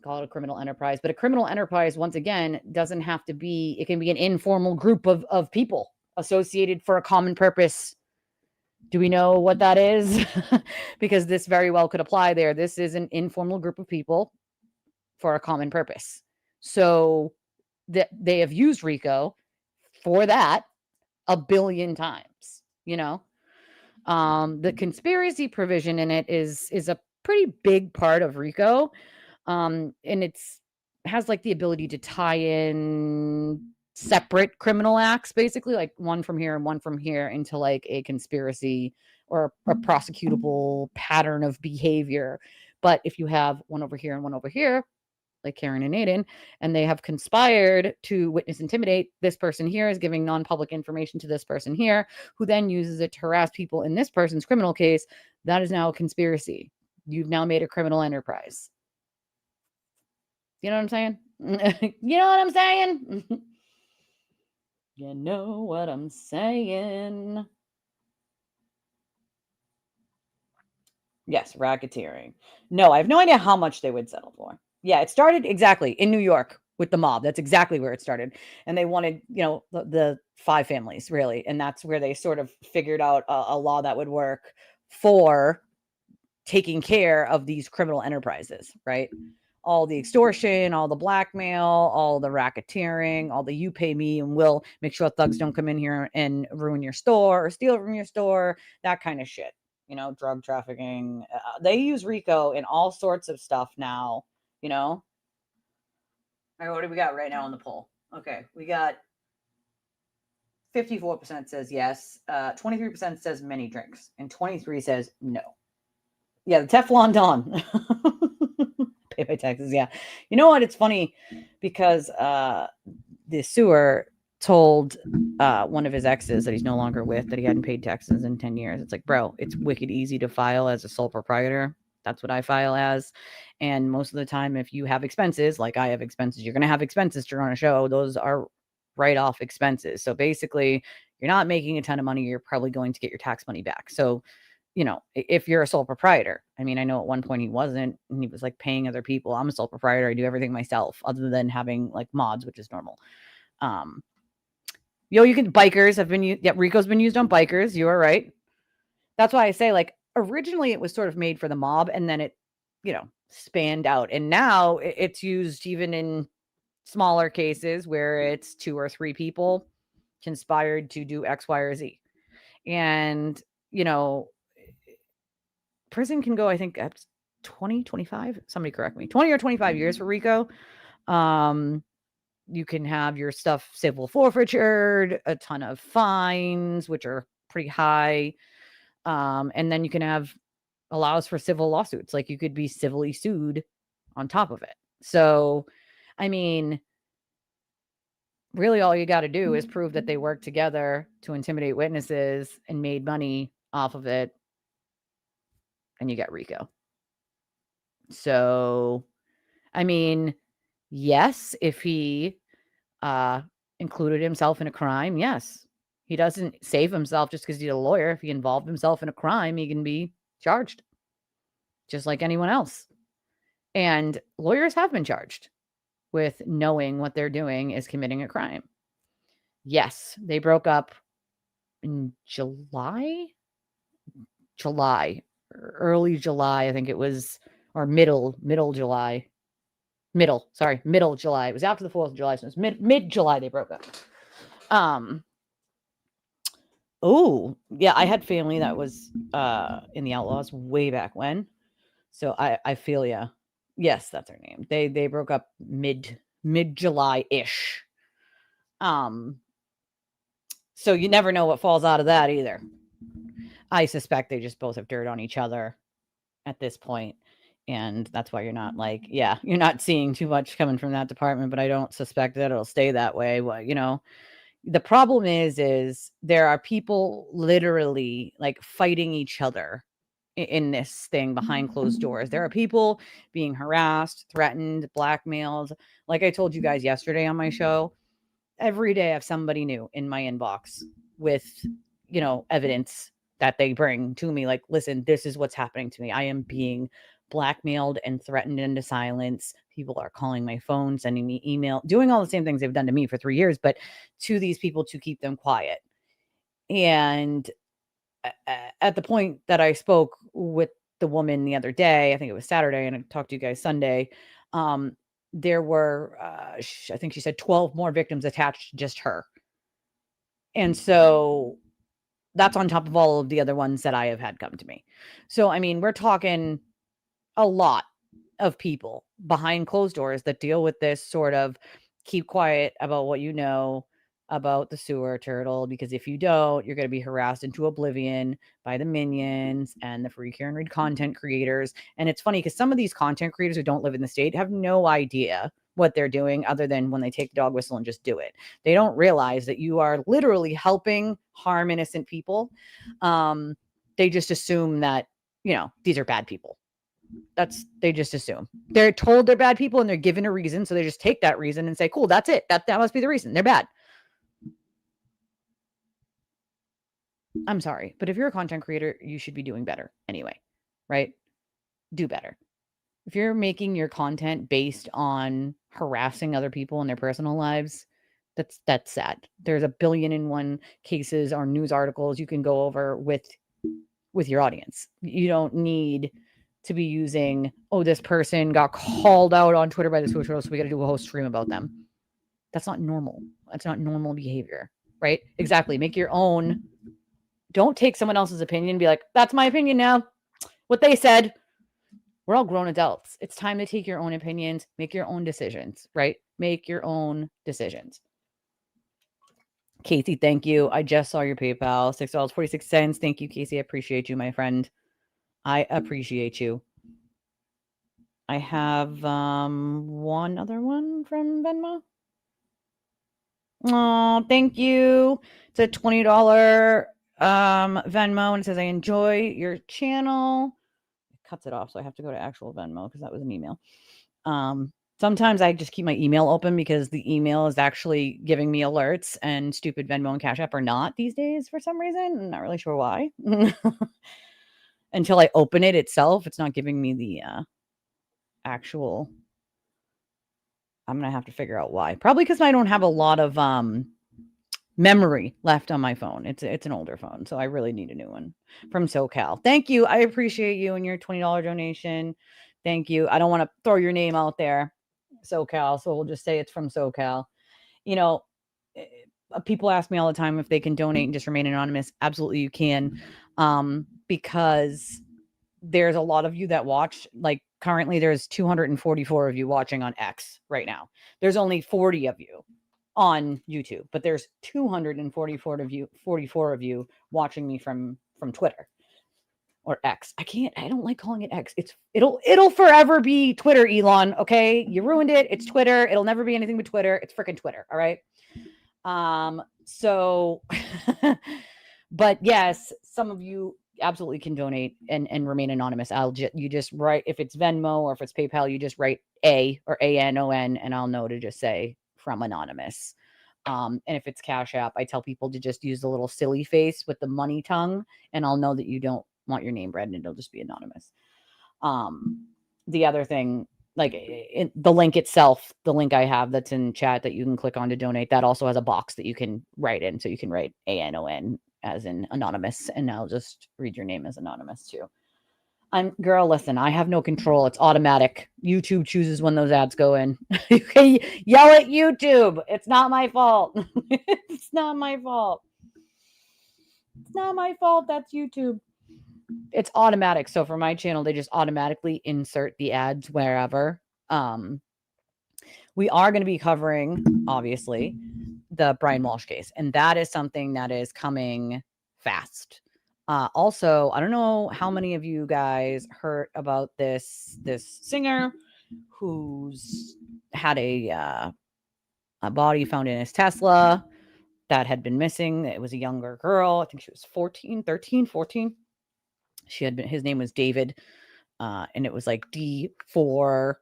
Call it a criminal enterprise. But a criminal enterprise, once again, doesn't have to be, it can be an informal group of people associated for a common purpose. Do we know what that is? Because this very well could apply there. This is an informal group of people for a common purpose. So they have used RICO for that a billion times, the conspiracy provision in it is a pretty big part of RICO. And has the ability to tie in separate criminal acts, basically one from here and one from here, into a conspiracy or a prosecutable pattern of behavior. But if you have one over here and one over here, like Karen and Aiden, and they have conspired to witness intimidate, this person here is giving non-public information to this person here, who then uses it to harass people in this person's criminal case, that is now a conspiracy. You've now made a criminal enterprise. You know what I'm saying? You know what I'm saying? You know what I'm saying? Yes, racketeering. No, I have no idea how much they would settle for. Yeah, it started exactly in New York with the mob. That's exactly where it started. And they wanted, the 5 families, really. And that's where they sort of figured out a law that would work for taking care of these criminal enterprises, right? All the extortion, all the blackmail, all the racketeering, all the you pay me and we'll make sure thugs don't come in here and ruin your store or steal from your store, that kind of shit. You know, drug trafficking. They use RICO in all sorts of stuff now, you know? All right, what do we got right now on the poll? Okay, we got 54% says yes, 23% says many drinks, and 23 says no. Yeah, the Teflon Don. Pay my taxes, yeah. You know what? It's funny because the sewer told one of his exes that he's no longer with that he hadn't paid taxes in 10 years. It's like, bro, it's wicked easy to file as a sole proprietor. That's what I file as. And most of the time, if you have expenses, like I have expenses, you're going to have expenses to run a show. Those are write-off expenses. So basically, you're not making a ton of money. You're probably going to get your tax money back. So, you know, if you're a sole proprietor, I mean, I know at one point he wasn't, and he was like paying other people. I'm a sole proprietor. I do everything myself other than having like mods, which is normal. You can bikers have been used. Yeah, RICO's been used on bikers. You are right. That's why I say, like, originally it was sort of made for the mob and then it, spanned out. And now it's used even in smaller cases where it's 2 or 3 people conspired to do X, Y, or Z. And, prison can go, I think, up to 20, 25. Somebody correct me. 20 or 25 years for RICO. You can have your stuff civil forfeiture, a ton of fines, which are pretty high. And then you can have allows for civil lawsuits. Like you could be civilly sued on top of it. So, I mean, really all you got to do is prove that they worked together to intimidate witnesses and made money off of it. And you get RICO. So, I mean, yes, if he included himself in a crime, yes. He doesn't save himself just because he's a lawyer. If he involved himself in a crime, he can be charged just like anyone else. And lawyers have been charged with knowing what they're doing is committing a crime. Yes, they broke up in July, early July, I think it was, or middle July. Middle July. It was after the 4th of July, so it was mid July they broke up. Oh, yeah, I had family that was in the Outlaws way back when. So I feel ya. Yes, that's her name. They broke up mid July-ish. So you never know what falls out of that either. I suspect they just both have dirt on each other at this point. And that's why you're not you're not seeing too much coming from that department, but I don't suspect that it'll stay that way. Well, the problem is there are people literally like fighting each other in this thing behind closed doors. There are people being harassed, threatened, blackmailed. Like I told you guys yesterday on my show, every day I have somebody new in my inbox with, evidence that they bring to me. Like, listen, this is what's happening to me. I am being blackmailed and threatened into silence. People are calling my phone, sending me email, doing all the same things they've done to me for 3 years, but to these people to keep them quiet. And at the point that I spoke with the woman the other day, I think it was Saturday, and I talked to you guys Sunday, there were, I think she said 12 more victims attached to just her. And so that's on top of all of the other ones that I have had come to me. So, I mean, we're talking a lot of people behind closed doors that deal with this sort of keep quiet about what you know about the sewer turtle, because if you don't, you're going to be harassed into oblivion by the minions and the free care and read content creators. And it's funny because some of these content creators who don't live in the state have no idea what they're doing other than when they take the dog whistle and just do it. They don't realize that you are literally helping harm innocent people. They just assume that, these are bad people. They just assume. They're told they're bad people and they're given a reason. So they just take that reason and say, cool, that's it. That must be the reason. They're bad. I'm sorry, but if you're a content creator, you should be doing better anyway, right? Do better. If you're making your content based on harassing other people in their personal lives, that's sad. There's 1,000,000,001 cases or news articles you can go over with your audience. You don't need to be using, oh, this person got called out on Twitter by the social, so we got to do a whole stream about them. That's not normal. That's not normal behavior, right? Exactly. Make your own. Don't take someone else's opinion and be like, that's my opinion now. What they said. We're all grown adults. It's time to take your own opinions, make your own decisions, right? Make your own decisions. Casey, thank you. I just saw your PayPal, $6.46. Thank you, Casey. I appreciate you, my friend. I appreciate you. I have one other one from Venmo. Oh, thank you. It's a $20 Venmo, and it says, I enjoy your channel. It cuts it off, so I have to go to actual Venmo because that was an email. Sometimes I just keep my email open because the email is actually giving me alerts, and stupid Venmo and Cash App are not these days for some reason. I'm not really sure why. Until I open it itself, it's not giving me the actual. I'm going to have to figure out why. Probably because I don't have a lot of memory left on my phone. It's an older phone, so I really need a new one from SoCal. Thank you. I appreciate you and your $20 donation. Thank you. I don't want to throw your name out there, SoCal, so we'll just say it's from SoCal. You know, people ask me all the time if they can donate and just remain anonymous. Absolutely, you can, because there's a lot of you that watch. Like currently, there's 244 of you watching on X right now. There's only 40 of you on YouTube, but there's 244 of you watching me from Twitter. Or X. I don't like calling it X. It'll forever be Twitter, Elon. Okay. You ruined it. It's Twitter. It'll never be anything but Twitter. It's freaking Twitter. All right. So, but yes, some of you absolutely can donate and remain anonymous. You just write, if it's Venmo or if it's PayPal, you just write A or ANON, and I'll know to just say from anonymous. And if it's Cash App, I tell people to just use the little silly face with the money tongue, and I'll know that you don't want your name read, and it'll just be anonymous. The other thing, like the link itself, the link I have that's in chat that you can click on to donate, that also has a box that you can write in. So you can write ANON as in anonymous, and I'll just read your name as anonymous too. Girl, listen, I have no control. It's automatic. YouTube chooses when those ads go in. You can yell at YouTube. It's not my fault. It's not my fault. It's not my fault. That's YouTube. It's automatic. So for my channel, they just automatically insert the ads wherever. We are going to be covering, obviously, the Brian Walsh case, and that is something that is coming fast. Also, I don't know how many of you guys heard about this singer who's had a body found in his Tesla that had been missing. It was a younger girl. I think she was 13, 14. His name was David, and it was like D4,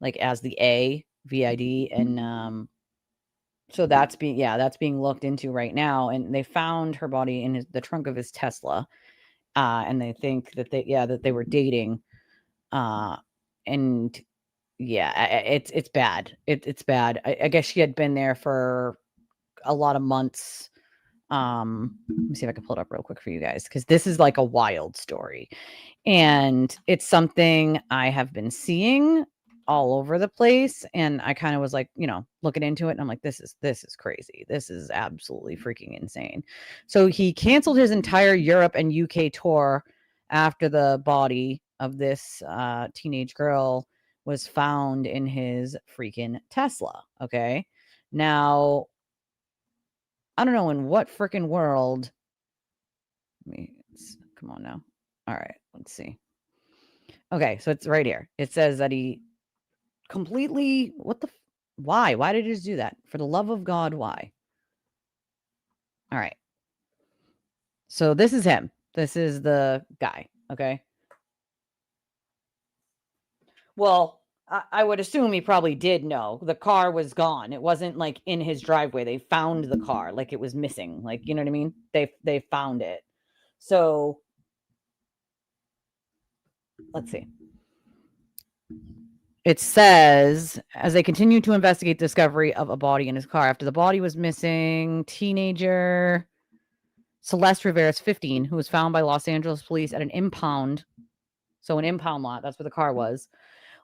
like as the A, VID, and so that's being looked into right now, and they found her body in the trunk of his Tesla, and they think that they were dating, and yeah, it's bad. It's bad. I guess she had been there for a lot of months. Let me see if I can pull it up real quick for you guys, because this is like a wild story, and it's something I have been seeing all over the place, and I kind of was like, looking into it, and I'm like, this is crazy. This is absolutely freaking insane. So he canceled his entire Europe and UK tour after the body of this teenage girl was found in his freaking Tesla. Okay, now I don't know in what freaking world. Come on now. All right, let's see. Okay, so it's right here. It says that he completely, why did he just do that? For the love of God, why? All right. So this is him. This is the guy. Okay. Well, I would assume he probably did know the car was gone. It wasn't like in his driveway. They found the car, like it was missing. Like, you know what I mean? They found it. So let's see. It says, as they continue to investigate the discovery of a body in his car after the body was missing, teenager Celeste Rivera, 15, who was found by Los Angeles police at an impound So an impound lot, that's where the car was.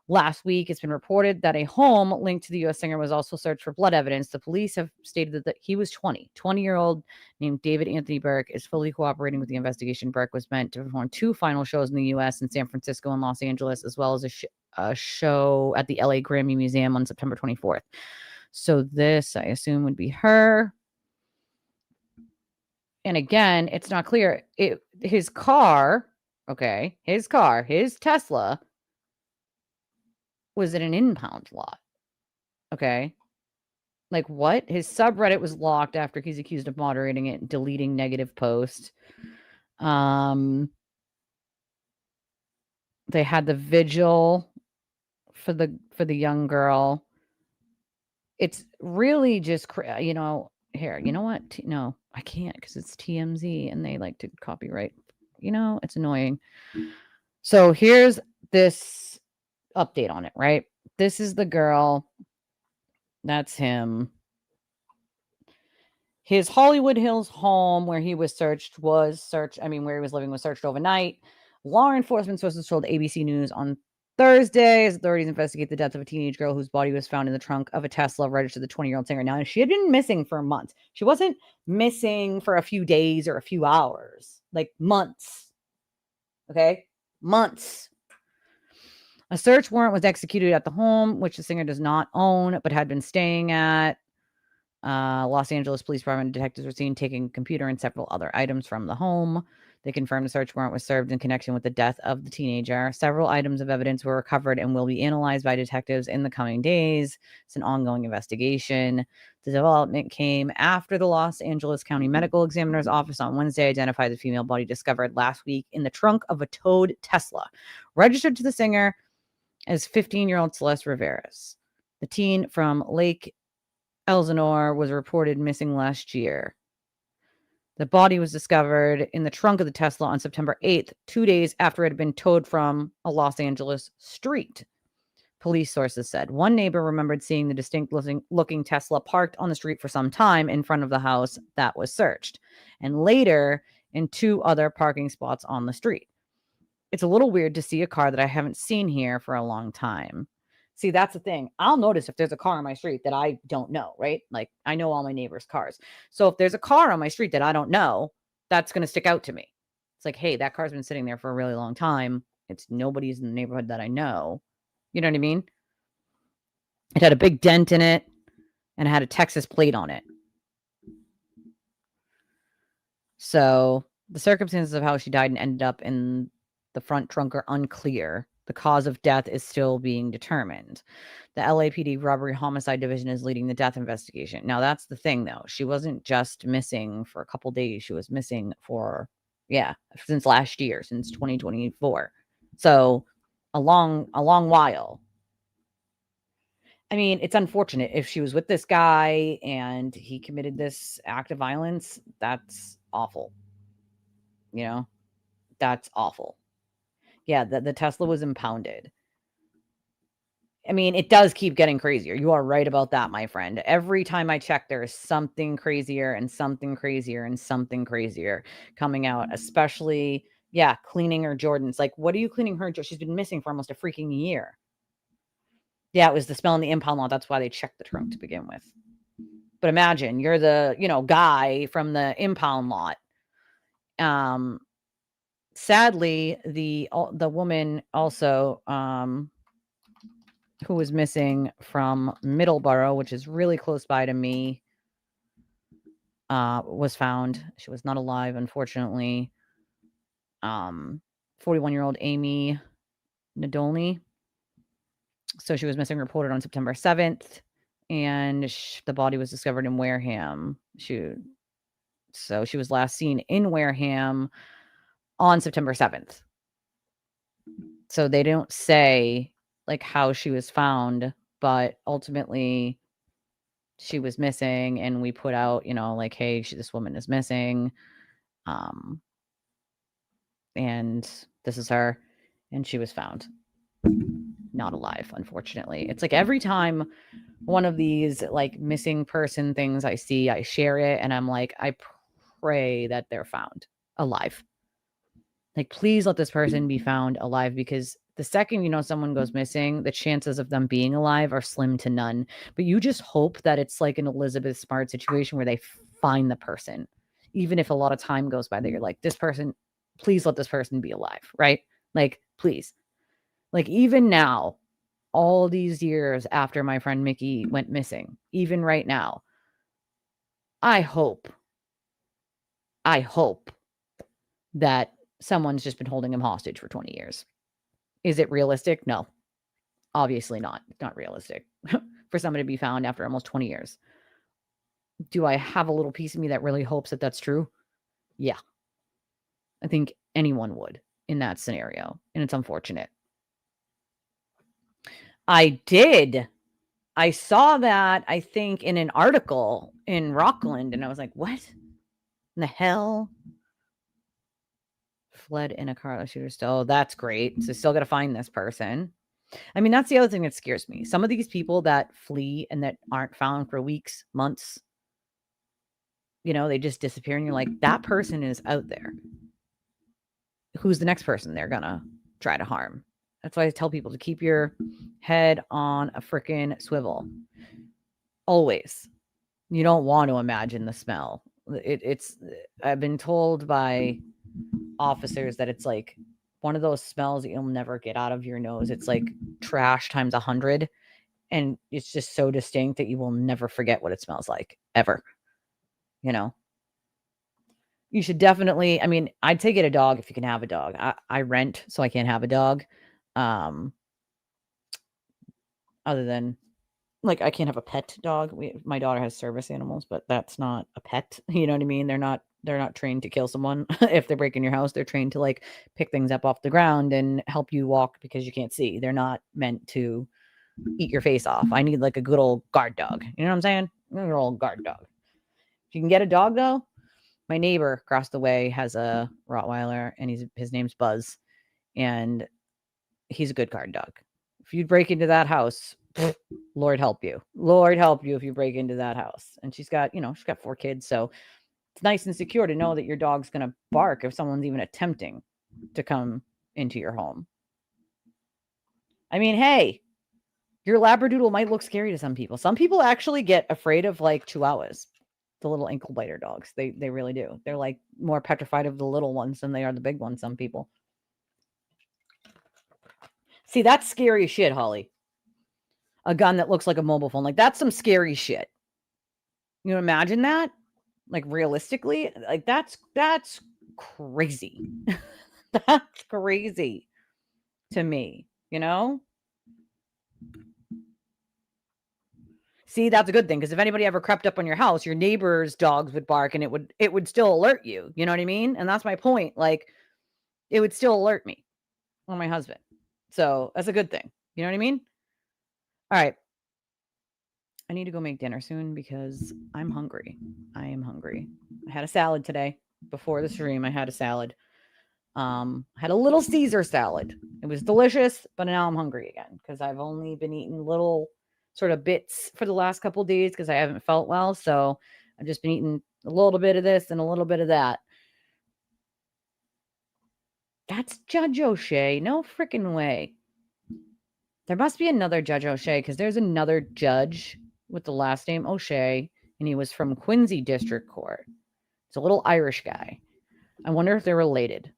Last week, it's been reported that a home linked to the U.S. singer was also searched for blood evidence. The police have stated that he was 20-year-old named David Anthony Burke is fully cooperating with the investigation. Burke was meant to perform 2 final shows in the U.S. in San Francisco and Los Angeles, as well as a show at the LA Grammy Museum on September 24th. So this, I assume, would be her. And again, it's not clear. His car, his Tesla was in an impound lot. Okay. Like what? His subreddit was locked after he's accused of moderating it and deleting negative posts. They had the vigil for the young girl. It's really just, here, you know what? No, I can't because it's TMZ and they like to copyright. It's annoying. So here's this update on it, right? This is the girl. That's him. His Hollywood Hills home where he was searched where he was living was searched overnight. Law enforcement sources told ABC News on Thursday as authorities investigate the death of a teenage girl whose body was found in the trunk of a Tesla registered to the 20-year-old singer. Now, she had been missing for months. She wasn't missing for a few days or a few hours, like months. Okay? Months. A search warrant was executed at the home, which the singer does not own, but had been staying at. Los Angeles Police Department detectives were seen taking a computer and several other items from the home. They confirmed a search warrant was served in connection with the death of the teenager. Several items of evidence were recovered and will be analyzed by detectives in the coming days. It's an ongoing investigation. The development came after the Los Angeles County Medical Examiner's Office on Wednesday identified the female body discovered last week in the trunk of a towed Tesla, registered to the singer as 15-year-old Celeste Riveras. The teen from Lake Elsinore was reported missing last year. The body was discovered in the trunk of the Tesla on September 8th, 2 days after it had been towed from a Los Angeles street. Police sources said one neighbor remembered seeing the distinct-looking Tesla parked on the street for some time in front of the house that was searched, and later in 2 other parking spots on the street. It's a little weird to see a car that I haven't seen here for a long time. See, that's the thing. I'll notice if there's a car on my street that I don't know, right? Like, I know all my neighbors' cars. So if there's a car on my street that I don't know, that's going to stick out to me. It's like, hey, that car's been sitting there for a really long time. It's nobody's in the neighborhood that I know. You know what I mean? It had a big dent in it and it had a Texas plate on it. So the circumstances of how she died and ended up in the front trunk are unclear. The cause of death is still being determined. The LAPD Robbery Homicide Division is leading the death investigation. Now, that's the thing, though. She wasn't just missing for a couple days. She was missing for, since last year, since 2024. So a long while. I mean, it's unfortunate. If she was with this guy and he committed this act of violence, that's awful. That's awful. Yeah, the Tesla was impounded. I mean, it does keep getting crazier. You are right about that, my friend. Every time I check, there is something crazier and something crazier and something crazier coming out, especially, cleaning her Jordans. Like, what are you cleaning her? She's been missing for almost a freaking year. Yeah, it was the smell in the impound lot. That's why they checked the trunk to begin with. But imagine you're the, guy from the impound lot. Sadly, the woman also who was missing from Middleborough, which is really close by to me, was found. She was not alive, unfortunately. 41-year-old Amy Nadolny. So she was missing, reported on September 7th, and the body was discovered in Wareham. So she was last seen in Wareham on September 7th. So they don't say like how she was found, but ultimately she was missing and we put out, like, hey, this woman is missing. And this is her. And she was found not alive, unfortunately. It's like every time one of these like missing person things I see, I share it and I'm like, I pray that they're found alive. Like, please let this person be found alive, because the second you know someone goes missing, the chances of them being alive are slim to none. But you just hope that it's like an Elizabeth Smart situation where they find the person, even if a lot of time goes by, that you're like, this person, please let this person be alive, right? Like, please. Like, even now, all these years after my friend Mickey went missing, even right now, I hope that someone's just been holding him hostage for 20 years. Is it realistic? No, obviously not. It's not realistic for somebody to be found after almost 20 years. Do I have a little piece of me that really hopes that that's true? Yeah. I think anyone would in that scenario, and it's unfortunate. I saw that, I think, in an article in Rockland, and I was like, what in the hell? Fled in a car shooter still. Oh, that's great. So still got to find this person. I mean, that's the other thing that scares me. Some of these people that flee and that aren't found for weeks, months, you know, they just disappear, and you're like, that person is out there. Who's the next person they're gonna try to harm? That's why I tell people to keep your head on a freaking swivel. Always. You don't want to imagine the smell. It's I've been told by officers that it's like one of those smells that you'll never get out of your nose. It's like trash times 100, and it's just so distinct that you will never forget what it smells like, ever. You know, you should definitely, I mean, I'd say get a dog if you can have a dog. I rent, so I can't have a dog. Other than, like, I can't have a pet dog. My daughter has service animals, but that's not a pet. You know what I mean? They're not trained to kill someone. If they break in your house, they're trained to, like, pick things up off the ground and help you walk because you can't see. They're not meant to eat your face off. I need, like, a good old guard dog. You know what I'm saying? A good old guard dog. If you can get a dog, though, my neighbor across the way has a Rottweiler, and his name's Buzz, and he's a good guard dog. If you break into that house, Lord help you. Lord help you if you break into that house. And she's got 4 kids, so it's nice and secure to know that your dog's going to bark if someone's even attempting to come into your home. I mean, hey, your Labradoodle might look scary to some people. Some people actually get afraid of, like, Chihuahuas, the little ankle biter dogs. They really do. They're, like, more petrified of the little ones than they are the big ones, some people. See, that's scary shit, Holly. A gun that looks like a mobile phone. Like, that's some scary shit. You imagine that? Like, realistically? Like, that's crazy. That's crazy to me, you know? See, that's a good thing, because if anybody ever crept up on your house, your neighbor's dogs would bark, and it would still alert you. You know what I mean? And that's my point. Like, it would still alert me or my husband. So that's a good thing. You know what I mean? All right. I need to go make dinner soon because I'm hungry. I am hungry. I had a salad today. Before the stream, I had a salad. Had a little Caesar salad. It was delicious, but now I'm hungry again because I've only been eating little sort of bits for the last couple of days because I haven't felt well. So I've just been eating a little bit of this and a little bit of that. That's Judge O'Shea. No freaking way. There must be another Judge O'Shea, because there's another judge with the last name O'Shea, and he was from Quincy District Court. It's a little Irish guy. I wonder if they're related,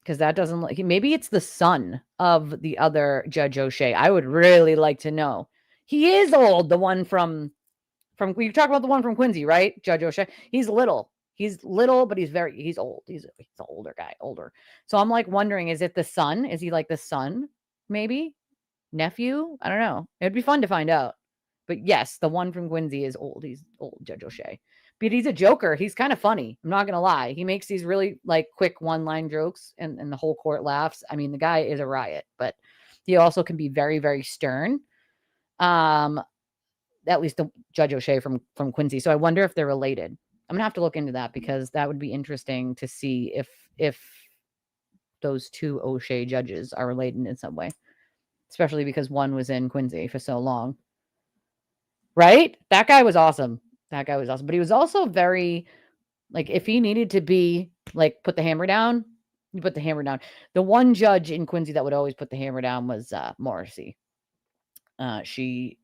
because that doesn't look, maybe it's the son of the other Judge O'Shea. I would really like to know. He is old, the one from we talk about the one from Quincy, right? Judge O'Shea. He's little, but he's old. He's an older guy, older. So I'm like wondering, is it the son? Is he like the son? Maybe nephew? I don't know. It'd be fun to find out. But yes, the one from Quincy is old. He's old, Judge O'Shea. But he's a joker. He's kind of funny. I'm not going to lie. He makes these really, like, quick one-line jokes, and the whole court laughs. I mean, the guy is a riot, but he also can be very, very stern. At least the Judge O'Shea from Quincy. So I wonder if they're related. I'm going to have to look into that, because that would be interesting to see if those two O'Shea judges are related in some way, especially because one was in Quincy for so long. Right? That guy was awesome. But he was also very, like, if he needed to be, like, put the hammer down, You put the hammer down. The one judge in Quincy that would always put the hammer down was Morrissey. She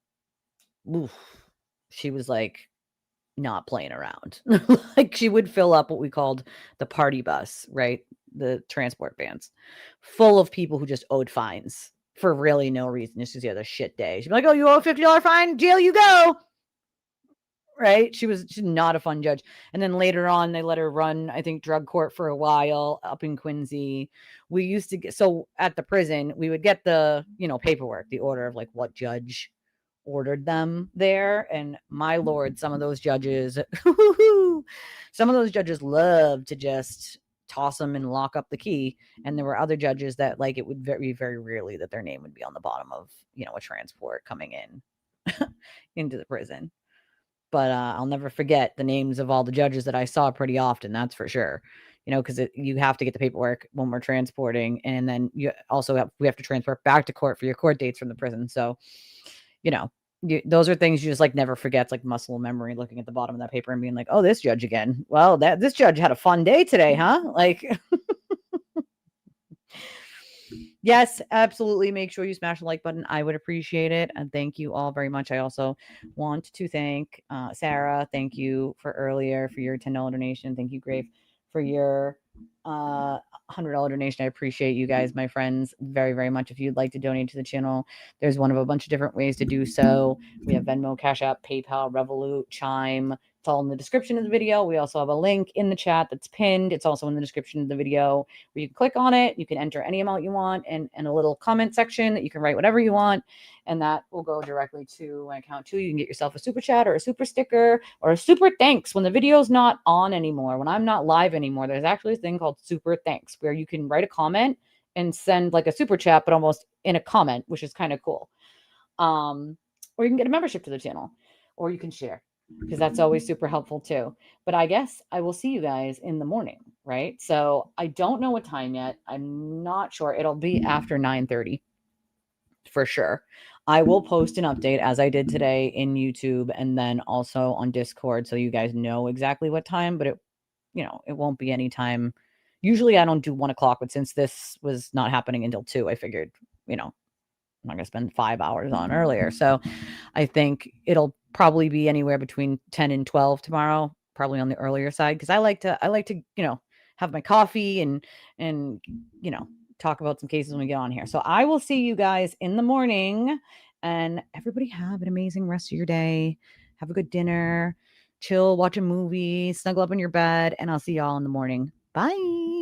was like not playing around. Like she would fill up what we called the party bus, right? The transport vans full of people who just owed fines for really no reason. It's just the other shit day. She'd be like, oh, you owe a $50 fine? Jail you go. Right? She's not a fun judge. And then later on, they let her run, I think, drug court for a while up in Quincy. We used to get, so at the prison, we would get the, paperwork, the order of like what judge ordered them there. And my Lord, some of those judges love to just toss them and lock up the key. And there were other judges that like it would very, very rarely that their name would be on the bottom of, a transport coming in into the prison. But I'll never forget the names of all the judges that I saw pretty often. That's for sure. Because you have to get the paperwork when we're transporting. And then we have to transport back to court for your court dates from the prison. So, those are things you just like never forget. It's like muscle memory, looking at the bottom of that paper and being like, oh, this judge again. Well, this judge had a fun day today, huh? Like, yes, absolutely. Make sure you smash the like button. I would appreciate it. And thank you all very much. I also want to thank Sarah. Thank you for earlier for your $10 donation. Thank you, Grafe, for your $100 donation. I appreciate you guys, my friends, very, very much. If you'd like to donate to the channel, there's one of a bunch of different ways to do so. We have Venmo, Cash App, PayPal, Revolut, Chime. It's all in the description of the video. We also have a link in the chat that's pinned. It's also in the description of the video where you can click on it. You can enter any amount you want and a little comment section that you can write whatever you want. And that will go directly to an account too. You can get yourself a super chat or a super sticker or a super thanks when the video's not on anymore. When I'm not live anymore, there's actually a thing called super thanks where you can write a comment and send like a super chat, but almost in a comment, which is kind of cool. Or you can get a membership to the channel or you can share, because that's always super helpful too. But I guess I will see you guys in the morning, right? So I don't know what time yet. I'm not sure. It'll be after 9:30 for sure. I will post an update as I did today in YouTube and then also on Discord so you guys know exactly what time, but it won't be any time. Usually I don't do 1 o'clock, but since this was not happening until 2, I figured, I'm not going to spend 5 hours on earlier. So I think it'll probably be anywhere between 10 and 12 tomorrow, probably on the earlier side. Cause I like to, have my coffee and, talk about some cases when we get on here. So I will see you guys in the morning, and everybody have an amazing rest of your day. Have a good dinner, chill, watch a movie, snuggle up in your bed, and I'll see y'all in the morning. Bye.